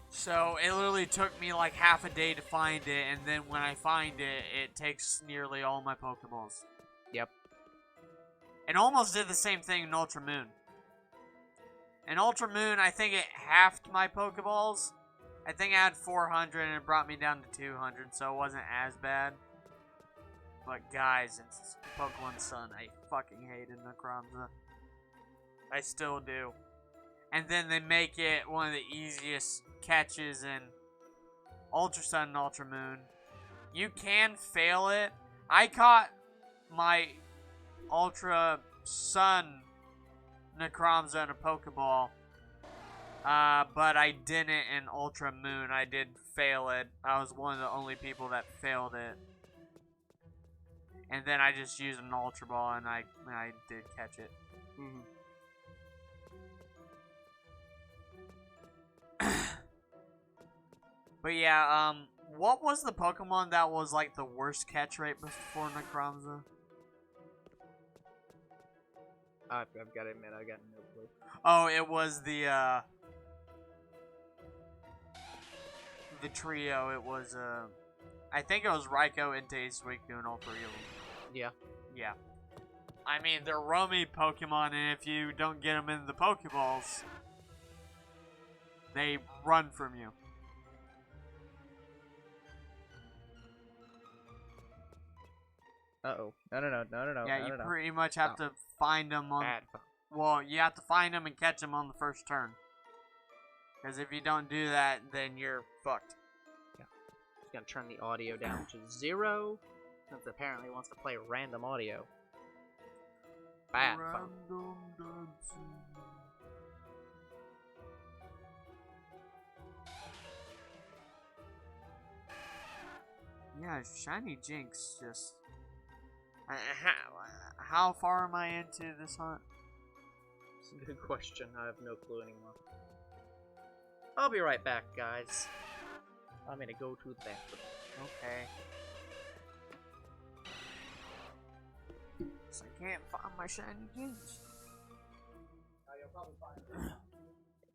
Speaker 2: So, it literally took me like half a day to find it, and then when I find it, it takes nearly all my Pokeballs.
Speaker 1: Yep.
Speaker 2: It almost did the same thing in Ultra Moon. In Ultra Moon, I think it halved my Pokeballs. I think I had 400 and it brought me down to 200, so it wasn't as bad. But guys, it's Pokemon Sun. I fucking hated Necromza. I still do. And then they make it one of the easiest catches in Ultra Sun and Ultra Moon. You can fail it. I caught my Ultra Sun Necromza in a Pokeball. But I didn't in Ultra Moon. I did fail it. I was one of the only people that failed it. And then I just used an Ultra Ball and I did catch it. But yeah, what was the Pokemon that was like the worst catch rate before Necromza?
Speaker 1: I've got to admit, I got no clue.
Speaker 2: Oh, it was the trio. It was, I think it was Raikou, Entei, Suicune, and all three of them.
Speaker 1: Yeah.
Speaker 2: Yeah. I mean, they're roamy Pokemon, and if you don't get them in the Pokeballs, they run from you.
Speaker 1: Uh-oh. No.
Speaker 2: Yeah, you pretty much have to find them on...
Speaker 1: Bad.
Speaker 2: Well, you have to find them and catch them on the first turn. Because if you don't do that, then you're fucked.
Speaker 1: Yeah. Just gonna turn the audio down to 0, since apparently it wants to play random audio. Bad.
Speaker 2: Random dancing. Yeah, Shiny Jynx just... How far am I into this hunt?
Speaker 1: It's a good question. I have no clue anymore. I'll be right back, guys. I'm gonna go to the bathroom.
Speaker 2: Okay. So I can't find my Shiny Jynx.
Speaker 1: Oh, you'll probably find it.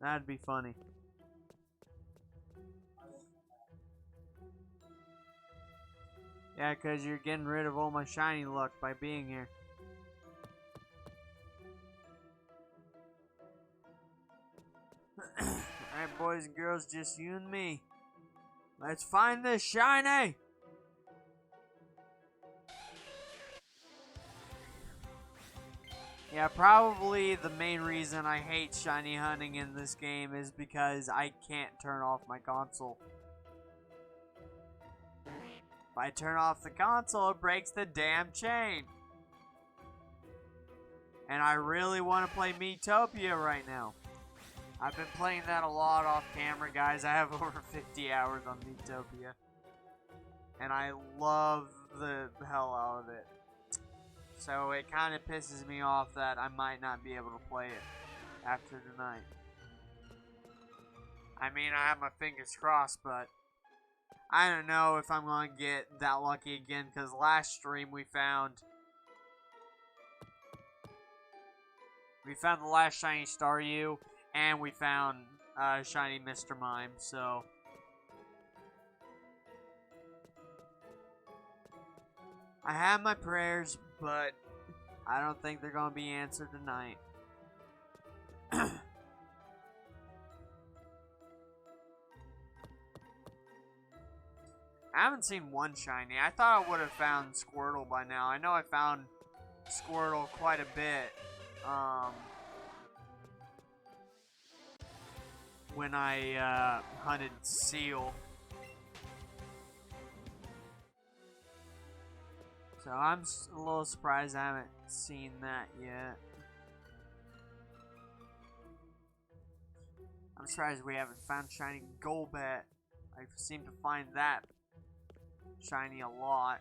Speaker 2: That'd be funny. Yeah, because you're getting rid of all my shiny luck by being here. Alright, boys and girls, just you and me. Let's find this shiny! Yeah, probably the main reason I hate shiny hunting in this game is because I can't turn off my console. If I turn off the console, it breaks the damn chain. And I really want to play Miitopia right now. I've been playing that a lot off camera, guys. I have over 50 hours on Miitopia. And I love the hell out of it. So it kind of pisses me off that I might not be able to play it after tonight. I mean, I have my fingers crossed, but I don't know if I'm going to get that lucky again, because last stream we found the last shiny Staryu, and we found shiny Mr. Mime, so I have my prayers, but I don't think they're going to be answered tonight. I haven't seen one shiny. I thought I would have found Squirtle by now. I know I found Squirtle quite a bit when I hunted Seal. So I'm a little surprised I haven't seen that yet. I'm surprised we haven't found shiny Golbat. I seem to find that shiny a lot.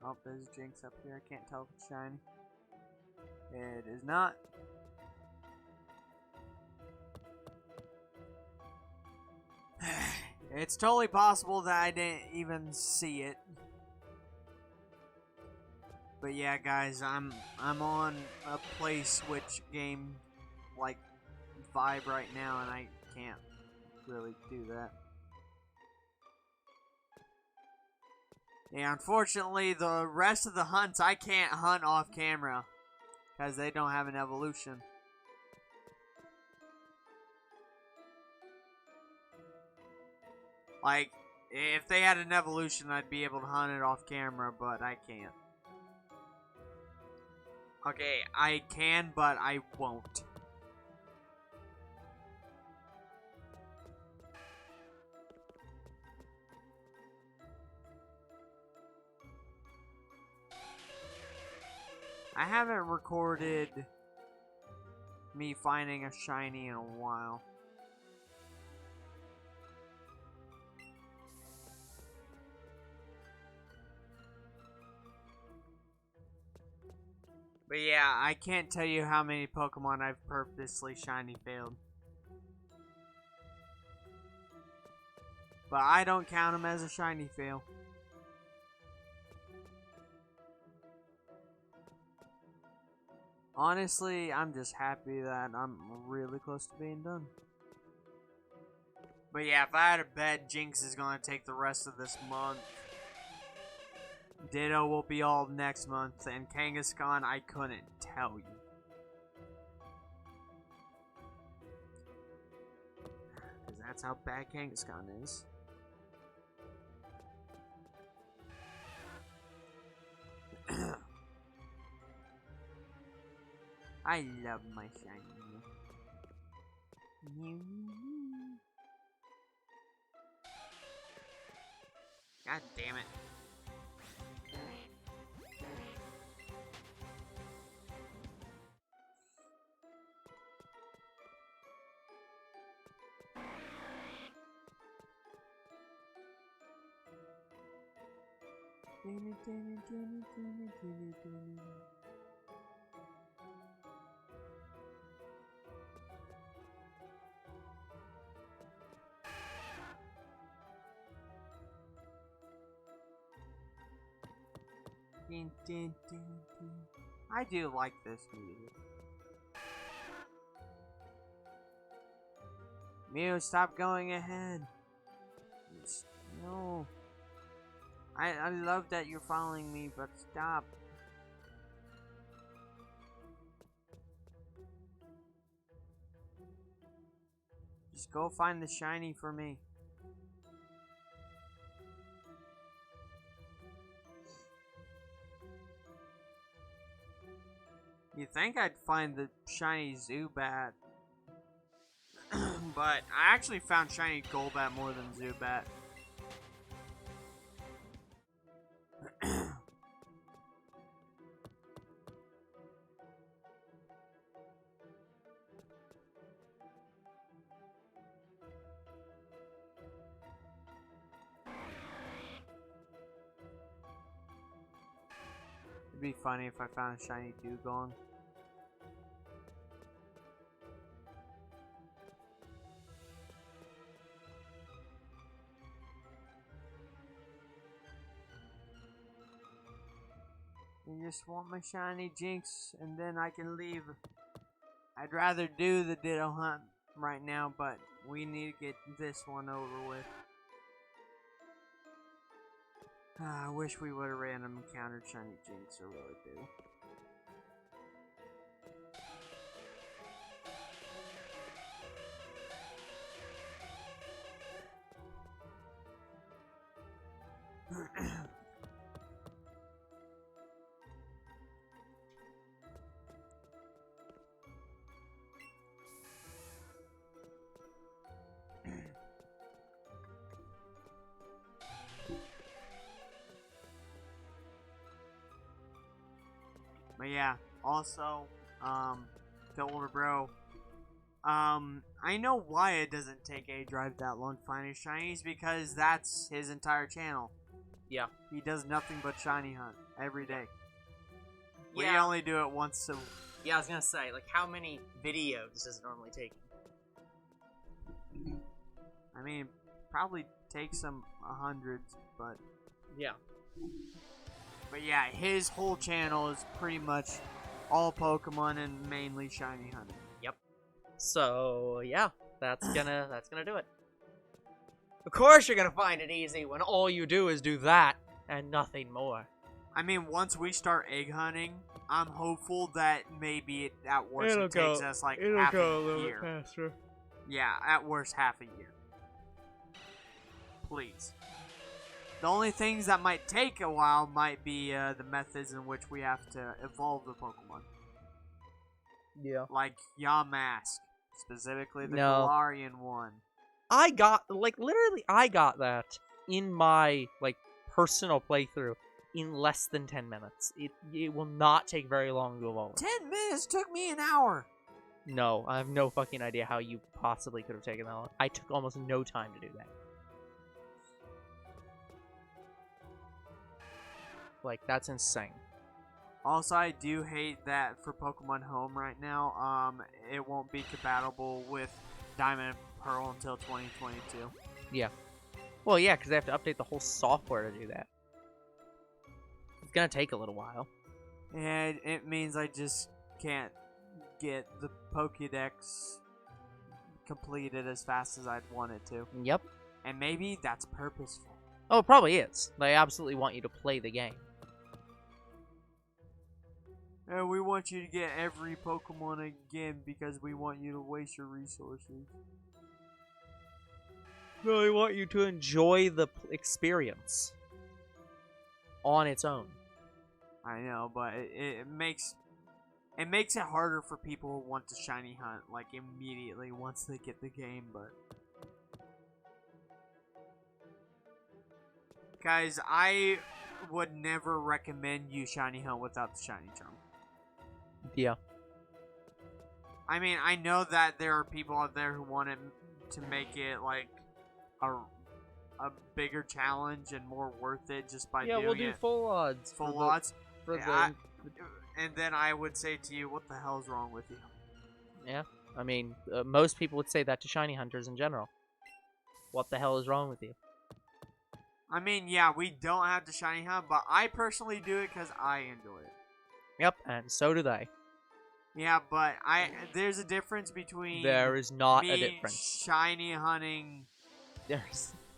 Speaker 2: Oh, there's a Jynx up here. I can't tell if it's shiny. It is not. It's totally possible that I didn't even see it. But yeah, guys, I'm on a play switch game like vibe right now, and I can't really do that. Yeah, unfortunately, the rest of the hunts I can't hunt off camera because they don't have an evolution. Like, if they had an evolution, I'd be able to hunt it off camera, but I can't. Okay, I can, but I won't. I haven't recorded me finding a shiny in a while. But yeah, I can't tell you how many Pokemon I've purposely shiny failed. But I don't count them as a shiny fail. Honestly, I'm just happy that I'm really close to being done. But yeah, if I had a bet, Jynx is going to take the rest of this month. Ditto will be all next month, and Kangaskhan, I couldn't tell you. Because that's how bad Kangaskhan is. I love my shiny. God damn it. I do like this music. Mew, stop going ahead. No. I love that you're following me, but stop. Just go find the shiny for me. You think I'd find the shiny Zubat. But I actually found shiny Golbat more than Zubat. It'd be funny if I found a shiny Dugong. I just want my shiny Jynx, and then I can leave. I'd rather do the Ditto hunt right now, but we need to get this one over with. I wish we would have random encountered shiny Jynx, I really do. But yeah, also, to older bro, I know why it doesn't take A Drive that long to find his shinies, because that's his entire channel.
Speaker 1: Yeah.
Speaker 2: He does nothing but shiny hunt every day. We
Speaker 1: Yeah.
Speaker 2: only do it once a...
Speaker 1: Yeah, I was gonna say, like, how many videos does it normally take?
Speaker 2: I mean, probably takes some hundreds, but...
Speaker 1: Yeah.
Speaker 2: But yeah, his whole channel is pretty much all Pokemon and mainly shiny hunting.
Speaker 1: Yep. So, yeah, that's gonna do it. Of course you're gonna find it easy when all you do is do that and nothing more.
Speaker 2: I mean, once we start egg hunting, I'm hopeful that maybe at worst it takes us like half a year.
Speaker 1: Faster.
Speaker 2: Yeah, at worst half a year. Please. The only things that might take a while might be the methods in which we have to evolve the Pokemon.
Speaker 1: Yeah.
Speaker 2: Like Yamask, specifically the
Speaker 1: No.
Speaker 2: Galarian one.
Speaker 1: I got, like, literally, I got that in my, like, personal playthrough in less than 10 minutes. It will not take very long to evolve.
Speaker 2: 10 minutes took me an hour.
Speaker 1: No, I have no fucking idea how you possibly could have taken that long. I took almost no time to do that. Like, that's insane.
Speaker 2: Also, I do hate that for Pokemon Home right now, it won't be compatible with Diamond and Pearl until 2022.
Speaker 1: Yeah. Well, yeah, because they have to update the whole software to do that. It's gonna take a little while.
Speaker 2: And it means I just can't get the Pokédex completed as fast as I'd want it to.
Speaker 1: Yep.
Speaker 2: And maybe that's purposeful.
Speaker 1: Oh, it probably is. They absolutely want you to play the game.
Speaker 2: And we want you to get every Pokemon again because we want you to waste your resources.
Speaker 1: No, they want you to enjoy the experience on its own.
Speaker 2: I know, but it makes it harder for people who want to shiny hunt like immediately once they get the game. But guys, I would never recommend you shiny hunt without the shiny charm.
Speaker 1: Yeah.
Speaker 2: I mean, I know that there are people out there who want it to make it like a bigger challenge and more worth it just by doing it.
Speaker 1: Yeah, we'll do full odds.
Speaker 2: Full odds.
Speaker 1: For
Speaker 2: and then I would say to you, what the hell's wrong with you?
Speaker 1: Yeah, I mean, most people would say that to shiny hunters in general. What the hell is wrong with you?
Speaker 2: I mean, yeah, we don't have to shiny hunt, but I personally do it because I enjoy it.
Speaker 1: Yep, and so do they.
Speaker 2: Yeah, but there's a difference between
Speaker 1: There is not
Speaker 2: me
Speaker 1: a difference.
Speaker 2: Shiny hunting.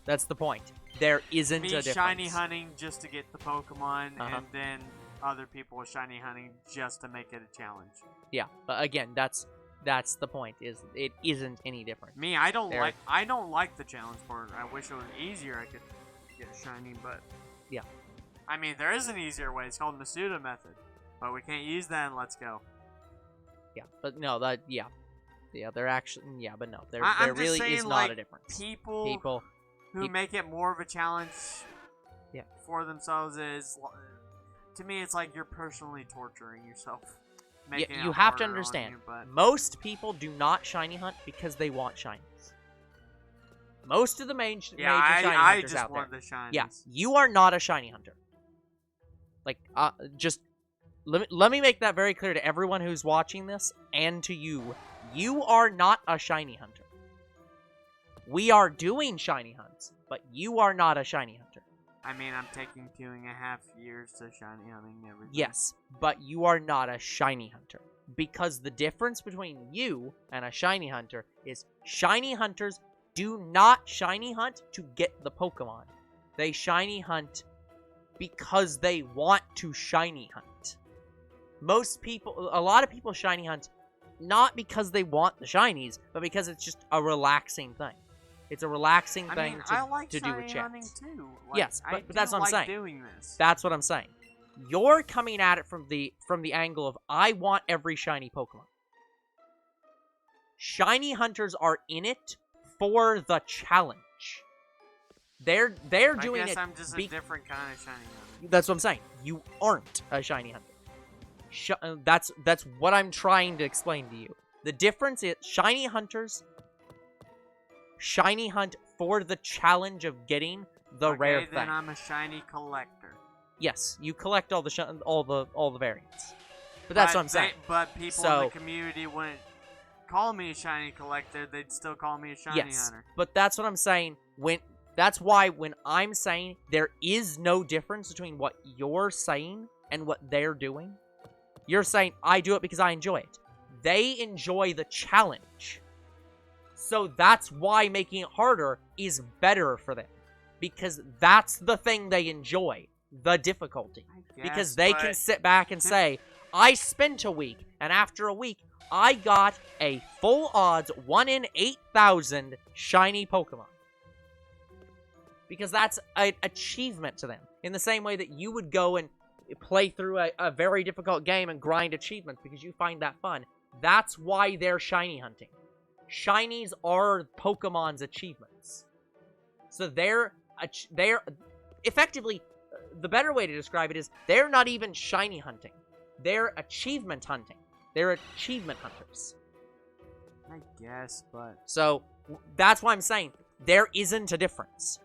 Speaker 1: That's the point. There isn't
Speaker 2: Me
Speaker 1: a difference.
Speaker 2: shiny hunting just to get the Pokemon,
Speaker 1: Uh-huh.
Speaker 2: and then other people shiny hunting just to make it a challenge.
Speaker 1: Yeah, but again, that's the point. Is it isn't any different.
Speaker 2: Me, I don't like the challenge part. I wish it was easier. I could get a shiny, but
Speaker 1: yeah.
Speaker 2: I mean, there is an easier way. It's called Masuda method, but we can't use that in Let's Go.
Speaker 1: Yeah, but no, they're actually, but no, there
Speaker 2: I'm
Speaker 1: really
Speaker 2: just saying,
Speaker 1: is not
Speaker 2: like,
Speaker 1: a difference.
Speaker 2: People who make it more of a challenge for themselves is, to me, it's like you're personally torturing yourself.
Speaker 1: Yeah, you have to understand, most people do not shiny hunt because they want shinies. Most of the major shiny hunters out there.
Speaker 2: The shinies.
Speaker 1: Yeah, you are not a shiny hunter. Like, just let me make that very clear to everyone who's watching this and to you. You are not a shiny hunter. We are doing shiny hunts, but you are not a shiny hunter.
Speaker 2: I mean, I'm taking 2.5 years to shiny hunting everything.
Speaker 1: Yes, but you are not a shiny hunter. Because the difference between you and a shiny hunter is shiny hunters do not shiny hunt to get the Pokemon. They shiny hunt because they want to shiny hunt. A lot of people shiny hunt not because they want the shinies, but because it's just a relaxing thing. It's a relaxing thing to do with chats.
Speaker 2: Too. Like,
Speaker 1: yes, but that's what I'm saying.
Speaker 2: Doing this.
Speaker 1: That's what I'm saying. You're coming at it from the angle of I want every shiny Pokemon. Shiny hunters are in it for the challenge. They're doing it.
Speaker 2: I guess I'm just a different kind of shiny hunter.
Speaker 1: That's what I'm saying. You aren't a shiny hunter. That's what I'm trying to explain to you. The difference is shiny hunters shiny hunt for the challenge of getting the rare thing.
Speaker 2: Okay, then I'm a shiny collector.
Speaker 1: Yes, you collect all the variants. But that's what I'm saying.
Speaker 2: But people in the community wouldn't call me a shiny collector. They'd still call me a shiny hunter.
Speaker 1: But that's what I'm saying. That's why when I'm saying there is no difference between what you're saying and what they're doing, you're saying I do it because I enjoy it. They enjoy the challenge. So that's why making it harder is better for them. Because that's the thing they enjoy. The difficulty. Because they can sit back and say, I spent a week, and after a week, I got a full odds 1 in 8,000 shiny Pokemon. Because that's an achievement to them. In the same way that you would go and play through a very difficult game and grind achievements because you find that fun. That's why they're shiny hunting. Shinies are Pokemon's achievements. So they're effectively, the better way to describe it is they're not even shiny hunting. They're achievement hunting. They're achievement hunters.
Speaker 2: I guess, but...
Speaker 1: So, that's why I'm saying there isn't a difference.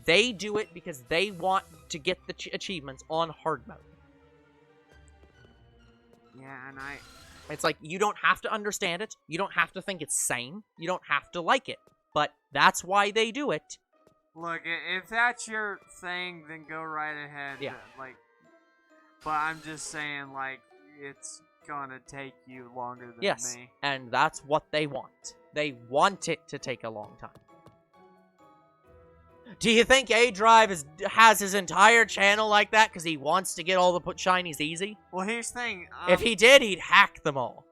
Speaker 1: They do it because they want to get the achievements on hard mode.
Speaker 2: Yeah, and
Speaker 1: It's like, you don't have to understand it. You don't have to think it's sane. You don't have to like it. But that's why they do it.
Speaker 2: Look, if that's your thing, then go right ahead.
Speaker 1: Yeah.
Speaker 2: But I'm just saying, like, it's gonna take you longer than
Speaker 1: yes,
Speaker 2: me.
Speaker 1: And that's what they want. They want it to take a long time. Do you think A-Drive has his entire channel like that because he wants to get all the shinies easy?
Speaker 2: Well, here's the thing.
Speaker 1: If he did, he'd hack them all.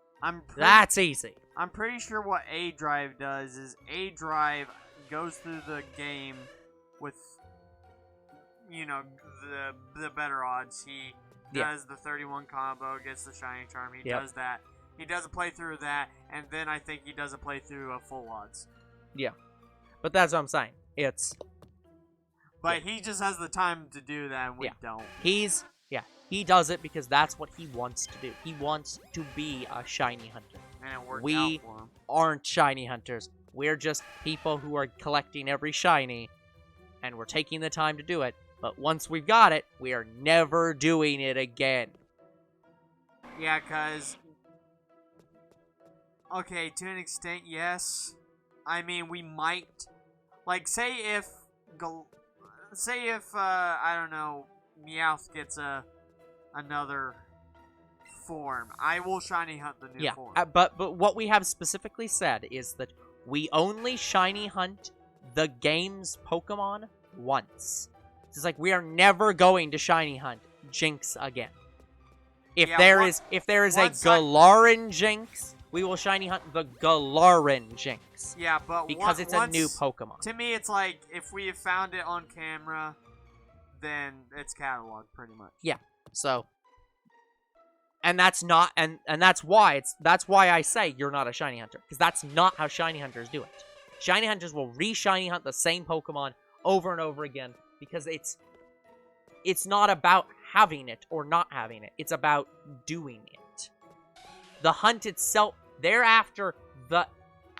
Speaker 1: That's easy.
Speaker 2: I'm pretty sure what A-Drive does is A-Drive goes through the game with, you know, the better odds. He does the 31 combo, gets the shiny charm. He does that. He does a playthrough of that, and then I think he does a playthrough of full odds.
Speaker 1: Yeah. But that's what I'm saying.
Speaker 2: But he just has the time to do that, and we don't.
Speaker 1: He does it because that's what he wants to do. He wants to be a shiny hunter.
Speaker 2: And it worked out
Speaker 1: We
Speaker 2: for him.
Speaker 1: aren't shiny hunters. We're just people who are collecting every shiny, and we're taking the time to do it. But once we've got it, we are never doing it again.
Speaker 2: Yeah, because... Okay, to an extent, yes. I mean, we might... Like, say if, I don't know, Meowth gets another form. I will shiny hunt the new form.
Speaker 1: But what we have specifically said is that we only shiny hunt the game's Pokemon once. It's like we are never going to shiny hunt Jynx again. If there is a Galarin Jynx, we will shiny hunt the Galarin Jynx.
Speaker 2: Yeah, but
Speaker 1: because it's a new Pokemon.
Speaker 2: To me, it's like if we have found it on camera, then it's cataloged pretty much.
Speaker 1: Yeah. So, and that's not, and that's why I say you're not a shiny hunter, because that's not how shiny hunters do it. Shiny hunters will re-shiny hunt the same Pokemon over and over again because it's not about having it or not having it. It's about doing it. The hunt itself, they're after the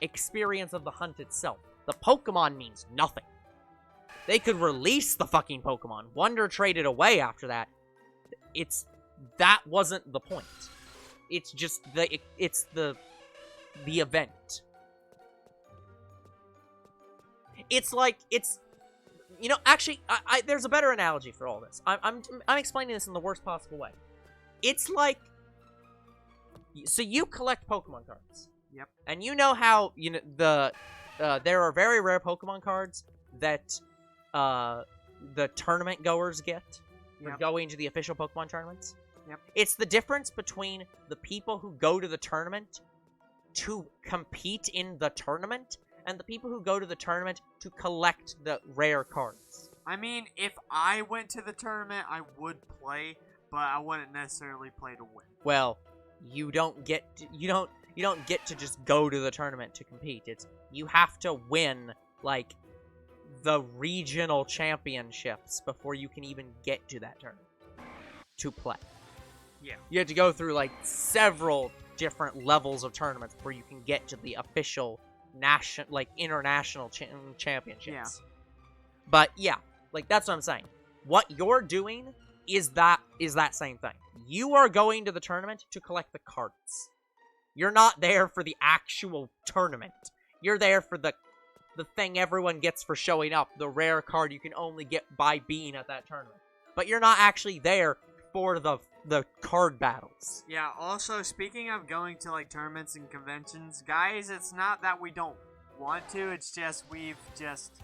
Speaker 1: experience of the hunt itself. The Pokemon means nothing. They could release the fucking Pokemon, Wonder Trade it away after that. That wasn't the point. It's just the event. It's like, you know, actually, there's a better analogy for all this. I'm explaining this in the worst possible way. It's like, so you collect Pokemon cards.
Speaker 2: Yep. And
Speaker 1: you know how, you know, there are very rare Pokemon cards that the tournament goers get for going to the official Pokemon tournaments.
Speaker 2: Yep.
Speaker 1: It's the difference between the people who go to the tournament to compete in the tournament and the people who go to the tournament to collect the rare cards.
Speaker 2: I mean, if I went to the tournament, I would play, but I wouldn't necessarily play to win.
Speaker 1: Well, you don't get to just go to the tournament to compete. You have to win like the regional championships before you can even get to that tournament to play.
Speaker 2: Yeah.
Speaker 1: You have to go through, like, several different levels of tournaments before you can get to the official international championships.
Speaker 2: Yeah.
Speaker 1: But, yeah, like, that's what I'm saying. What you're doing is that same thing. You are going to the tournament to collect the cards. You're not there for the actual tournament. You're there for the thing everyone gets for showing up, the rare card you can only get by being at that tournament. But you're not actually there for the card battles.
Speaker 2: Yeah, also, speaking of going to, like, tournaments and conventions, guys, it's not that we don't want to, it's just we've just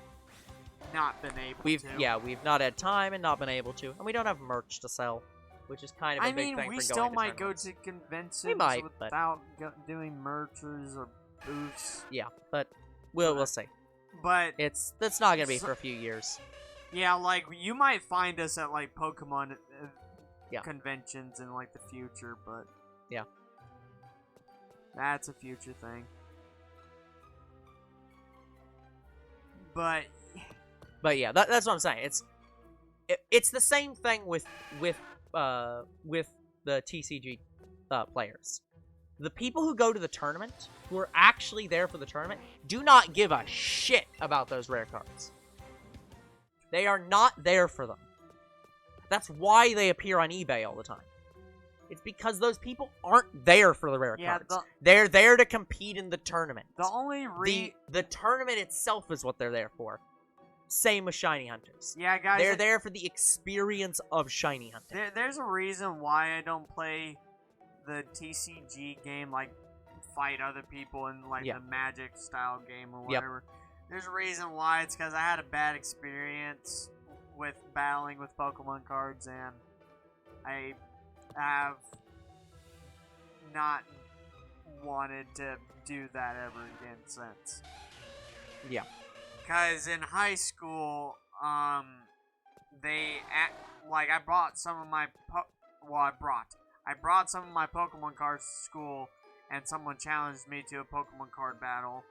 Speaker 2: not been able to.
Speaker 1: Yeah, we've not had time and not been able to. And we don't have merch to sell, which is kind of a big thing for going to
Speaker 2: we still might
Speaker 1: tournaments.
Speaker 2: go to conventions
Speaker 1: We might,
Speaker 2: without doing merchers or booths.
Speaker 1: Yeah, but we'll see.
Speaker 2: But
Speaker 1: That's not gonna be for a few years.
Speaker 2: Yeah, like, you might find us at, like, Pokemon
Speaker 1: Yeah.
Speaker 2: conventions in, like, the future, but...
Speaker 1: Yeah.
Speaker 2: That's a future thing. But
Speaker 1: yeah, that's what I'm saying. It's the same thing with the TCG players. The people who go to the tournament, who are actually there for the tournament, do not give a shit about those rare cards. They are not there for them. That's why they appear on eBay all the time. It's because those people aren't there for the rare cards. They're there to compete in the tournament.
Speaker 2: The only
Speaker 1: the tournament itself is what they're there for. Same with Shiny Hunters.
Speaker 2: Yeah, guys.
Speaker 1: They're there for the experience of Shiny Hunting.
Speaker 2: There's a reason why I don't play the TCG game, like, fight other people in, like, the Magic style game or whatever. Yep. There's a reason why. It's because I had a bad experience with battling with Pokemon cards, and I have not wanted to do that ever again since.
Speaker 1: Yeah.
Speaker 2: Because in high school, I brought some of my I brought some of my Pokemon cards to school, and someone challenged me to a Pokemon card battle.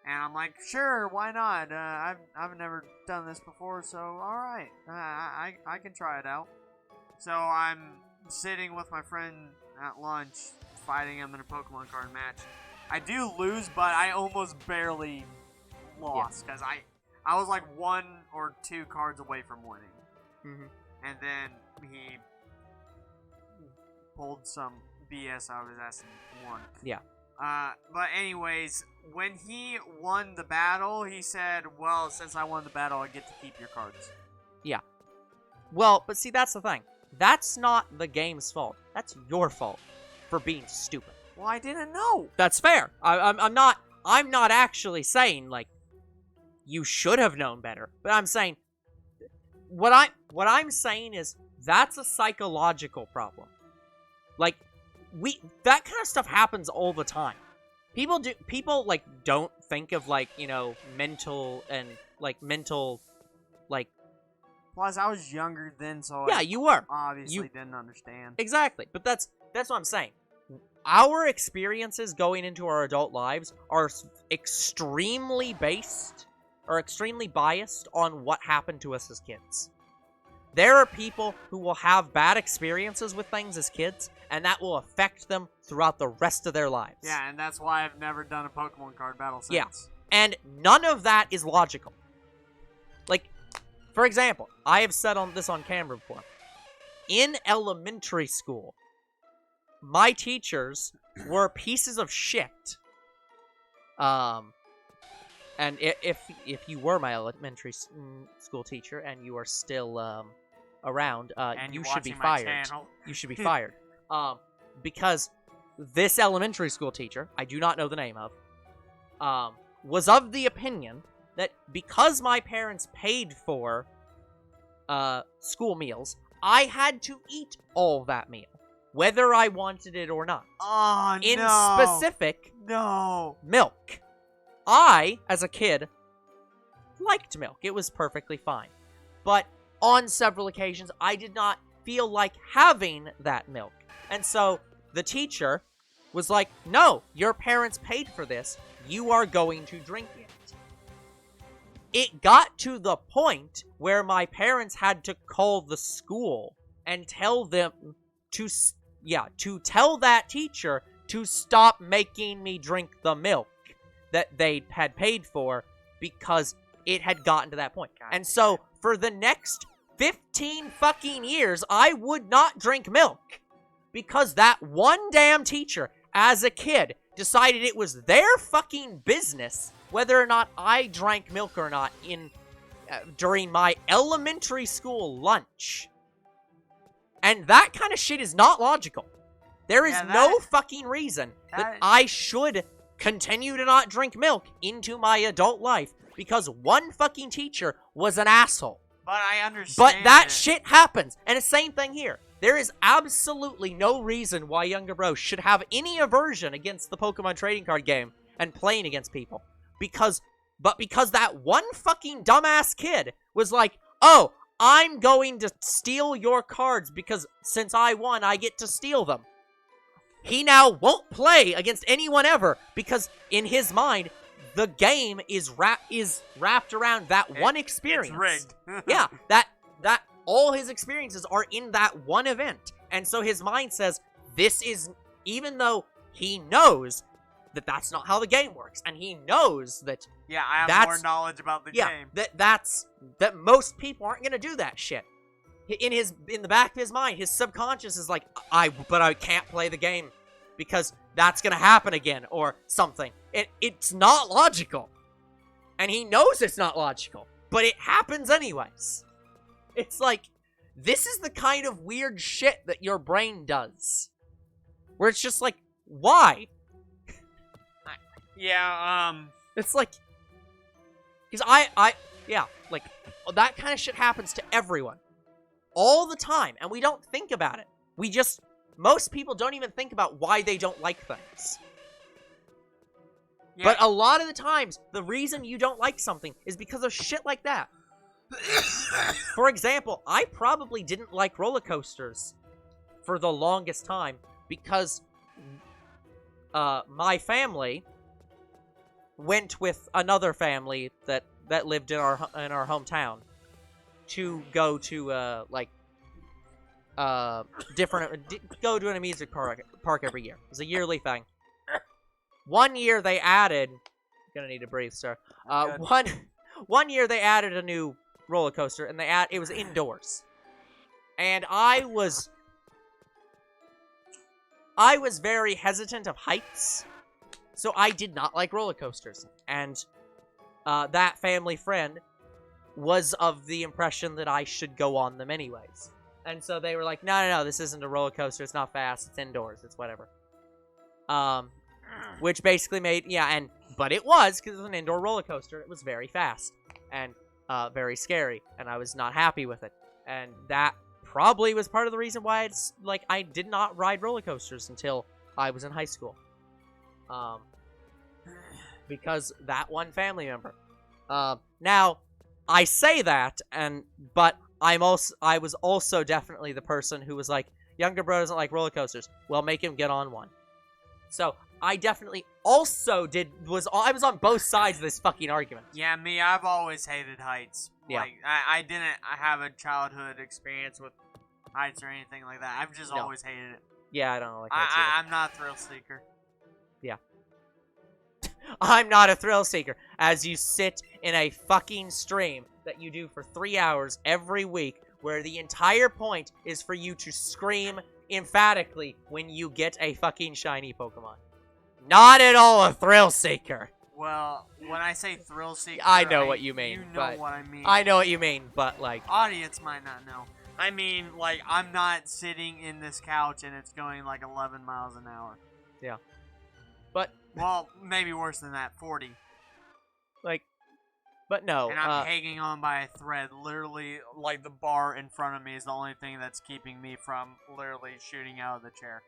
Speaker 2: And I'm like, sure, why not? I've never done this before, so alright. I can try it out. So I'm sitting with my friend at lunch, fighting him in a Pokemon card match. I do lose, but I almost barely lost, because I was like 1 or 2 cards away from winning.
Speaker 1: Mm-hmm.
Speaker 2: And then he pulled some BS out of his ass and won.
Speaker 1: Yeah.
Speaker 2: But anyways, when he won the battle, he said, well, since I won the battle, I get to keep your cards.
Speaker 1: Yeah. Well, but see, that's the thing. That's not the game's fault. That's your fault for being stupid.
Speaker 2: Well, I didn't know.
Speaker 1: That's fair. I'm not actually saying, like, you should have known better. But I'm saying, what I'm saying is, that's a psychological problem. Like, that kind of stuff happens all the time. People don't think of, like, you know, mental, like...
Speaker 2: Plus, I was younger then, so
Speaker 1: yeah, you were.
Speaker 2: Obviously didn't understand.
Speaker 1: Exactly, but that's what I'm saying. Our experiences going into our adult lives are extremely biased on what happened to us as kids. There are people who will have bad experiences with things as kids, and that will affect them throughout the rest of their lives.
Speaker 2: Yeah, and that's why I've never done a Pokemon card battle since.
Speaker 1: Yeah, and none of that is logical. Like, for example, I have said this on camera before. In elementary school, my teachers were pieces of shit. And if you were my elementary school teacher and you are still around, you should be fired. You should be fired. Because this elementary school teacher, I do not know the name of, was of the opinion that because my parents paid for school meals, I had to eat all that meal, whether I wanted it or not.
Speaker 2: Oh, no.
Speaker 1: In specific, milk. I, as a kid, liked milk. It was perfectly fine. But on several occasions, I did not feel like having that milk. And so the teacher was like, no, your parents paid for this. You are going to drink it. It got to the point where my parents had to call the school and tell them to to tell that teacher to stop making me drink the milk that they had paid for because it had gotten to that point. And so, for the next 15 fucking years, I would not drink milk because that one damn teacher, as a kid, decided it was their fucking business whether or not I drank milk or not during my elementary school lunch. And that kind of shit is not logical. There is no fucking reason that I should continue to not drink milk into my adult life because one fucking teacher was an asshole.
Speaker 2: But I understand.
Speaker 1: But that shit happens. And the same thing here. There is absolutely no reason why younger bros should have any aversion against the Pokemon trading card game and playing against people. Because that one fucking dumbass kid was like, oh, I'm going to steal your cards because since I won, I get to steal them. He now won't play against anyone ever because in his mind, the game is wrapped around that one experience.
Speaker 2: It's rigged.
Speaker 1: Yeah, that all his experiences are in that one event. And so his mind says, this is, even though he knows that that's not how the game works, and he knows that
Speaker 2: yeah, I have more knowledge about the game.
Speaker 1: That most people aren't gonna do that shit. In the back of his mind, his subconscious is like, but I can't play the game because that's gonna happen again or something. It's not logical, and he knows it's not logical, but it happens anyways. It's like, this is the kind of weird shit that your brain does, where it's just like, why?
Speaker 2: Yeah,
Speaker 1: It's like, because like, that kind of shit happens to everyone. All the time, and we don't think about it. Most people don't even think about why they don't like things. Yeah. But a lot of the times, the reason you don't like something is because of shit like that. For example, I probably didn't like roller coasters for the longest time because my family went with another family that lived in our hometown to go to go to an amusement park every year. It was a yearly thing. One year they added, gonna need to breathe, sir. One year they added a new roller coaster, and it was indoors, and I was very hesitant of heights, so I did not like roller coasters, and that family friend was of the impression that I should go on them anyways. And so they were like, no, this isn't a roller coaster, it's not fast, it's indoors, it's whatever. Which basically made, but it was, because it was an indoor roller coaster, it was very fast, and very scary, and I was not happy with it. And that probably was part of the reason why I did not ride roller coasters until I was in high school. Because that one family member. Now, I say that, but I was also definitely the person who was like, younger bro doesn't like roller coasters. Well, make him get on one. So, I definitely also I was on both sides of this fucking argument.
Speaker 2: Yeah, me, I've always hated heights.
Speaker 1: Yeah.
Speaker 2: Like, I didn't have a childhood experience with heights or anything like that. I've just always hated it.
Speaker 1: Yeah, I don't like heights either.
Speaker 2: I'm not a thrill seeker.
Speaker 1: Yeah. I'm not a thrill seeker. As you sit in a fucking stream that you do for 3 hours every week, where the entire point is for you to scream emphatically when you get a fucking shiny Pokemon. Not at all a thrill seeker.
Speaker 2: Well, when I say thrill seeker,
Speaker 1: I know what you mean.
Speaker 2: You know what I mean.
Speaker 1: I know what you mean, but like,
Speaker 2: audience might not know. I mean, like, I'm not sitting in this couch and it's going like 11 miles an hour.
Speaker 1: Yeah. But
Speaker 2: well, maybe worse than that, 40.
Speaker 1: Like, but no.
Speaker 2: And I'm hanging on by a thread. Literally, like, the bar in front of me is the only thing that's keeping me from literally shooting out of the chair.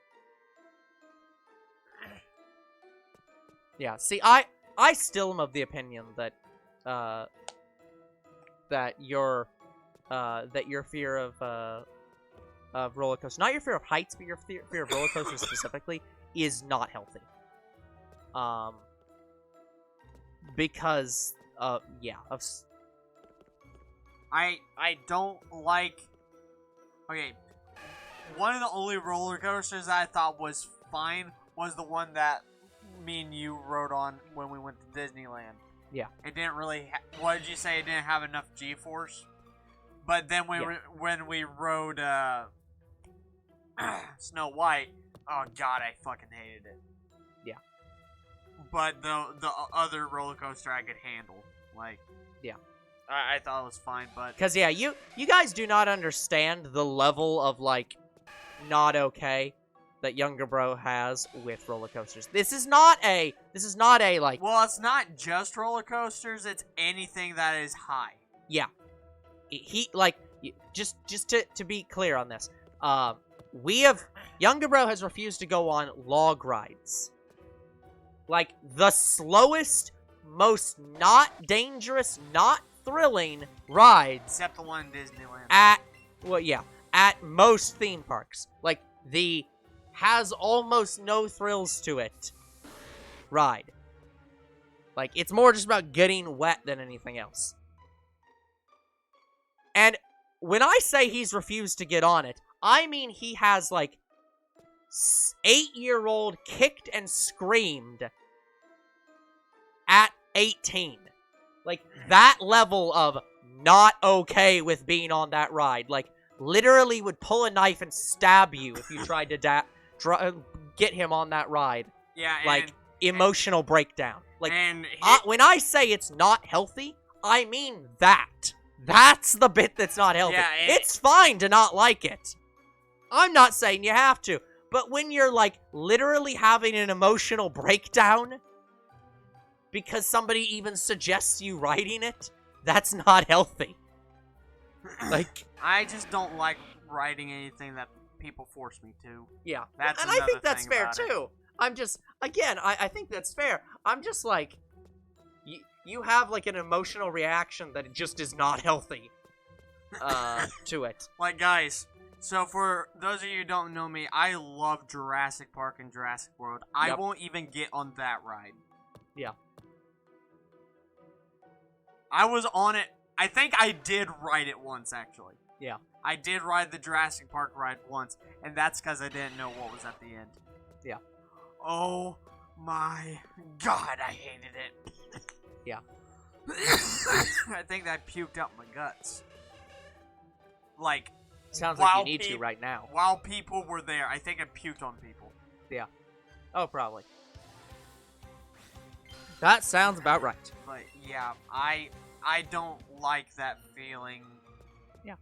Speaker 1: Yeah, see, I still am of the opinion that that your fear of roller coasters, not your fear of heights, but your fear of roller coasters specifically, is not healthy. Because
Speaker 2: I don't like. Okay, one of the only roller coasters that I thought was fine was the one that me and you rode on when we went to Disneyland.
Speaker 1: Yeah.
Speaker 2: It didn't really. What did you say? It didn't have enough G-force. But then when we rode Snow White, oh god, I fucking hated it.
Speaker 1: Yeah.
Speaker 2: But the other roller coaster I could handle. Like,
Speaker 1: yeah.
Speaker 2: I thought it was fine, but...
Speaker 1: Because, yeah, you guys do not understand the level of, like, not okay that younger bro has with roller coasters. This is not a, like...
Speaker 2: Well, it's not just roller coasters, it's anything that is high.
Speaker 1: Yeah. He, like, just to be clear on this, younger bro has refused to go on log rides. Like, the slowest, most not dangerous, not thrilling rides.
Speaker 2: Except the one in Disneyland.
Speaker 1: At most theme parks. Like, the has almost no thrills to it ride. Like, it's more just about getting wet than anything else. And when I say he's refused to get on it, I mean he has, like, 8-year-old kicked and screamed at 18. Like, that level of not okay with being on that ride. Like, literally would pull a knife and stab you if you tried to get him on that ride.
Speaker 2: Yeah,
Speaker 1: like, emotional breakdown. Like, when I say it's not healthy, I mean that. That's the bit that's not healthy.
Speaker 2: Yeah,
Speaker 1: it's fine to not like it. I'm not saying you have to. But when you're, like, literally having an emotional breakdown because somebody even suggests you riding it, that's not healthy. Like,
Speaker 2: I just don't like riding anything that people force me to.
Speaker 1: Yeah.
Speaker 2: That's
Speaker 1: and I think that's fair,
Speaker 2: too.
Speaker 1: It. I'm just, again, I think that's fair. I'm just like, you have, like, an emotional reaction that just is not healthy to it.
Speaker 2: Like, guys, so for those of you who don't know me, I love Jurassic Park and Jurassic World. I won't even get on that ride.
Speaker 1: Yeah.
Speaker 2: I was on it. I think I did ride it once, actually.
Speaker 1: Yeah.
Speaker 2: I did ride the Jurassic Park ride once, and that's because I didn't know what was at the end.
Speaker 1: Yeah.
Speaker 2: Oh my god, I hated it.
Speaker 1: Yeah.
Speaker 2: I think I puked out my guts. Like,
Speaker 1: sounds like you need to right now.
Speaker 2: While people were there, I think I puked on people.
Speaker 1: Yeah. Oh, probably. That sounds about right.
Speaker 2: But yeah, I don't like that feeling.
Speaker 1: Yeah.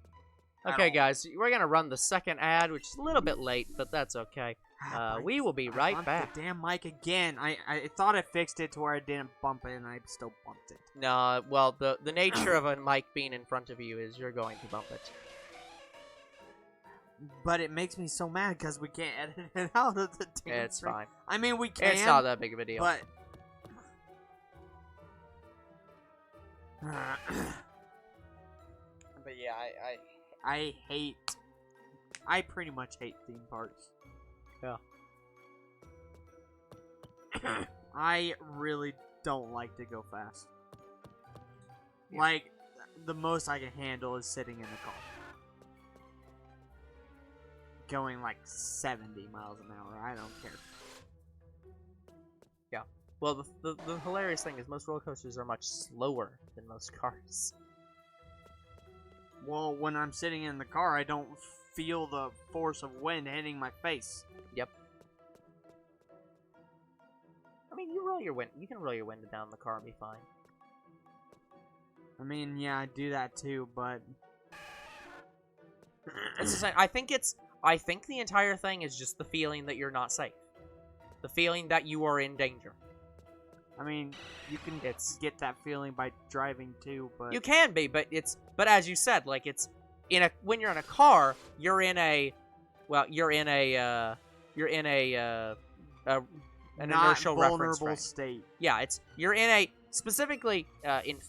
Speaker 1: Okay, guys, we're gonna run the second ad, which is a little bit late, but that's okay. We will be right back.
Speaker 2: The damn mic again. I thought I fixed it to where I didn't bump it, and I still bumped it.
Speaker 1: No, well, the nature of a mic being in front of you is you're going to bump it.
Speaker 2: But it makes me so mad because we can't edit it out of the damn
Speaker 1: It's fine.
Speaker 2: I mean, we can.
Speaker 1: It's not that big of a deal.
Speaker 2: But but yeah, I pretty much hate theme parks.
Speaker 1: Yeah.
Speaker 2: I really don't like to go fast.
Speaker 1: Yeah.
Speaker 2: Like, the most I can handle is sitting in the car. Going like 70 miles an hour. I don't care.
Speaker 1: Yeah. Well, the hilarious thing is most roller coasters are much slower than most cars.
Speaker 2: Well, when I'm sitting in the car, I don't feel the force of wind hitting my face.
Speaker 1: Yep. I mean, you can roll your window down in the car and be fine.
Speaker 2: I mean, yeah, I do that too, but
Speaker 1: it's the same. I think the entire thing is just the feeling that you're not safe. The feeling that you are in danger.
Speaker 2: I mean, you can get that feeling by driving too, but
Speaker 1: you can be, but as you said, like, when you're in a car, you're in an inertial reference frame.
Speaker 2: State.
Speaker 1: Yeah, you're in a specifically in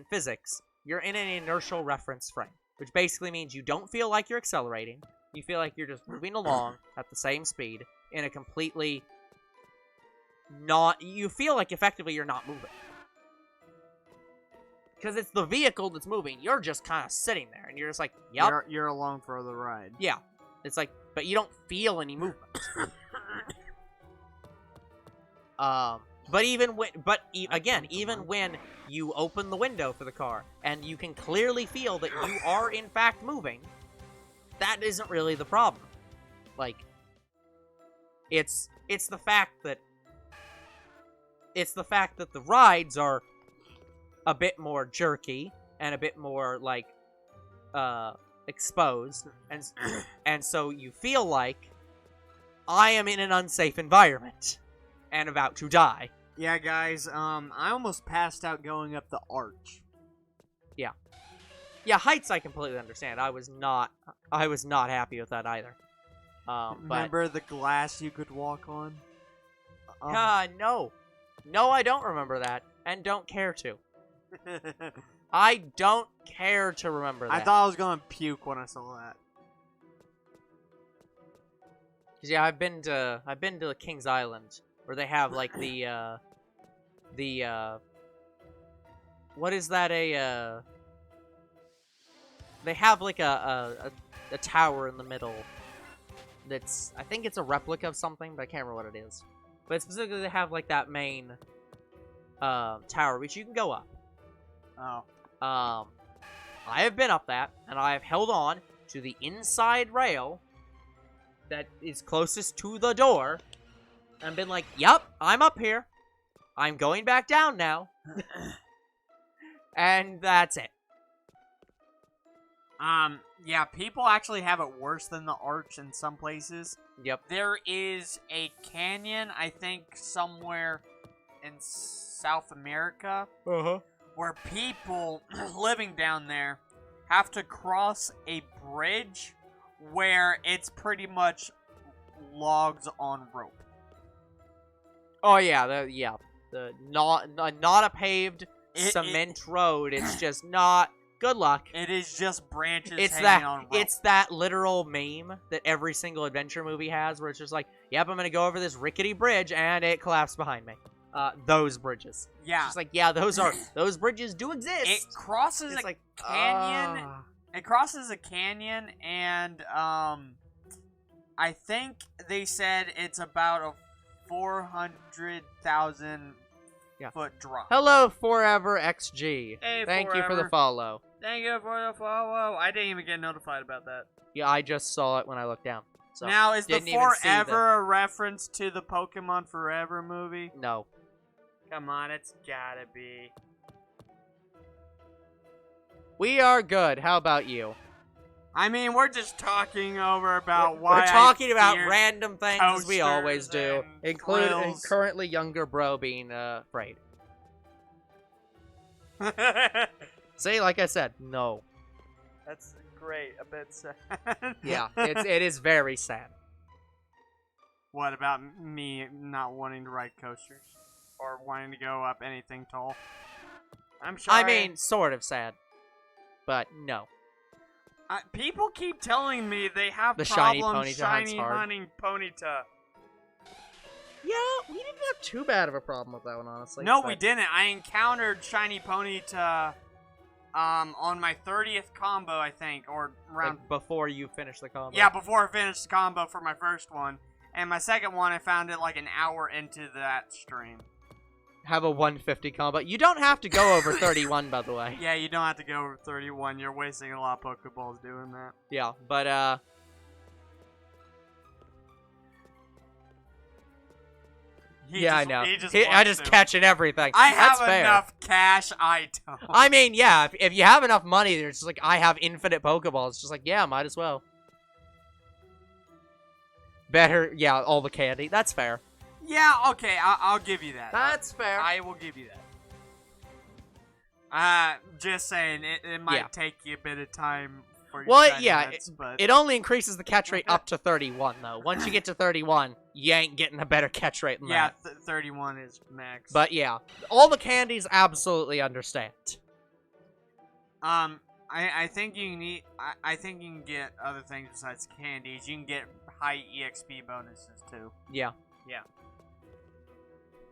Speaker 1: physics, you're in an inertial reference frame, which basically means you don't feel like you're accelerating. You feel like you're just moving along at the same speed in a completely you feel like effectively you're not moving. Because it's the vehicle that's moving. You're just kind of sitting there, and you're just like, yep.
Speaker 2: You're along for the ride.
Speaker 1: Yeah. It's like, but you don't feel any movement. But even when you open the window for the car and you can clearly feel that you are in fact moving, that isn't really the problem. Like, it's the fact that the rides are a bit more jerky and a bit more like exposed, and so you feel like I am in an unsafe environment and about to die.
Speaker 2: Yeah, guys, I almost passed out going up the arch.
Speaker 1: Yeah, heights I completely understand. I was not happy with that either.
Speaker 2: Remember the glass you could walk on?
Speaker 1: No. No, I don't remember that, and don't care to. I don't care to remember that.
Speaker 2: I thought I was gonna puke when I saw that.
Speaker 1: 'Cause, yeah, I've been to King's Island, where they have like what is that? They have like a tower in the middle. That's, I think it's a replica of something, but I can't remember what it is. But specifically, they have like that main tower, which you can go up.
Speaker 2: Oh.
Speaker 1: I have been up that, and I have held on to the inside rail that is closest to the door, and been like, "Yup, I'm up here. I'm going back down now." And that's it.
Speaker 2: Yeah, people actually have it worse than the arch in some places.
Speaker 1: Yep.
Speaker 2: There is a canyon, I think, somewhere in South America, where people living down there have to cross a bridge where it's pretty much logs on rope.
Speaker 1: Oh yeah, the not a paved cement road. It's just not. Good luck.
Speaker 2: It is just branches hanging on rope.
Speaker 1: It's that literal meme that every single adventure movie has, where it's just like, "Yep, I'm gonna go over this rickety bridge, and it collapsed behind me." Those bridges.
Speaker 2: Yeah.
Speaker 1: It's just like, yeah, those bridges do exist.
Speaker 2: It crosses a canyon. It crosses a canyon, and I think they said it's about a 400,000 foot drop.
Speaker 1: Hello, Forever XG.
Speaker 2: Hey,
Speaker 1: Thank you for
Speaker 2: Forever.
Speaker 1: the follow.
Speaker 2: Thank you for the follow. I didn't even get notified about that.
Speaker 1: Yeah, I just saw it when I looked down. So
Speaker 2: now, is the
Speaker 1: didn't even see
Speaker 2: Forever a reference to the Pokemon Forever movie?
Speaker 1: No.
Speaker 2: Come on, it's gotta be.
Speaker 1: We are good. How about you?
Speaker 2: I mean, we're just talking over about why
Speaker 1: we're talking about
Speaker 2: fear
Speaker 1: random things as we always do,
Speaker 2: and
Speaker 1: including
Speaker 2: thrills.
Speaker 1: currently younger bro being afraid. See, like I said, no.
Speaker 2: That's great. A bit sad.
Speaker 1: Yeah, it is very sad.
Speaker 2: What about me not wanting to ride coasters? Or wanting to go up anything tall? I'm sorry.
Speaker 1: I mean, sort of sad. But no.
Speaker 2: People keep telling me they have
Speaker 1: The shiny
Speaker 2: problems
Speaker 1: Ponyta hunt's
Speaker 2: shiny
Speaker 1: hard.
Speaker 2: hunting Ponyta.
Speaker 1: Yeah, we didn't have too bad of a problem with that one, honestly.
Speaker 2: No, we didn't. I encountered shiny Ponyta on my 30th combo, I think, or around...
Speaker 1: Like before you finish the combo.
Speaker 2: Yeah, before I finished the combo for my first one. And my second one, I found it like an hour into that stream.
Speaker 1: Have a 150 combo. You don't have to go over 31, by the way.
Speaker 2: Yeah, you don't have to go over 31. You're wasting a lot of Pokeballs doing that.
Speaker 1: Yeah, but, I know. I just catching everything.
Speaker 2: I
Speaker 1: That's
Speaker 2: have
Speaker 1: fair.
Speaker 2: enough cash, I don't.
Speaker 1: I mean, yeah, if you have enough money, it's just like, I have infinite Pokeballs. It's just like, yeah, might as well. Better, yeah, all the candy. That's fair.
Speaker 2: Yeah, okay, I'll give you that.
Speaker 1: That's fair.
Speaker 2: I will give you that. Just saying, it might take you a bit of time for your but...
Speaker 1: it only increases the catch rate up to 31, though. Once you get to 31, you ain't getting a better catch rate than that.
Speaker 2: Yeah, 31 is max.
Speaker 1: But yeah, all the candies absolutely understand.
Speaker 2: I think you need. I think you can get other things besides candies. You can get high EXP bonuses too.
Speaker 1: Yeah.
Speaker 2: Yeah.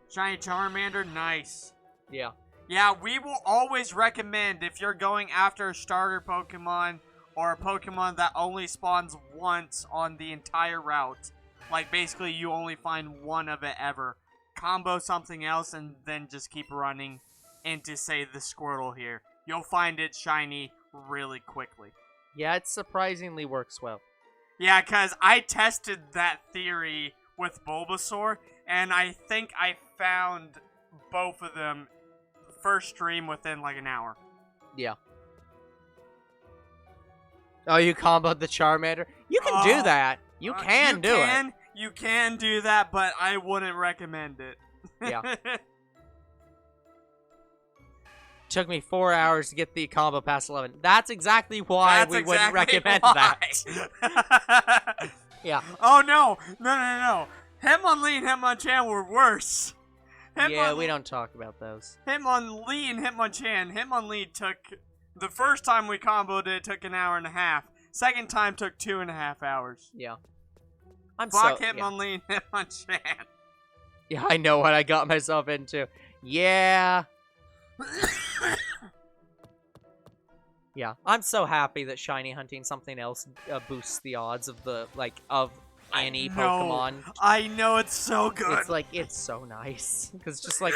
Speaker 2: Shiny Charmander, nice.
Speaker 1: Yeah.
Speaker 2: Yeah, we will always recommend if you're going after a starter Pokemon or a Pokemon that only spawns once on the entire route. Like, basically, you only find one of it ever. Combo something else and then just keep running into, say, the Squirtle here. You'll find it shiny really quickly.
Speaker 1: Yeah, it surprisingly works well.
Speaker 2: Yeah, because I tested that theory with Bulbasaur, and I think I found both of them first stream within like an hour.
Speaker 1: Yeah. Oh, you comboed the Charmander? You can do that. You can do it.
Speaker 2: You can do that, but I wouldn't recommend it.
Speaker 1: Yeah. Took me 4 hours to get the combo past 11. That's exactly why we wouldn't recommend that. Yeah.
Speaker 2: Oh, no. No. Hitmonlee and Hitmonchan were worse.
Speaker 1: Yeah, we don't talk about those.
Speaker 2: Hitmonlee and Hitmonchan. Hitmonlee took... The first time we comboed it took an hour and a half. Second time took 2.5 hours.
Speaker 1: Yeah.
Speaker 2: Fuck Hitmonlee and Hitmonchan.
Speaker 1: Yeah, I know what I got myself into. Yeah. Yeah, I'm so happy that shiny hunting something else boosts the odds of any Pokemon.
Speaker 2: I know, it's so good.
Speaker 1: It's like, it's so nice. Because it's just like,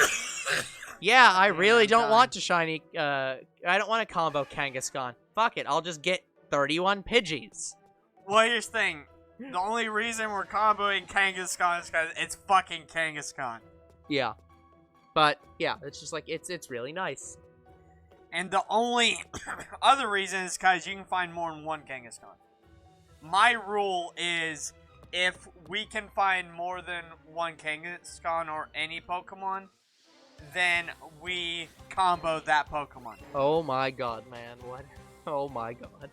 Speaker 1: yeah, I really don't want to shiny, I don't want to combo Kangaskhan. Fuck it, I'll just get 31 Pidgeys.
Speaker 2: Well, here's the thing. The only reason we're comboing Kangaskhan is because it's fucking Kangaskhan.
Speaker 1: Yeah. But, yeah, it's just like, it's really nice.
Speaker 2: And the only other reason is because you can find more than one Kangaskhan. My rule is, if we can find more than one Kangaskhan or any Pokemon, then we combo that Pokemon.
Speaker 1: Oh my god, man. What? Oh my god.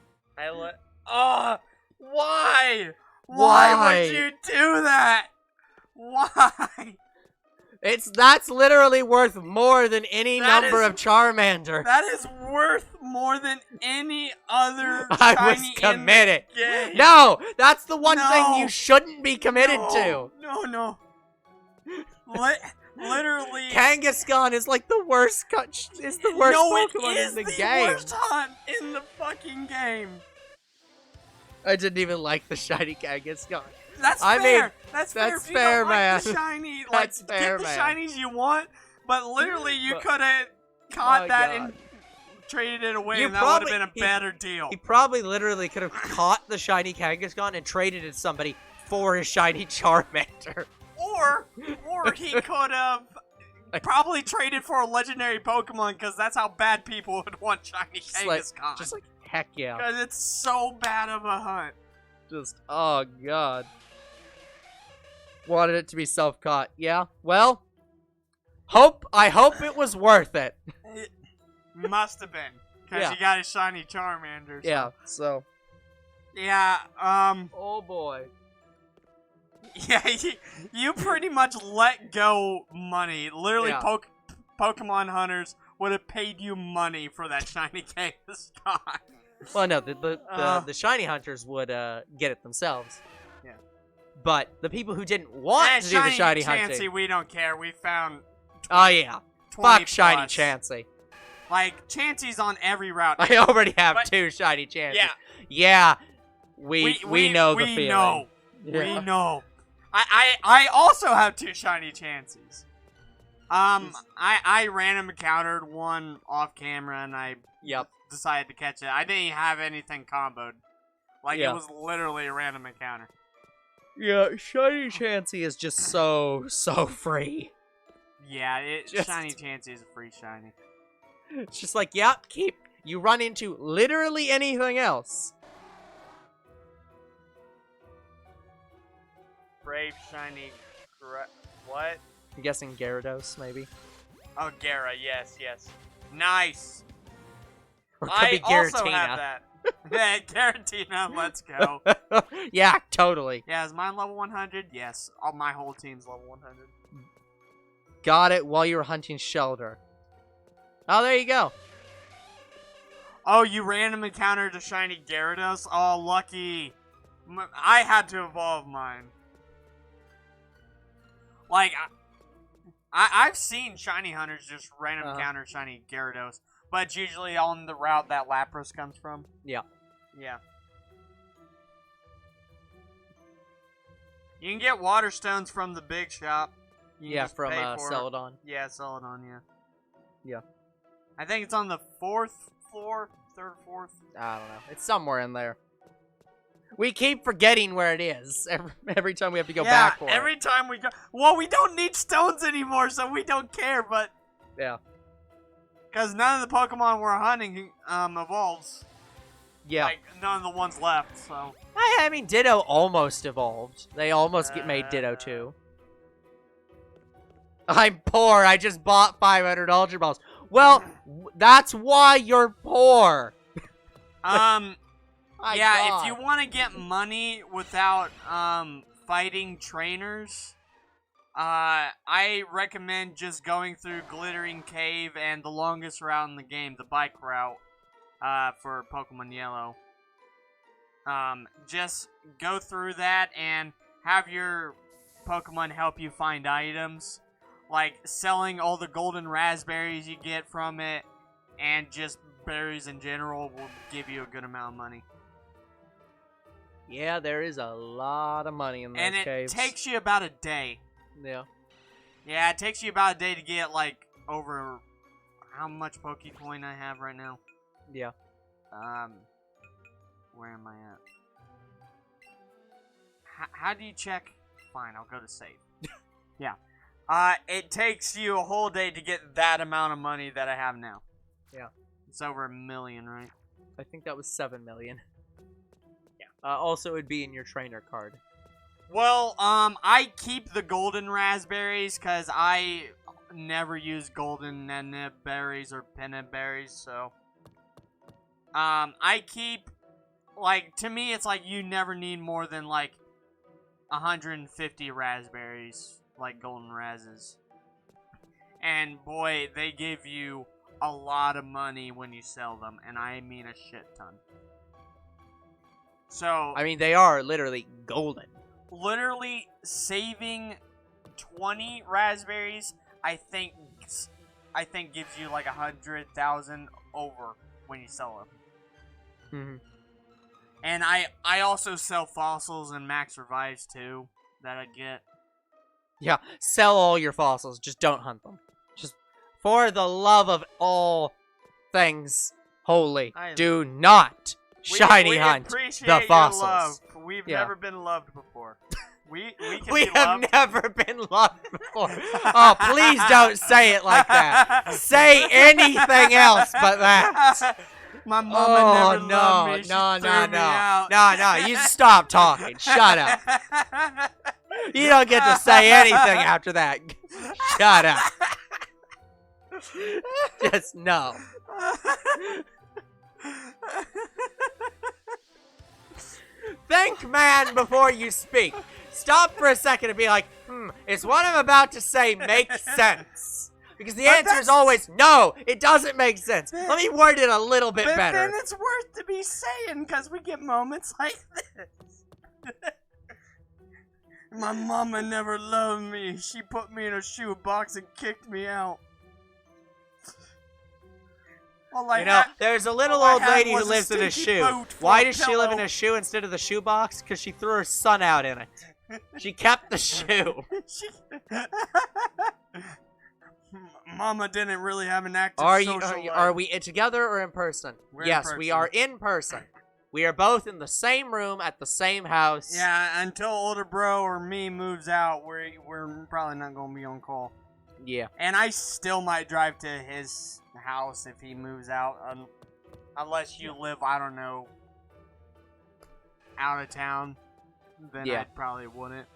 Speaker 2: Why? Why would you do that? Why?
Speaker 1: That's literally worth more than any number of Charmander.
Speaker 2: That is worth more than any other
Speaker 1: I was
Speaker 2: shiny
Speaker 1: committed.
Speaker 2: in the game.
Speaker 1: No, that's the one thing you shouldn't be committed to.
Speaker 2: No. Literally,
Speaker 1: Kangaskhan is like the worst. Is the worst Pokemon in the game.
Speaker 2: No, it is the worst hunt in the fucking game.
Speaker 1: I didn't even like the shiny Kangaskhan.
Speaker 2: That's fair. That's fair.
Speaker 1: That's
Speaker 2: if
Speaker 1: fair,
Speaker 2: you don't
Speaker 1: man.
Speaker 2: Like the shiny,
Speaker 1: That's
Speaker 2: like,
Speaker 1: fair,
Speaker 2: get the
Speaker 1: man.
Speaker 2: shinies you want, but literally you could have caught that
Speaker 1: God.
Speaker 2: and traded it away,
Speaker 1: You
Speaker 2: and that would have been a better deal.
Speaker 1: He probably literally could have caught the shiny Kangaskhan and traded it to somebody for his shiny Charmander.
Speaker 2: Or he could have probably traded for a legendary Pokemon, because that's how bad people would want shiny Kangaskhan.
Speaker 1: Just like, heck yeah.
Speaker 2: Because it's so bad of a hunt.
Speaker 1: Just, oh god. Wanted it to be self-caught. Yeah, well, I hope it was worth it.
Speaker 2: It must have been, because
Speaker 1: Yeah.
Speaker 2: you got a shiny Charmander. So.
Speaker 1: Yeah, so.
Speaker 2: Yeah,
Speaker 1: Oh boy.
Speaker 2: yeah, you pretty much let go money. Literally,
Speaker 1: Yeah.
Speaker 2: Pokemon hunters would have paid you money for that shiny Kangaskhan.
Speaker 1: Well, no, the shiny hunters would get it themselves.
Speaker 2: Yeah.
Speaker 1: But the people who didn't want to do the shiny hunting.
Speaker 2: Chansey, we don't care. We found.
Speaker 1: Oh yeah.
Speaker 2: 20
Speaker 1: Fuck shiny
Speaker 2: plus.
Speaker 1: Chansey.
Speaker 2: Like, Chansey's on every route.
Speaker 1: I already have 2 shiny Chanseys.
Speaker 2: Yeah.
Speaker 1: Yeah. We know the feeling.
Speaker 2: Know.
Speaker 1: Yeah.
Speaker 2: We know. I also have 2 shiny Chanseys. I random encountered one off camera and I decided to catch it. I didn't have anything comboed. Like, it was literally a random encounter.
Speaker 1: Yeah, shiny Chansey is just so free.
Speaker 2: Yeah, shiny Chansey is a free shiny.
Speaker 1: It's just like, you run into literally anything else.
Speaker 2: Brave shiny, what?
Speaker 1: I'm guessing Gyarados, maybe.
Speaker 2: Oh, Gara, yes. Nice.
Speaker 1: Or could be
Speaker 2: I also
Speaker 1: Giratina.
Speaker 2: have that. Yeah, Giratina, let's go.
Speaker 1: Yeah, totally.
Speaker 2: Yeah, is mine level 100? Yes. My whole team's level 100.
Speaker 1: Got it while you were hunting Shelter. Oh, there you go.
Speaker 2: Oh, you random encountered a shiny Gyarados? Oh, lucky. I had to evolve mine. Like, I've seen shiny hunters just random encounter shiny Gyarados, but it's usually on the route that Lapras comes from.
Speaker 1: Yeah.
Speaker 2: Yeah. You can get water stones from the big shop. You can
Speaker 1: Yeah,
Speaker 2: just
Speaker 1: from
Speaker 2: pay for it.
Speaker 1: Celadon.
Speaker 2: Yeah, Celadon, yeah.
Speaker 1: Yeah.
Speaker 2: I think it's on the 4th floor, 3rd, 4th.
Speaker 1: I don't know. It's somewhere in there. We keep forgetting where it is every time we have to go back for
Speaker 2: every
Speaker 1: it.
Speaker 2: time we go. Well, we don't need stones anymore, so we don't care, but...
Speaker 1: Yeah.
Speaker 2: Because none of the Pokemon we're hunting evolves.
Speaker 1: Yeah.
Speaker 2: Like, none of the ones left, so...
Speaker 1: I mean, Ditto almost evolved. They almost made Ditto too. I'm poor. I just bought 500 Ultra Balls. Well, that's why you're poor.
Speaker 2: Yeah,
Speaker 1: God.
Speaker 2: if you want to get money without fighting trainers, I recommend just going through Glittering Cave and the longest route in the game, the bike route, for Pokemon Yellow. Just go through that and have your Pokemon help you find items. Like selling all the golden raspberries you get from it, and just berries in general will give you a good amount of money.
Speaker 1: Yeah, there is a lot of money in those caves.
Speaker 2: And it takes you about a day.
Speaker 1: Yeah.
Speaker 2: Yeah, it takes you about a day to get, like, over how much Pokecoin I have right now.
Speaker 1: Yeah.
Speaker 2: Where am I at? How do you check? Fine, I'll go to save. Yeah. It takes you a whole day to get that amount of money that I have now.
Speaker 1: Yeah.
Speaker 2: It's over $1 million, right?
Speaker 1: I think that was 7 million. Yeah. Also, it would be in your trainer card.
Speaker 2: Well, I keep the golden raspberries because I never use golden Neneb berries or Penna berries, so... I keep... Like, to me, it's like you never need more than, like, 150 raspberries, like golden razzes. And, boy, they give you a lot of money when you sell them, and I mean a shit ton. So...
Speaker 1: I mean, they are literally golden.
Speaker 2: Literally saving 20 raspberries, I think gives you like 100,000 over when you sell them.
Speaker 1: Mm-hmm.
Speaker 2: And I also sell fossils and max revives too that I get.
Speaker 1: Yeah, sell all your fossils. Just don't hunt them. Just for the love of all things holy, do not shiny hunt the fossils.
Speaker 2: Your love. We've never been loved before. We
Speaker 1: have never been loved before. Oh, please don't say it like that. Say anything else but that.
Speaker 2: My mama never loved me. She threw me out.
Speaker 1: No, you stop talking. Shut up. You don't get to say anything after that. Shut up. Just no. Think, man, before you speak. Stop for a second and be like, is what I'm about to say make sense? Because the answer is always, no, it doesn't make sense. Let me word it a little bit better.
Speaker 2: But then it's worth to be saying, because we get moments like this. My mama never loved me. She put me in a shoe box and kicked me out.
Speaker 1: You know, there's a little old lady who lives in a shoe. Why does she live in a shoe instead of the shoe box? Because she threw her son out in it. She kept the shoe.
Speaker 2: Mama didn't really have an active social life.
Speaker 1: Are we together or in person? Yes, we are in person. We are both in the same room at the same house.
Speaker 2: Yeah, until older bro or me moves out, we're probably not going to be on call.
Speaker 1: Yeah.
Speaker 2: And I still might drive to his house if he moves out, unless you live, I don't know, out of town. Then I probably wouldn't.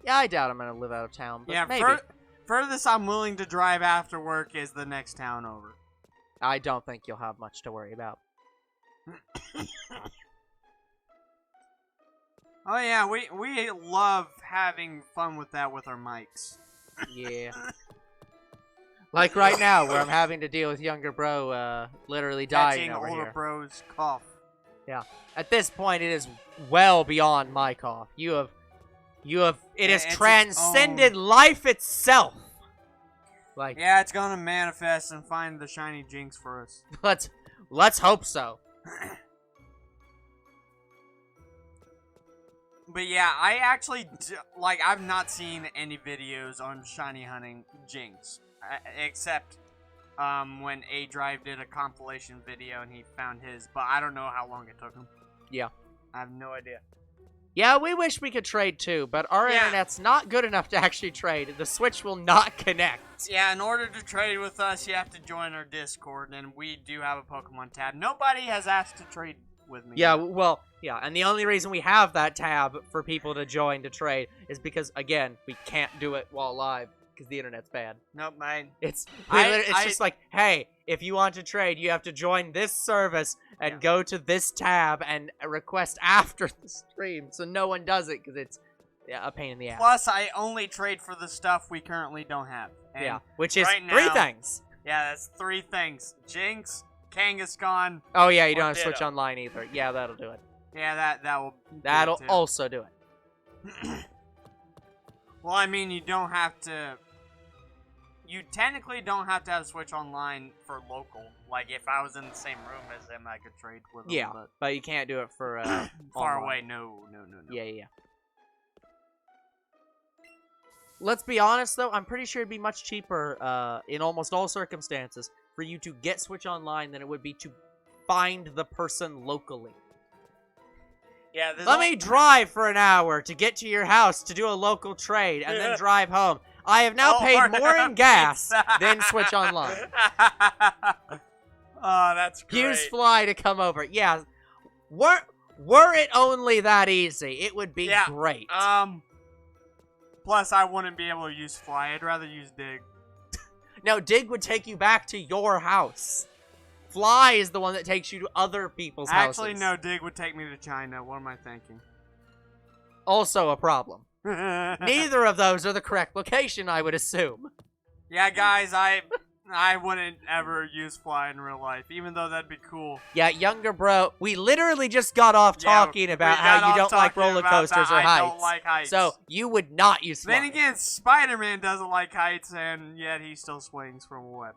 Speaker 1: Yeah, I doubt I'm gonna live out of town, but maybe.
Speaker 2: Furthest I'm willing to drive after work is the next town over.
Speaker 1: I don't think you'll have much to worry about.
Speaker 2: Oh yeah, we love having fun with that with our mics.
Speaker 1: Yeah. Like right now, where I'm having to deal with younger bro literally dying over
Speaker 2: older
Speaker 1: here.
Speaker 2: bro's cough.
Speaker 1: Yeah. At this point, it is well beyond my cough. It has transcended life itself. Like,
Speaker 2: yeah, it's gonna manifest and find the shiny Jynx for us.
Speaker 1: Let's hope so.
Speaker 2: But yeah, I actually, like, I've not seen any videos on shiny hunting Jynx. Except, when A-Drive did a compilation video and he found his. But I don't know how long it took him.
Speaker 1: Yeah.
Speaker 2: I have no idea.
Speaker 1: Yeah, we wish we could trade too, but our internet's not good enough to actually trade. The Switch will not connect.
Speaker 2: Yeah, in order to trade with us, you have to join our Discord, and we do have a Pokemon tab. Nobody has asked to trade with me.
Speaker 1: Yeah, well, yeah, and the only reason we have that tab for people to join to trade is because, again, we can't do it while live because the internet's bad.
Speaker 2: Nope, mine.
Speaker 1: It's just like, hey, if you want to trade, you have to join this service and go to this tab and request after the stream, so no one does it because it's a pain in the ass.
Speaker 2: Plus, I only trade for the stuff we currently don't have. And
Speaker 1: yeah, which is
Speaker 2: right
Speaker 1: 3
Speaker 2: now,
Speaker 1: things.
Speaker 2: Yeah, that's 3 things. Jynx, Kangaskhan.
Speaker 1: Oh yeah, you don't have
Speaker 2: Ditto.
Speaker 1: Switch Online either. Yeah, that'll do it.
Speaker 2: Yeah, that'll do it too.
Speaker 1: Also do it.
Speaker 2: Well, I mean, you don't have to. You technically don't have to have Switch Online for local. Like, if I was in the same room as them, I could trade with them.
Speaker 1: Yeah, but you can't do it for
Speaker 2: far
Speaker 1: online.
Speaker 2: away. No.
Speaker 1: Yeah. Let's be honest, though. I'm pretty sure it'd be much cheaper in almost all circumstances for you to get Switch Online than it would be to find the person locally.
Speaker 2: Yeah.
Speaker 1: Let me drive for an hour to get to your house to do a local trade and then drive home. I have now paid more in gas than Switch Online.
Speaker 2: Oh, that's great.
Speaker 1: Use Fly to come over. Yeah. Were it only that easy, it would be great.
Speaker 2: Plus, I wouldn't be able to use Fly. I'd rather use Dig.
Speaker 1: No, Dig would take you back to your house. Fly is the one that takes you to other people's houses.
Speaker 2: Actually, no, Dig would take me to China. What am I thinking?
Speaker 1: Also a problem. Neither of those are the correct location, I would assume.
Speaker 2: Yeah, guys, I wouldn't ever use Fly in real life, even though that'd be cool.
Speaker 1: Yeah, younger bro, we literally just got off talking about how you don't like roller coasters or heights.
Speaker 2: I don't like heights.
Speaker 1: So, you would not use Fly.
Speaker 2: Then again, Spider-Man doesn't like heights, and yet he still swings from a web.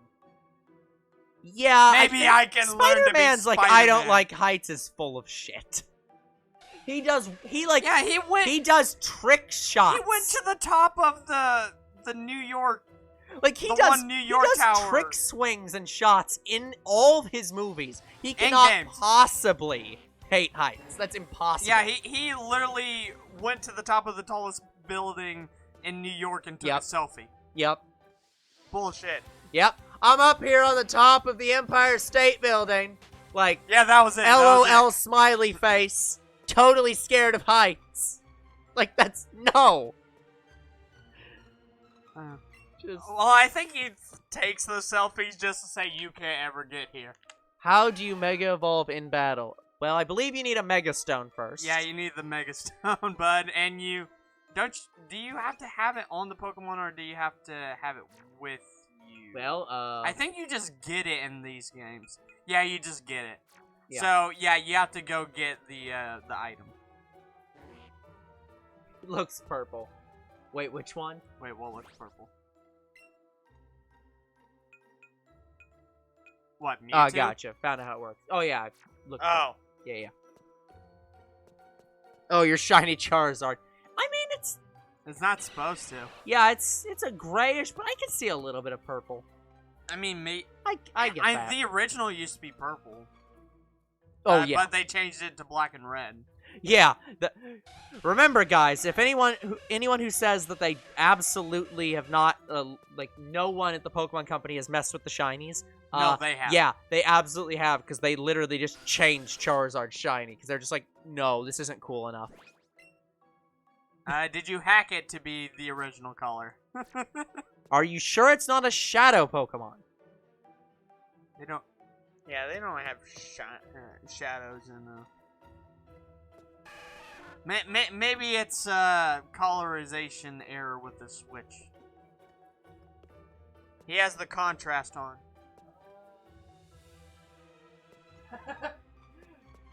Speaker 1: Yeah,
Speaker 2: maybe I can learn to be
Speaker 1: Spider-Man's like,
Speaker 2: Spider-Man.
Speaker 1: I don't like heights is full of shit. He does trick shots.
Speaker 2: He went to the top of the New York.
Speaker 1: Like he does
Speaker 2: tower.
Speaker 1: Trick swings and shots in all of his movies. He cannot possibly hate heights. That's impossible.
Speaker 2: Yeah, he literally went to the top of the tallest building in New York and took a selfie.
Speaker 1: Yep.
Speaker 2: Bullshit.
Speaker 1: Yep. I'm up here on the top of the Empire State Building. Like,
Speaker 2: yeah, that was it.
Speaker 1: LOL smiley face. Totally scared of heights. Like, that's no.
Speaker 2: Well, I think he takes those selfies just to say you can't ever get here.
Speaker 1: How do you Mega Evolve in battle? Well, I believe you need a Mega Stone first.
Speaker 2: Yeah, you need the Mega Stone, bud, and do you have to have it on the Pokemon, or do you have to have it with you?
Speaker 1: Well,
Speaker 2: I think you just get it in these games. Yeah, you just get it.
Speaker 1: Yeah.
Speaker 2: So, yeah, you have to go get the item.
Speaker 1: It looks purple. Wait, which one?
Speaker 2: Wait, what looks purple? What, Mewtwo?
Speaker 1: Oh, gotcha. Found out how it works. Oh, yeah. Look.
Speaker 2: Oh.
Speaker 1: Yeah. Oh, your shiny Charizard. I mean, it's
Speaker 2: not supposed to.
Speaker 1: Yeah, it's a grayish, but I can see a little bit of purple.
Speaker 2: I mean,
Speaker 1: I get that.
Speaker 2: The original used to be purple.
Speaker 1: Oh, yeah.
Speaker 2: But they changed it to black and red.
Speaker 1: Yeah. Remember, guys, if anyone who says that they absolutely have not, like, no one at the Pokemon Company has messed with the shinies.
Speaker 2: No, they have.
Speaker 1: Yeah, they absolutely have, because they literally just changed Charizard shiny, because they're just like, no, this isn't cool enough.
Speaker 2: Did you hack it to be the original color?
Speaker 1: Are you sure it's not a shadow Pokemon?
Speaker 2: They don't. Yeah, they don't have shadows in maybe it's colorization error with the Switch. He has the contrast on.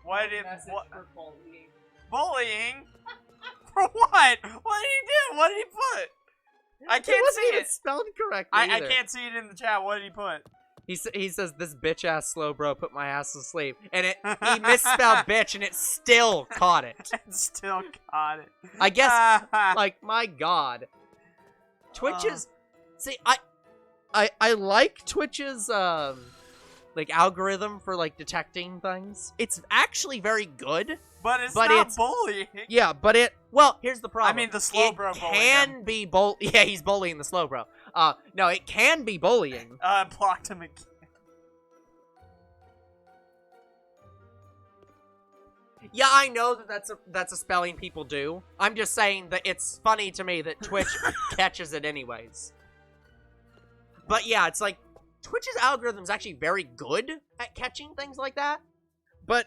Speaker 2: What? Bullying? For what? What did he do? What did he put? I can't see it.
Speaker 1: Spelled correctly.
Speaker 2: I can't see it in the chat. What did he put?
Speaker 1: He says, this bitch-ass slow bro put my ass to sleep. And he misspelled bitch, and it still caught it.
Speaker 2: It still caught it.
Speaker 1: I guess, like, my god. Twitch is... See, I like Twitch's, like, algorithm for, like, detecting things. It's actually very good.
Speaker 2: But it's not bullying.
Speaker 1: Yeah, but well, here's the problem.
Speaker 2: I mean, the slow bro
Speaker 1: can be yeah, he's bullying the slow bro. No, it can be bullying.
Speaker 2: Blocked him again.
Speaker 1: Yeah, I know that's a spelling people do. I'm just saying that it's funny to me that Twitch catches it anyways. But yeah, it's like, Twitch's algorithm is actually very good at catching things like that. But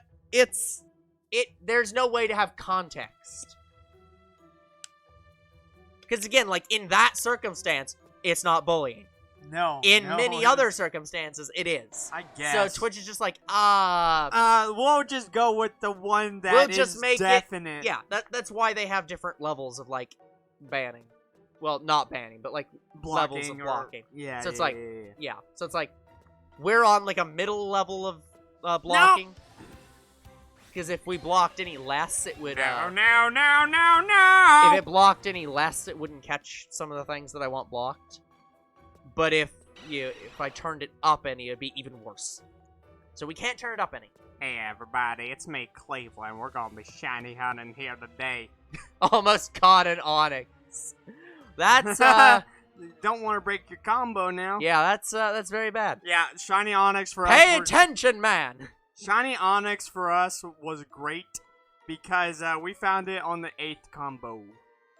Speaker 1: there's no way to have context. Because again, like, in that circumstance, it's not bullying.
Speaker 2: No.
Speaker 1: In many other circumstances, it is.
Speaker 2: I guess.
Speaker 1: So Twitch is just like,
Speaker 2: we'll just go with the one that is definite.
Speaker 1: Yeah, that's why they have different levels of, like, banning. Well, not banning, but, like, levels of blocking.
Speaker 2: Yeah,
Speaker 1: so it's
Speaker 2: yeah.
Speaker 1: So it's like, we're on, like, a middle level of blocking. Because if we blocked any less, it would,
Speaker 2: No!
Speaker 1: If it blocked any less, it wouldn't catch some of the things that I want blocked. But if I turned it up any, it'd be even worse. So we can't turn it up any.
Speaker 2: Hey everybody, it's me, Cleveland. We're gonna be shiny hunting here today.
Speaker 1: Almost caught an Onix. That's,
Speaker 2: Don't want to break your combo now.
Speaker 1: Yeah, that's very bad.
Speaker 2: Yeah, shiny Onix for us.
Speaker 1: Pay attention, man!
Speaker 2: Shiny Onix for us was great because we found it on the 8th combo.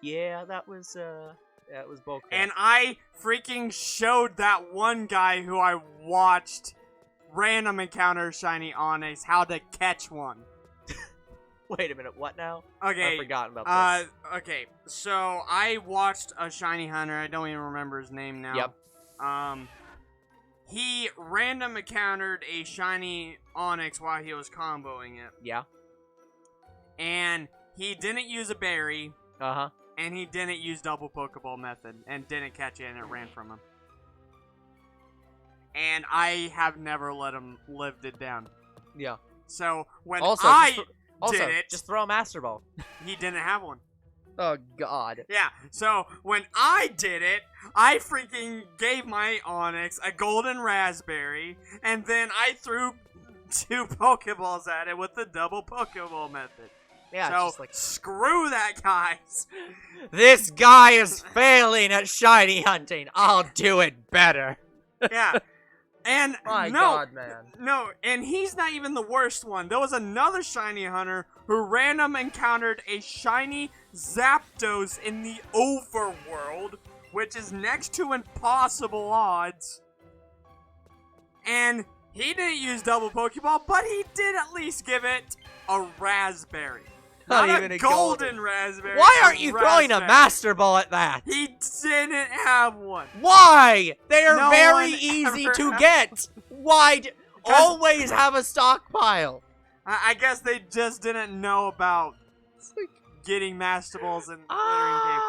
Speaker 1: Yeah, that was bullcrap.
Speaker 2: And I freaking showed that one guy who I watched random encounter Shiny Onix how to catch one.
Speaker 1: Wait a minute, what now?
Speaker 2: Okay.
Speaker 1: I've forgotten about this.
Speaker 2: Okay, so I watched a Shiny Hunter, I don't even remember his name now.
Speaker 1: Yep.
Speaker 2: He random encountered a Shiny Onix while he was comboing it.
Speaker 1: Yeah.
Speaker 2: And he didn't use a berry.
Speaker 1: Uh-huh.
Speaker 2: And he didn't use double Pokeball method, and didn't catch it, and it ran from him. And I have never let him lived it down.
Speaker 1: Yeah.
Speaker 2: So, when
Speaker 1: did it... just throw a Master Ball.
Speaker 2: He didn't have one.
Speaker 1: Oh, God.
Speaker 2: Yeah, so when I did it, I freaking gave my Onix a golden raspberry, and then I threw 2 Pokeballs at it with the double Pokeball method.
Speaker 1: Yeah,
Speaker 2: so,
Speaker 1: it's just like,
Speaker 2: screw that, guys.
Speaker 1: This guy is failing at shiny hunting. I'll do it better.
Speaker 2: Yeah. And
Speaker 1: My God, man.
Speaker 2: No, and he's not even the worst one. There was another shiny hunter who random encountered a shiny Zapdos in the overworld, which is next to impossible odds. And he didn't use double Pokeball, but he did at least give it a raspberry. Not even a golden raspberry.
Speaker 1: Why aren't you throwing a Master Ball at that?
Speaker 2: He didn't have one.
Speaker 1: Why? They are very easy to get. Why? Always have a stockpile.
Speaker 2: I guess they just didn't know about getting Master Balls in Glittering Cave.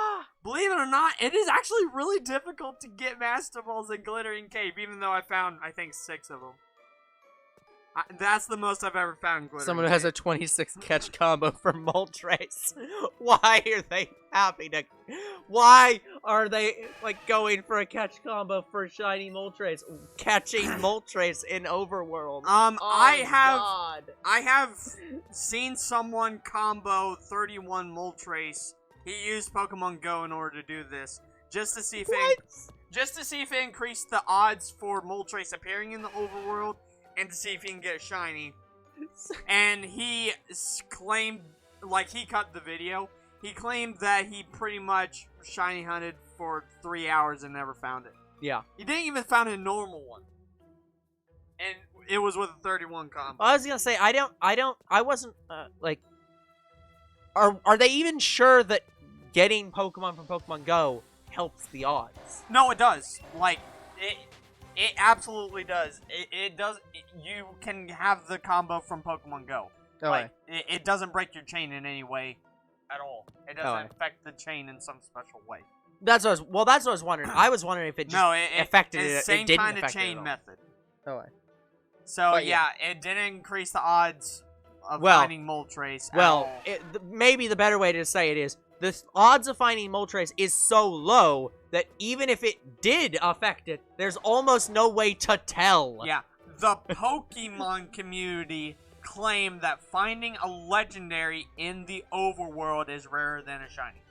Speaker 2: Believe it or not, it is actually really difficult to get Master Balls in Glittering Cave, even though I found, I think, 6 of them. That's the most I've ever found in Glittering
Speaker 1: Someone who has a 26 catch combo for Moltres. Why are they happy to... Why are they, like, going for a catch combo for shiny Moltres? Catching Moltres in Overworld.
Speaker 2: I have seen someone combo 31 Moltres. He used Pokemon Go in order to do this. Just to see if it increased the odds for Moltres appearing in the Overworld. And to see if he can get a shiny. And he claimed, like, he cut the video. He claimed that he pretty much shiny hunted for 3 hours and never found it.
Speaker 1: Yeah.
Speaker 2: He didn't even find a normal one. And it was with a 31 combo.
Speaker 1: I was gonna say, I wasn't, like... Are they even sure that getting Pokemon from Pokemon Go helps the odds?
Speaker 2: No, it does. Like, it absolutely does. It does. You can have the combo from Pokemon Go.
Speaker 1: Okay.
Speaker 2: Like, it doesn't break your chain in any way at all. It doesn't affect the chain in some special way.
Speaker 1: That's what I was wondering. I was wondering if it just affected it.
Speaker 2: Same
Speaker 1: didn't
Speaker 2: kind of
Speaker 1: affect
Speaker 2: chain
Speaker 1: it
Speaker 2: method.
Speaker 1: Oh,
Speaker 2: So,
Speaker 1: But,
Speaker 2: yeah, it didn't increase the odds of finding Moltres at all.
Speaker 1: maybe the better way to say it is, the odds of finding Moltres is so low that even if it did affect it, there's almost no way to tell.
Speaker 2: Yeah, the Pokemon community claim that finding a legendary in the overworld is rarer than a shiny.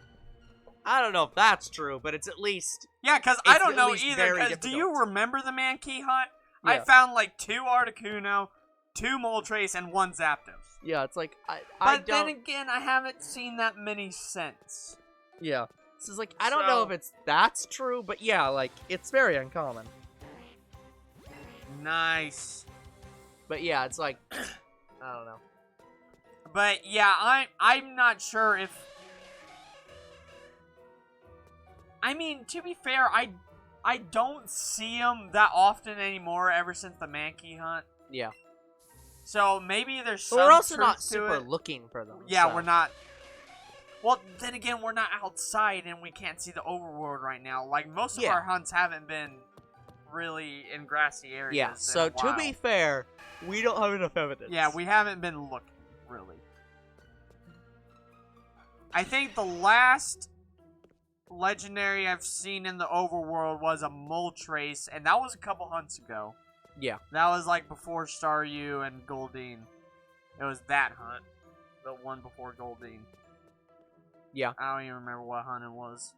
Speaker 1: I don't know if that's true, but it's at least...
Speaker 2: Yeah, because I don't know either, because do you
Speaker 1: difficult.
Speaker 2: remember the Mankey hunt?
Speaker 1: Yeah.
Speaker 2: I found like 2 Articuno, 2 Moltres, and 1 Zapdos.
Speaker 1: Yeah, it's like, I
Speaker 2: But
Speaker 1: don't...
Speaker 2: then again, I haven't seen that many since.
Speaker 1: Yeah. This is like, I don't know if that's true, but yeah, like, it's very uncommon.
Speaker 2: Nice.
Speaker 1: But yeah, it's like, I don't know.
Speaker 2: But yeah, I'm not sure if... I mean, to be fair, I don't see them that often anymore ever since the Mankey hunt.
Speaker 1: Yeah.
Speaker 2: So maybe there's some
Speaker 1: But we're also
Speaker 2: truth
Speaker 1: not
Speaker 2: to
Speaker 1: super
Speaker 2: it.
Speaker 1: looking for them.
Speaker 2: Yeah,
Speaker 1: so.
Speaker 2: we're not. Well, then again, we're not outside and we can't see the overworld right now. Like, most of our hunts haven't been really in grassy areas.
Speaker 1: Yeah, so to be fair, we don't have enough evidence.
Speaker 2: Yeah, we haven't been looking, really. I think the last legendary I've seen in the overworld was a Moltres, and that was a couple hunts ago.
Speaker 1: Yeah.
Speaker 2: That was like before Staryu and Goldeen. It was that hunt. The one before Goldeen.
Speaker 1: Yeah.
Speaker 2: I don't even remember what hunt it was.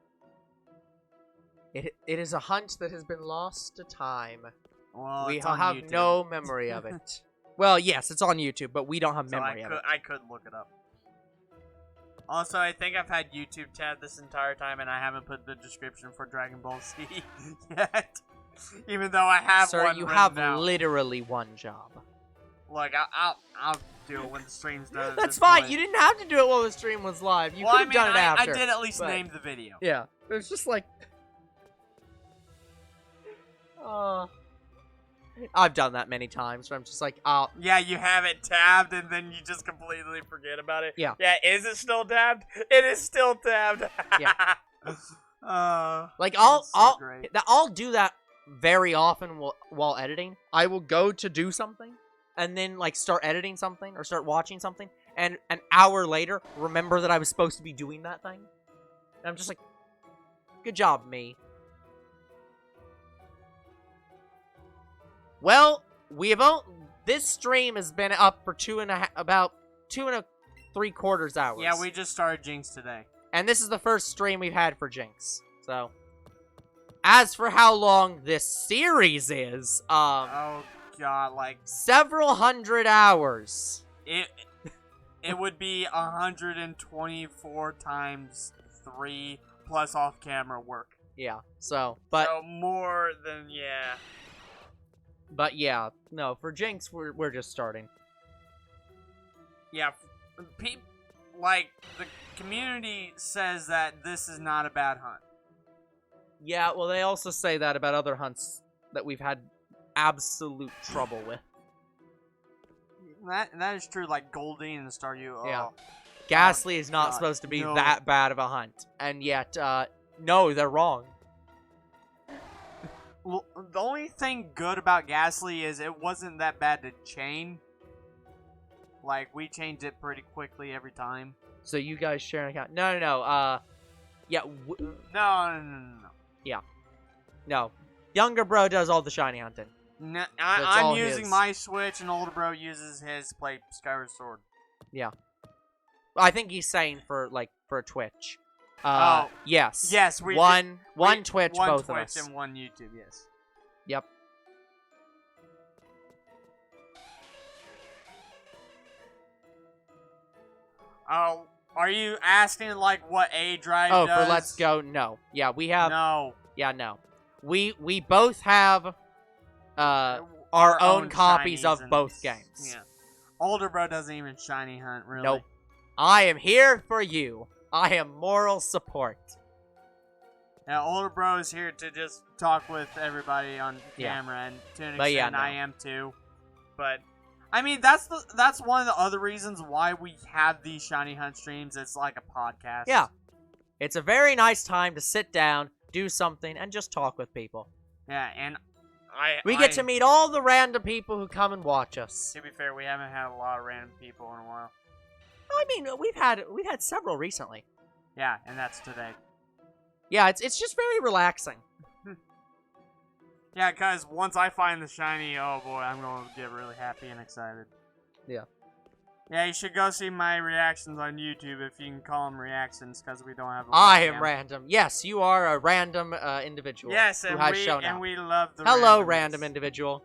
Speaker 1: It is a hunt that has been lost to time.
Speaker 2: Well,
Speaker 1: we
Speaker 2: it's on
Speaker 1: have
Speaker 2: YouTube.
Speaker 1: no memory of it. Well, yes, it's on YouTube, but we don't have memory of it.
Speaker 2: I could look it up. Also, I think I've had YouTube tab this entire time, and I haven't put the description for Dragon Ball Z yet. Even though I have
Speaker 1: Sir,
Speaker 2: one
Speaker 1: you
Speaker 2: written
Speaker 1: have
Speaker 2: down.
Speaker 1: literally one job.
Speaker 2: Look, I'll do it when the stream's done.
Speaker 1: That's fine. You didn't have to do it while the stream was live. You could have done it after.
Speaker 2: I did at least name the video.
Speaker 1: Yeah, it was just like... I've done that many times where I'm just like, oh.
Speaker 2: Yeah, you have it tabbed and then you just completely forget about it.
Speaker 1: Yeah.
Speaker 2: Yeah, is it still tabbed? It is still tabbed.
Speaker 1: Yeah.
Speaker 2: Like,
Speaker 1: I'll do that very often while editing. I will go to do something and then like start editing something or start watching something, and an hour later remember that I was supposed to be doing that thing. And I'm just like, good job, me. Well, this stream has been up for about 2.75 hours.
Speaker 2: Yeah, we just started Jynx today.
Speaker 1: And this is the first stream we've had for Jynx. So, as for how long this series is,
Speaker 2: oh god, like
Speaker 1: several hundred hours.
Speaker 2: It would be 124 times 3 plus off-camera work.
Speaker 1: Yeah. So
Speaker 2: more than
Speaker 1: But yeah, no, for Jynx we're just starting.
Speaker 2: Yeah, like the community says that this is not a bad hunt.
Speaker 1: Yeah, well they also say that about other hunts that we've had absolute trouble with.
Speaker 2: That is true, like Goldeen and Staryu. Oh.
Speaker 1: Yeah. Ghastly is not supposed to be that bad of a hunt. And yet, no, they're wrong.
Speaker 2: Well, the only thing good about Ghastly is it wasn't that bad to chain. Like, we changed it pretty quickly every time.
Speaker 1: So you guys share an account? No. Yeah.
Speaker 2: No.
Speaker 1: Yeah. No. Younger bro does all the shiny hunting.
Speaker 2: No, I'm using my Switch, and older bro uses his to play Skyward Sword.
Speaker 1: Yeah. I think he's saying for Twitch. Yes.
Speaker 2: Yes,
Speaker 1: one Twitch, both of us.
Speaker 2: One Twitch and one YouTube, yes.
Speaker 1: Yep.
Speaker 2: Oh, are you asking, like, what A-Drive does?
Speaker 1: Oh, for Let's Go? No. Yeah, we have...
Speaker 2: No.
Speaker 1: Yeah, no. We both have, our own copies of both games.
Speaker 2: Yeah. Older bro doesn't even shiny hunt, really.
Speaker 1: Nope. I am here for you. I am moral support.
Speaker 2: Yeah, older bro is here to just talk with everybody on camera, and to an extent, I am too. But I mean, that's one of the other reasons why we have these shiny hunt streams. It's like a podcast.
Speaker 1: Yeah, it's a very nice time to sit down, do something, and just talk with people.
Speaker 2: Yeah, and
Speaker 1: We get to meet all the random people who come and watch us.
Speaker 2: To be fair, we haven't had a lot of random people in a while.
Speaker 1: I mean, we've had several recently.
Speaker 2: Yeah, and that's today.
Speaker 1: Yeah, it's just very relaxing.
Speaker 2: Yeah, because once I find the shiny, oh boy, I'm going to get really happy and excited.
Speaker 1: Yeah.
Speaker 2: Yeah, you should go see my reactions on YouTube if you can call them reactions, because we don't have a
Speaker 1: I
Speaker 2: webcam.
Speaker 1: am random. Yes, you are a random individual.
Speaker 2: Yes,
Speaker 1: who
Speaker 2: and
Speaker 1: has
Speaker 2: we
Speaker 1: shown
Speaker 2: and
Speaker 1: up.
Speaker 2: we love the
Speaker 1: Hello,
Speaker 2: randomness.
Speaker 1: random individual.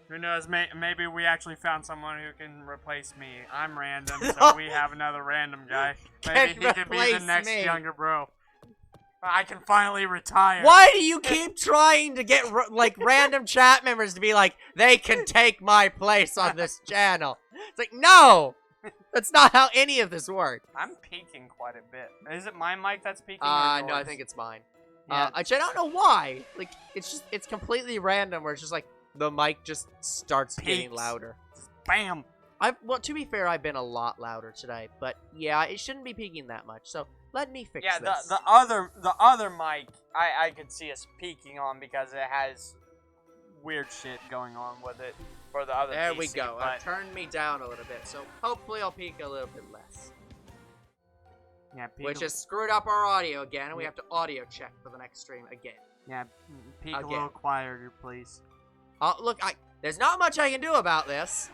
Speaker 2: Who knows, maybe we actually found someone who can replace me. I'm random, so we have another random guy. Maybe he can be the next younger bro. I can finally retire.
Speaker 1: Why do you keep trying to get, like, random chat members to be like, they can take my place on this channel? It's like, no! That's not how any of this works.
Speaker 2: I'm peeking quite a bit. Is it my mic that's peeking?
Speaker 1: No, I think it's mine.
Speaker 2: Yeah.
Speaker 1: I don't know why. Like, it's completely random where it's just like, the mic just starts getting louder.
Speaker 2: Bam!
Speaker 1: Well, to be fair, I've been a lot louder today, but yeah, it shouldn't be peaking that much, so let me fix this.
Speaker 2: Yeah, the other mic, I could see us peeking on because it has weird shit going on with it for the other
Speaker 1: There
Speaker 2: PC,
Speaker 1: we go.
Speaker 2: but...
Speaker 1: Turned me down a little bit, so hopefully I'll peak a little bit less.
Speaker 2: Yeah,
Speaker 1: Which has screwed up our audio again, and we have to audio check for the next stream again.
Speaker 2: Yeah, peek a little quieter, please.
Speaker 1: Look, there's not much I can do about this.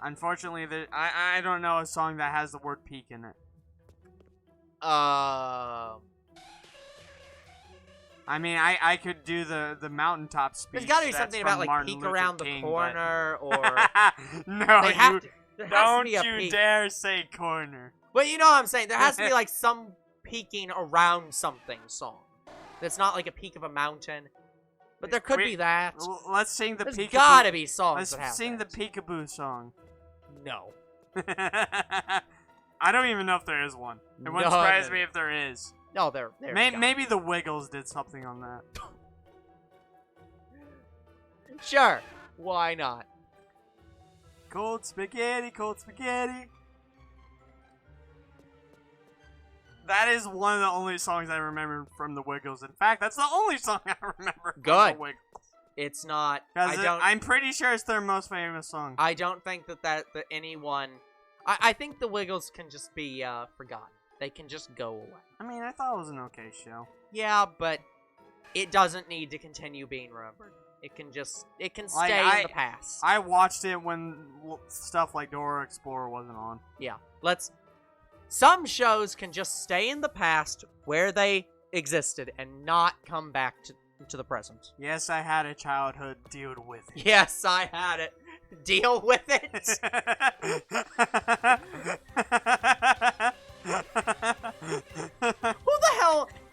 Speaker 2: Unfortunately, I don't know a song that has the word peak in it.
Speaker 1: I
Speaker 2: mean, I could do the mountaintop speech.
Speaker 1: There's gotta be something about, like,
Speaker 2: Martin
Speaker 1: peek
Speaker 2: Luther
Speaker 1: around
Speaker 2: King,
Speaker 1: the corner,
Speaker 2: but...
Speaker 1: or...
Speaker 2: No,
Speaker 1: don't
Speaker 2: you dare say corner.
Speaker 1: But you know what I'm saying? There has to be, like, some peeking around something song. That's not, like, a peak of a mountain. But there could be that.
Speaker 2: Let's sing the
Speaker 1: There's
Speaker 2: Peekaboo.
Speaker 1: Gotta be songs that have
Speaker 2: sing
Speaker 1: that.
Speaker 2: the Peekaboo song.
Speaker 1: No.
Speaker 2: I don't even know if there is one. It wouldn't surprise me if there is.
Speaker 1: No, there.
Speaker 2: Maybe the Wiggles did something on that.
Speaker 1: Sure. Why not?
Speaker 2: Cold spaghetti, cold spaghetti. That is one of the only songs I remember from the Wiggles. In fact, that's the only song I remember from the Wiggles.
Speaker 1: It's not.
Speaker 2: I'm pretty sure it's their most famous song.
Speaker 1: I don't think that anyone. I think the Wiggles can just be forgotten. They can just go away.
Speaker 2: I mean, I thought it was an okay show.
Speaker 1: Yeah, but it doesn't need to continue being remembered. It can stay in the past.
Speaker 2: I watched it when stuff like Dora Explorer wasn't on.
Speaker 1: Yeah, some shows can just stay in the past where they existed and not come back to the present.
Speaker 2: Yes, I had a childhood. Deal with it.
Speaker 1: Yes, I had it. Deal with it.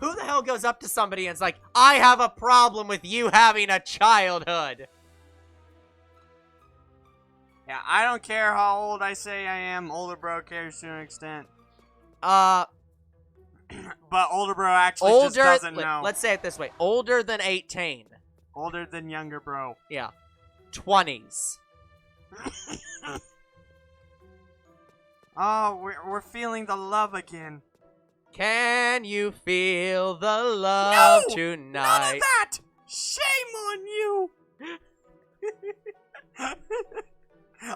Speaker 1: Who the hell goes up to somebody and is like, I have a problem with you having a childhood?
Speaker 2: Yeah, I don't care how old I say I am. Older bro cares to an extent.
Speaker 1: But
Speaker 2: older bro actually just doesn't know.
Speaker 1: Let's say it this way. Older than 18.
Speaker 2: Older than younger bro.
Speaker 1: Yeah. 20s.
Speaker 2: Oh, we're feeling the love again.
Speaker 1: Can you feel the love tonight?
Speaker 2: None of that! Shame on you!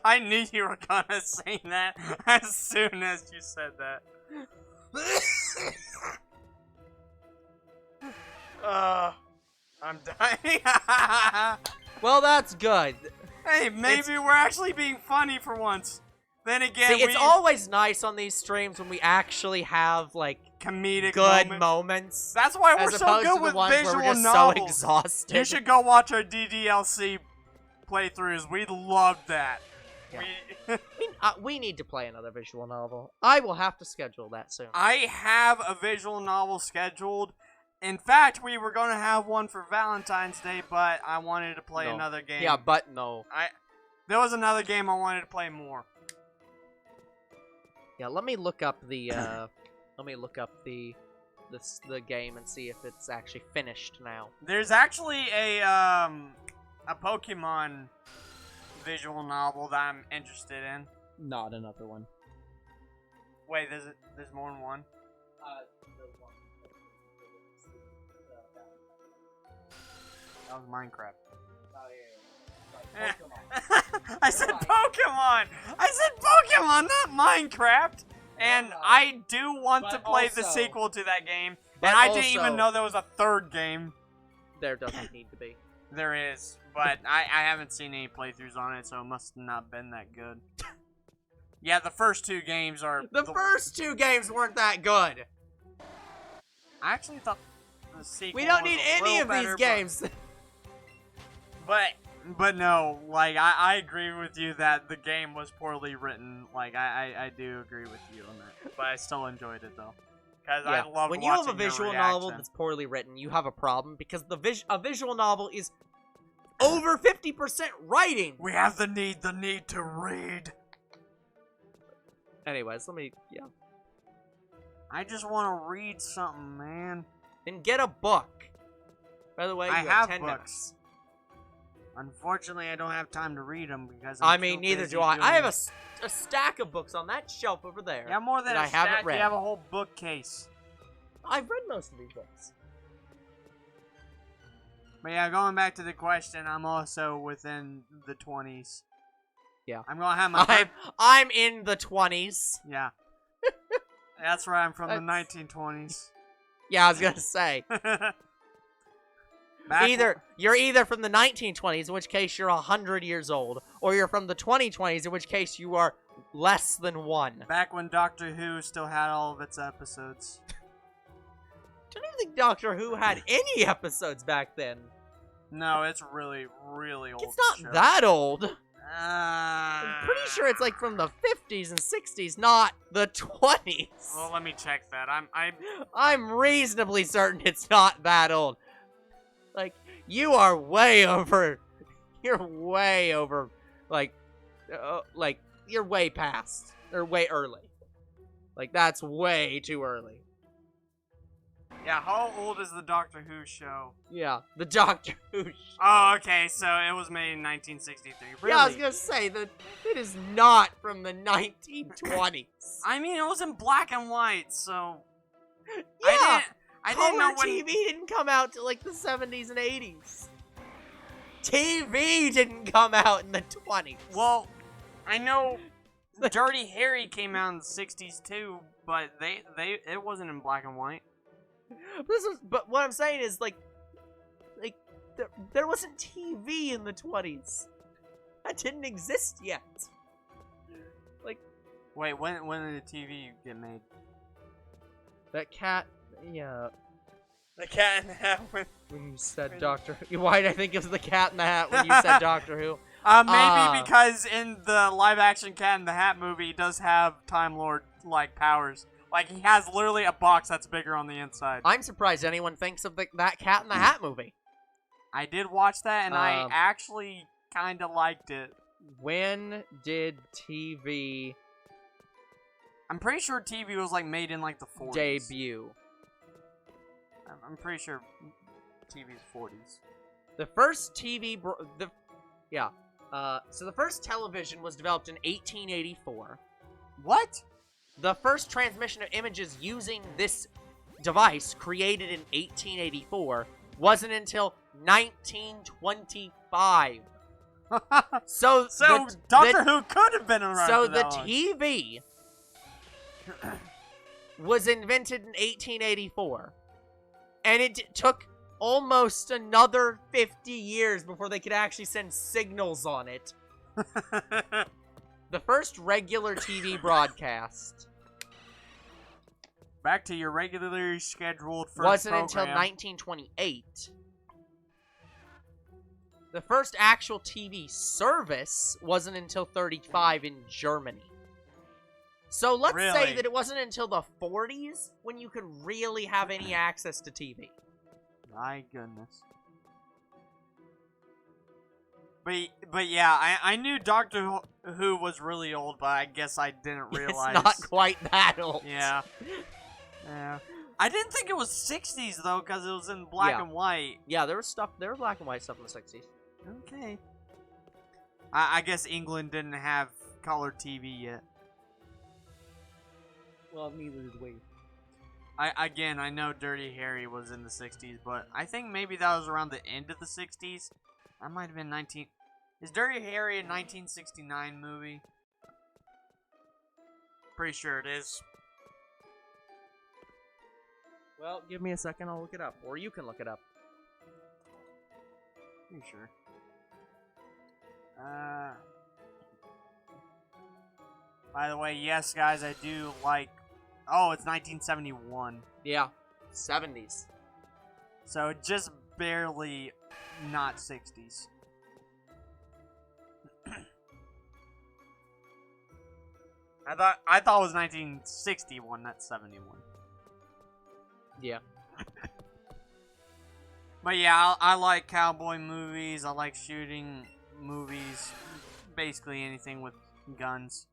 Speaker 2: I knew you were gonna sing that as soon as you said that. I'm dying.
Speaker 1: Well, that's good.
Speaker 2: Hey, maybe we're actually being funny for once. Then again,
Speaker 1: see, it's always nice on these streams when we actually have, like,
Speaker 2: comedic
Speaker 1: good moments.
Speaker 2: That's why we're so good with visual novels.
Speaker 1: So exhausted.
Speaker 2: You should go watch our DDLC playthroughs. We loved that.
Speaker 1: Yeah. We need to play another visual novel. I will have to schedule that soon.
Speaker 2: I have a visual novel scheduled. In fact, we were going to have one for Valentine's Day, but I wanted to play another game.
Speaker 1: Yeah, but no.
Speaker 2: There was another game I wanted to play more.
Speaker 1: Yeah, let me look up the the game and see if it's actually finished now.
Speaker 2: There's actually a Pokemon visual novel that I'm interested in.
Speaker 3: Not another one.
Speaker 2: Wait, there's more than one?
Speaker 1: The one
Speaker 2: That was Minecraft.
Speaker 1: Oh, yeah.
Speaker 2: I said Pokemon! I said Pokemon, not Minecraft! And I do want to play the sequel to that game. And I didn't even know there was a third game.
Speaker 1: There doesn't need to be.
Speaker 2: There is, but I haven't seen any playthroughs on it, so it must have not been that good. Yeah, the first two games are...
Speaker 1: The first two games weren't that good.
Speaker 2: I actually thought the sequel
Speaker 1: We don't
Speaker 2: was
Speaker 1: need
Speaker 2: a
Speaker 1: any
Speaker 2: little
Speaker 1: of
Speaker 2: better,
Speaker 1: these games.
Speaker 2: But no, like, I agree with you that the game was poorly written. Like, I do agree with you on that. But I still enjoyed it, though. Because I love
Speaker 1: when you have a visual novel that's poorly written, you have a problem. Because a visual novel is over 50% writing.
Speaker 2: We have the need to read.
Speaker 1: Anyways,
Speaker 2: I just want to read something, man.
Speaker 1: Then get a book. By the way, you have 10
Speaker 2: books.
Speaker 1: minutes.
Speaker 2: Unfortunately, I don't have time to read them because
Speaker 1: neither do I. I have a stack of books on that shelf over there.
Speaker 2: Yeah, more than a stack.
Speaker 1: Haven't read.
Speaker 2: You have a whole bookcase.
Speaker 1: I've read most of these books.
Speaker 2: But yeah, going back to the question, I'm also within the 20s.
Speaker 1: Yeah.
Speaker 2: I'm gonna have my...
Speaker 1: I'm in the 20s.
Speaker 2: Yeah. That's right, I'm from the 1920s.
Speaker 1: Yeah, I was gonna say. You're either from the 1920s, in which case you're 100 years old, or you're from the 2020s, in which case you are less than 1.
Speaker 2: Back when Doctor Who still had all of its episodes.
Speaker 1: I don't even think Doctor Who had any episodes back then.
Speaker 2: No, it's really, really old.
Speaker 1: It's not that old.
Speaker 2: I'm
Speaker 1: pretty sure it's like from the 50s and 60s, not the 20s.
Speaker 2: Well, let me check that.
Speaker 1: I'm reasonably certain it's not that old. Like, you are way over. You're way over. Like, you're way past. Or way early. Like, that's way too early.
Speaker 2: Yeah, how old is the Doctor Who show?
Speaker 1: Yeah, the Doctor Who show.
Speaker 2: Oh, okay, so it was made in 1963. Really?
Speaker 1: Yeah, I was gonna say, that it is not from the 1920s.
Speaker 2: I mean, it was in black and white, so...
Speaker 1: Yeah!
Speaker 2: I didn't know when...
Speaker 1: TV didn't come out till like the 70s and 80s. TV didn't come out in the 20s.
Speaker 2: Well, I know Dirty Harry came out in the 60s too, but it wasn't in black and white.
Speaker 1: But what I'm saying is, like there wasn't TV in the 20s. That didn't exist yet. Like,
Speaker 2: wait, when did the TV get made?
Speaker 1: That cat, yeah.
Speaker 2: The Cat in the Hat.
Speaker 1: When you said Doctor Who. Why did I think it was the Cat in the Hat when you said Doctor Who?
Speaker 2: Maybe because in the live-action Cat in the Hat movie, he does have Time Lord-like powers. Like, he has literally a box that's bigger on the inside.
Speaker 1: I'm surprised anyone thinks of that Cat in the Hat movie.
Speaker 2: I did watch that, and I actually kind of liked it.
Speaker 1: When did TV...
Speaker 2: I'm pretty sure TV was, like, made in, like, the 40s.
Speaker 1: Debut.
Speaker 2: I'm pretty sure TV's 40s.
Speaker 1: The first TV... so the first television was developed in 1884.
Speaker 2: What?
Speaker 1: The first transmission of images using this device, created in 1884, wasn't until 1925. So
Speaker 2: Doctor Who could have been around.
Speaker 1: So
Speaker 2: for
Speaker 1: the
Speaker 2: that long.
Speaker 1: TV was invented in 1884, and it took almost another 50 years before they could actually send signals on it. The first regular TV broadcast.
Speaker 2: Back to your regularly scheduled first
Speaker 1: wasn't
Speaker 2: program.
Speaker 1: until 1928. The first actual TV service wasn't until 35 in Germany. So let's say that it wasn't until the 40s when you could really have any access to TV.
Speaker 2: My goodness. But yeah, I knew Doctor Who was really old, but I guess I didn't realize.
Speaker 1: It's not quite that old.
Speaker 2: Yeah. Yeah. I didn't think it was 60s, though, because it was in black and white.
Speaker 1: Yeah, there was black and white stuff in the 60s.
Speaker 2: Okay. I guess England didn't have color TV yet.
Speaker 1: Well, neither did we.
Speaker 2: I know Dirty Harry was in the 60s, but I think maybe that was around the end of the 60s. That might have been 19... Is Dirty Harry a 1969 movie? Pretty sure it is.
Speaker 1: Well, give me a second, I'll look it up. Or you can look it up.
Speaker 2: Pretty sure. By the way, yes, guys, I do like... Oh, it's 1971.
Speaker 1: Yeah, 70s.
Speaker 2: So just barely not 60s. I thought it was 1961, not 71.
Speaker 1: Yeah.
Speaker 2: But yeah, I like cowboy movies. I like shooting movies. Basically anything with guns.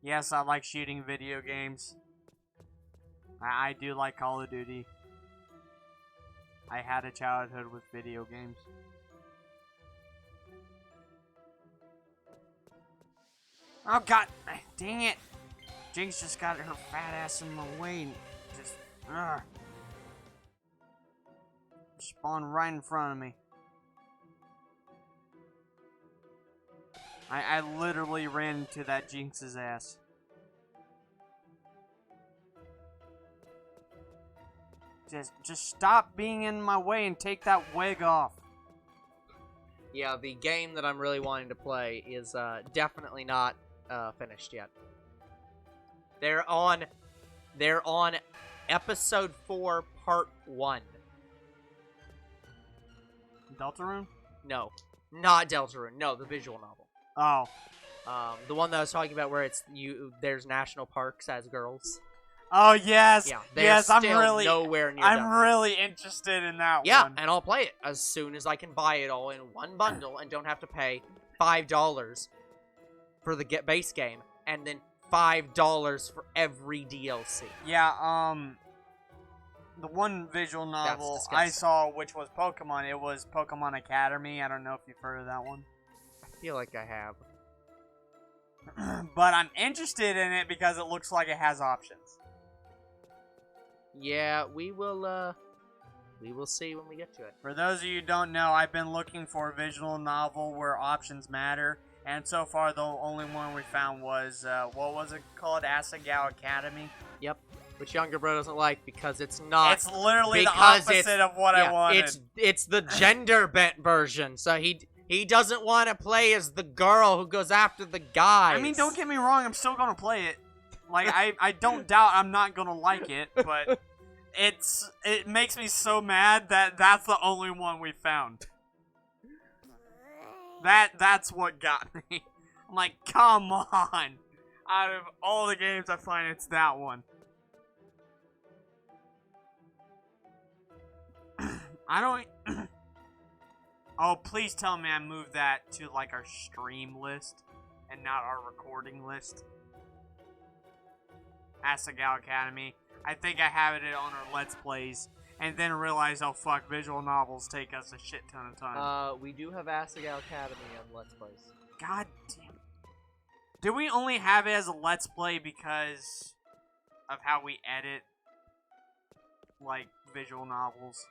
Speaker 2: Yes, I like shooting video games. I do like Call of Duty. I had a childhood with video games. Oh god, dang it. Jynx just got her fat ass in my way and just, spawned right in front of me. I literally ran into that Jynx's ass. Just stop being in my way and take that wig off.
Speaker 1: Yeah, the game that I'm really wanting to play is definitely not finished yet. They're on episode 4, part 1.
Speaker 2: Deltarune?
Speaker 1: No, not Deltarune. No, the visual novel.
Speaker 2: Oh.
Speaker 1: The one that I was talking about where there's national parks as girls.
Speaker 2: Oh yes.
Speaker 1: Yeah,
Speaker 2: yes,
Speaker 1: still
Speaker 2: I'm really
Speaker 1: nowhere near
Speaker 2: I'm
Speaker 1: done.
Speaker 2: really interested in that
Speaker 1: Yeah,
Speaker 2: one.
Speaker 1: and I'll play it as soon as I can buy it all in one bundle and don't have to pay $5 for the base game and then $5 for every DLC.
Speaker 2: Yeah, the one visual novel I saw, which was Pokemon, it was Pokemon Academy. I don't know if you've heard of that one.
Speaker 1: I feel like I have.
Speaker 2: But I'm interested in it because it looks like it has options.
Speaker 1: Yeah, we will see when we get to it.
Speaker 2: For those of you who don't know, I've been looking for a visual novel where options matter, and so far the only one we found was, what was it called? Asagao Academy?
Speaker 1: Yep. Which Younger Bro doesn't like because it's not.
Speaker 2: It's literally the opposite of what I wanted.
Speaker 1: It's the gender bent version, so he doesn't want to play as the girl who goes after the guys.
Speaker 2: I mean, don't get me wrong, I'm still gonna play it. Like, I don't doubt I'm not gonna like it, but it makes me so mad that that's the only one we found. That's what got me. I'm like, come on. Out of all the games I find, it's that one. I don't... Oh, please tell me I moved that to, like, our stream list and not our recording list. Asagao Academy. I think I have it on our Let's Plays, and then realize, oh fuck, visual novels take us a shit ton of time.
Speaker 1: We do have Asagao Academy on Let's Plays.
Speaker 2: God damn it. Do we only have it as a Let's Play because of how we edit, like, visual novels?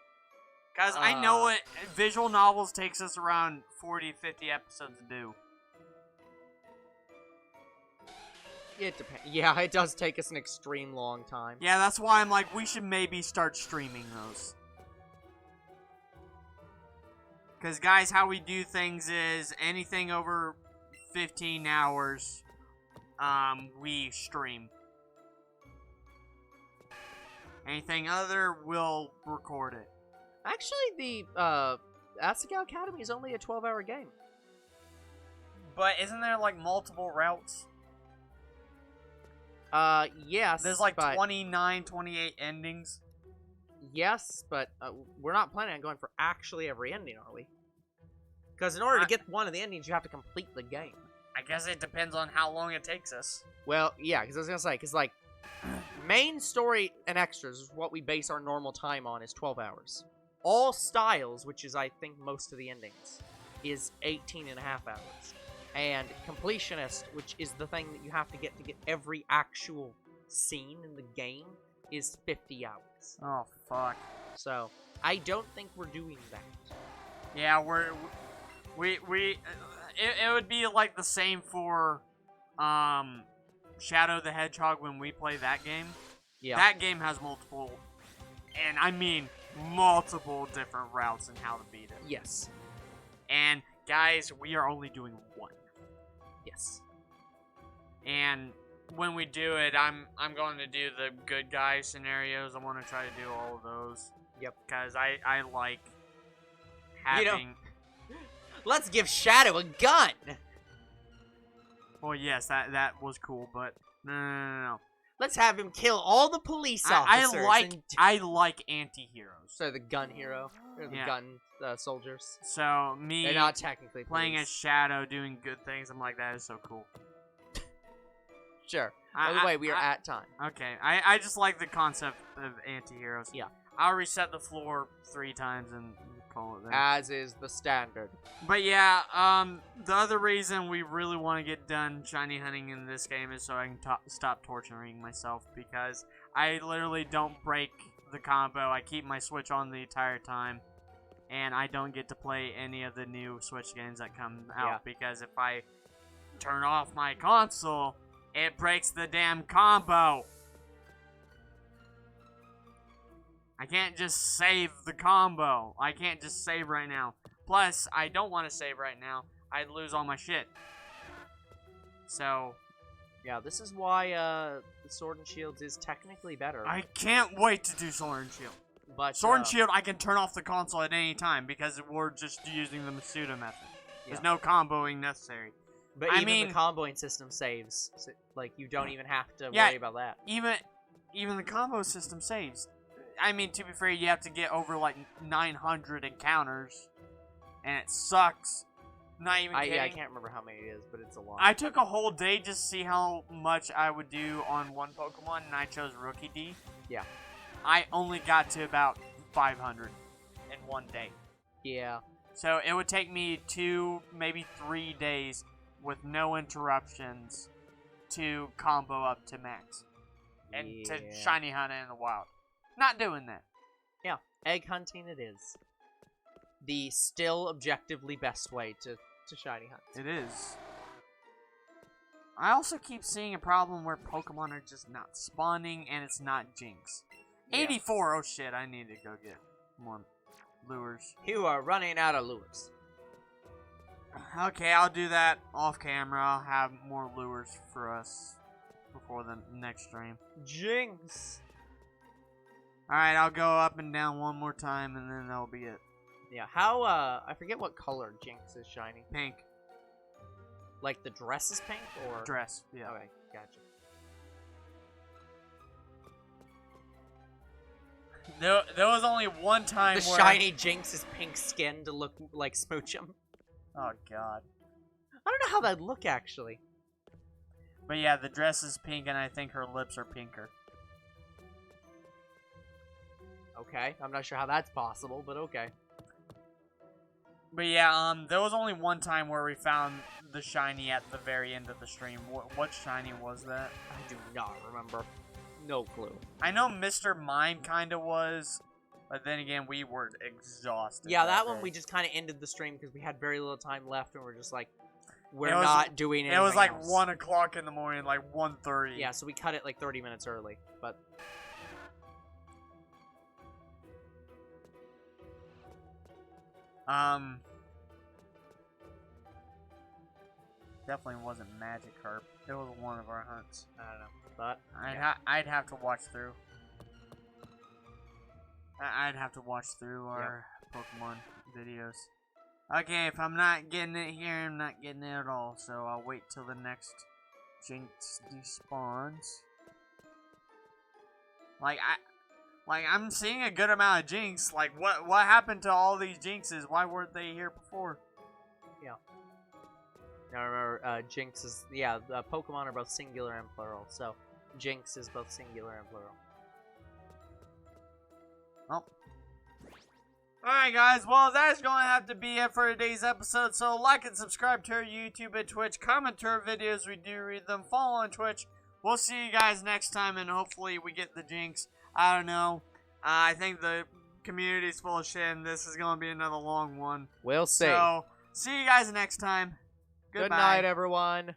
Speaker 2: Because I know it, visual novels takes us around 40, 50 episodes to do.
Speaker 1: It depends. Yeah, it does take us an extreme long time.
Speaker 2: Yeah, that's why I'm like, we should maybe start streaming those. Because, guys, how we do things is anything over 15 hours, we stream. Anything other, we'll record it.
Speaker 1: Actually, the Asagao Academy is only a 12-hour game.
Speaker 2: But isn't there, like, multiple routes?
Speaker 1: Yes.
Speaker 2: There's like 29, 28 endings.
Speaker 1: Yes, but we're not planning on going for actually every ending, are we? Because in order to get one of the endings, you have to complete the game.
Speaker 2: I guess it depends on how long it takes us.
Speaker 1: Well, yeah, because I was going to say, because, like, main story and extras is what we base our normal time on is 12 hours. All styles, which is, I think, most of the endings, is 18 and a half hours. And completionist, which is the thing that you have to get every actual seen in the game is 50 hours.
Speaker 2: Oh, fuck.
Speaker 1: So, I don't think we're doing that.
Speaker 2: Yeah, it would be like the same for, Shadow the Hedgehog when we play that game.
Speaker 1: Yeah.
Speaker 2: That game has multiple, and I mean multiple different routes and how to beat it.
Speaker 1: Yes.
Speaker 2: And, guys, we are only doing one.
Speaker 1: Yes.
Speaker 2: And when we do it, I'm going to do the good guy scenarios. I want to try to do all of those.
Speaker 1: Yep.
Speaker 2: Because I like having...
Speaker 1: Let's give Shadow a gun!
Speaker 2: Well, yes, that was cool, but no.
Speaker 1: Let's have him kill all the police officers.
Speaker 2: I like anti-heroes.
Speaker 1: So the gun hero, or the gun soldiers.
Speaker 2: So me,
Speaker 1: they're not technically
Speaker 2: playing
Speaker 1: police.
Speaker 2: as Shadow, doing good things. I'm like, that is so cool.
Speaker 1: Sure. By the way, we are at time.
Speaker 2: Okay, I just like the concept of anti-heroes.
Speaker 1: Yeah.
Speaker 2: I'll reset the floor 3 times and call it there.
Speaker 1: As is the standard.
Speaker 2: But yeah, the other reason we really want to get done shiny hunting in this game is so I can stop torturing myself, because I literally don't break the combo. I keep my Switch on the entire time, and I don't get to play any of the new Switch games that come out, because if I turn off my console, it breaks the damn combo. I can't just save the combo. I can't just save right now. Plus, I don't want to save right now. I'd lose all my shit. So...
Speaker 1: yeah, this is why the Sword and Shield is technically better.
Speaker 2: I can't wait to do Sword and Shield.
Speaker 1: But
Speaker 2: Sword and Shield, I can turn off the console at any time because we're just using the Masuda method. There's no comboing necessary.
Speaker 1: But even the comboing system saves. So, like, you don't even have to worry about that.
Speaker 2: Even the combo system saves. I mean, to be fair, you have to get over, like, 900 encounters. And it sucks. Not even kidding.
Speaker 1: Yeah, I can't remember how many it is, but it's a lot.
Speaker 2: I took a whole day just to see how much I would do on one Pokemon, and I chose Rookie D.
Speaker 1: Yeah.
Speaker 2: I only got to about 500 in one day.
Speaker 1: Yeah.
Speaker 2: So it would take me 2, maybe 3 days with no interruptions to combo up to max. And to shiny hunt in the wild. Not doing that.
Speaker 1: Yeah, egg hunting it is. The still objectively best way to shiny hunt.
Speaker 2: It is. I also keep seeing a problem where Pokemon are just not spawning, and it's not Jynx. 84! Oh shit, I need to go get more lures.
Speaker 1: You are running out of lures.
Speaker 2: Okay, I'll do that off camera. I'll have more lures for us before the next stream.
Speaker 1: Jynx!
Speaker 2: Alright, I'll go up and down one more time, and then that'll be it.
Speaker 1: Yeah, how, I forget what color Jynx is shiny.
Speaker 2: Pink.
Speaker 1: Like the dress is pink, or?
Speaker 2: Dress, yeah.
Speaker 1: Okay, gotcha.
Speaker 2: There was only one time
Speaker 1: the
Speaker 2: where...
Speaker 1: shiny Jynx is pink skin to look like Smoochum.
Speaker 2: Oh, God.
Speaker 1: I don't know how that'd look, actually.
Speaker 2: But yeah, the dress is pink, and I think her lips are pinker.
Speaker 1: Okay, I'm not sure how that's possible, but okay.
Speaker 2: But yeah, there was only one time where we found the shiny at the very end of the stream. What shiny was that?
Speaker 1: I do not remember. No clue.
Speaker 2: I know Mr. Mime kind of was, but then again, we were exhausted.
Speaker 1: Yeah, that one we just kind of ended the stream because we had very little time left, and we're just like, we're not doing anything
Speaker 2: It was like
Speaker 1: else.
Speaker 2: 1 o'clock in the morning, like 1:30.
Speaker 1: Yeah, so we cut it like 30 minutes early, but...
Speaker 2: Definitely wasn't Magikarp. It was one of our hunts.
Speaker 1: I don't know, but...
Speaker 2: I'd have to watch through. I'd have to watch through our Pokemon videos. Okay, if I'm not getting it here, I'm not getting it at all. So I'll wait till the next Jynx despawns. I'm seeing a good amount of Jynx. Like, what happened to all these Jynxes? Why weren't they here before?
Speaker 1: Yeah. Now remember, Jynx is... yeah, Pokemon are both singular and plural, so Jynx is both singular and plural.
Speaker 2: Well. Alright guys, well that's going to have to be it for today's episode. So like and subscribe to our YouTube and Twitch. Comment to our videos, we do read them. Follow on Twitch. we'll see you guys next time, and hopefully we get the Jynx. I don't know. I think the community's full of shit, and this is going to be another long one.
Speaker 1: We'll see.
Speaker 2: So, see you guys next time. Goodbye.
Speaker 1: Good night, everyone.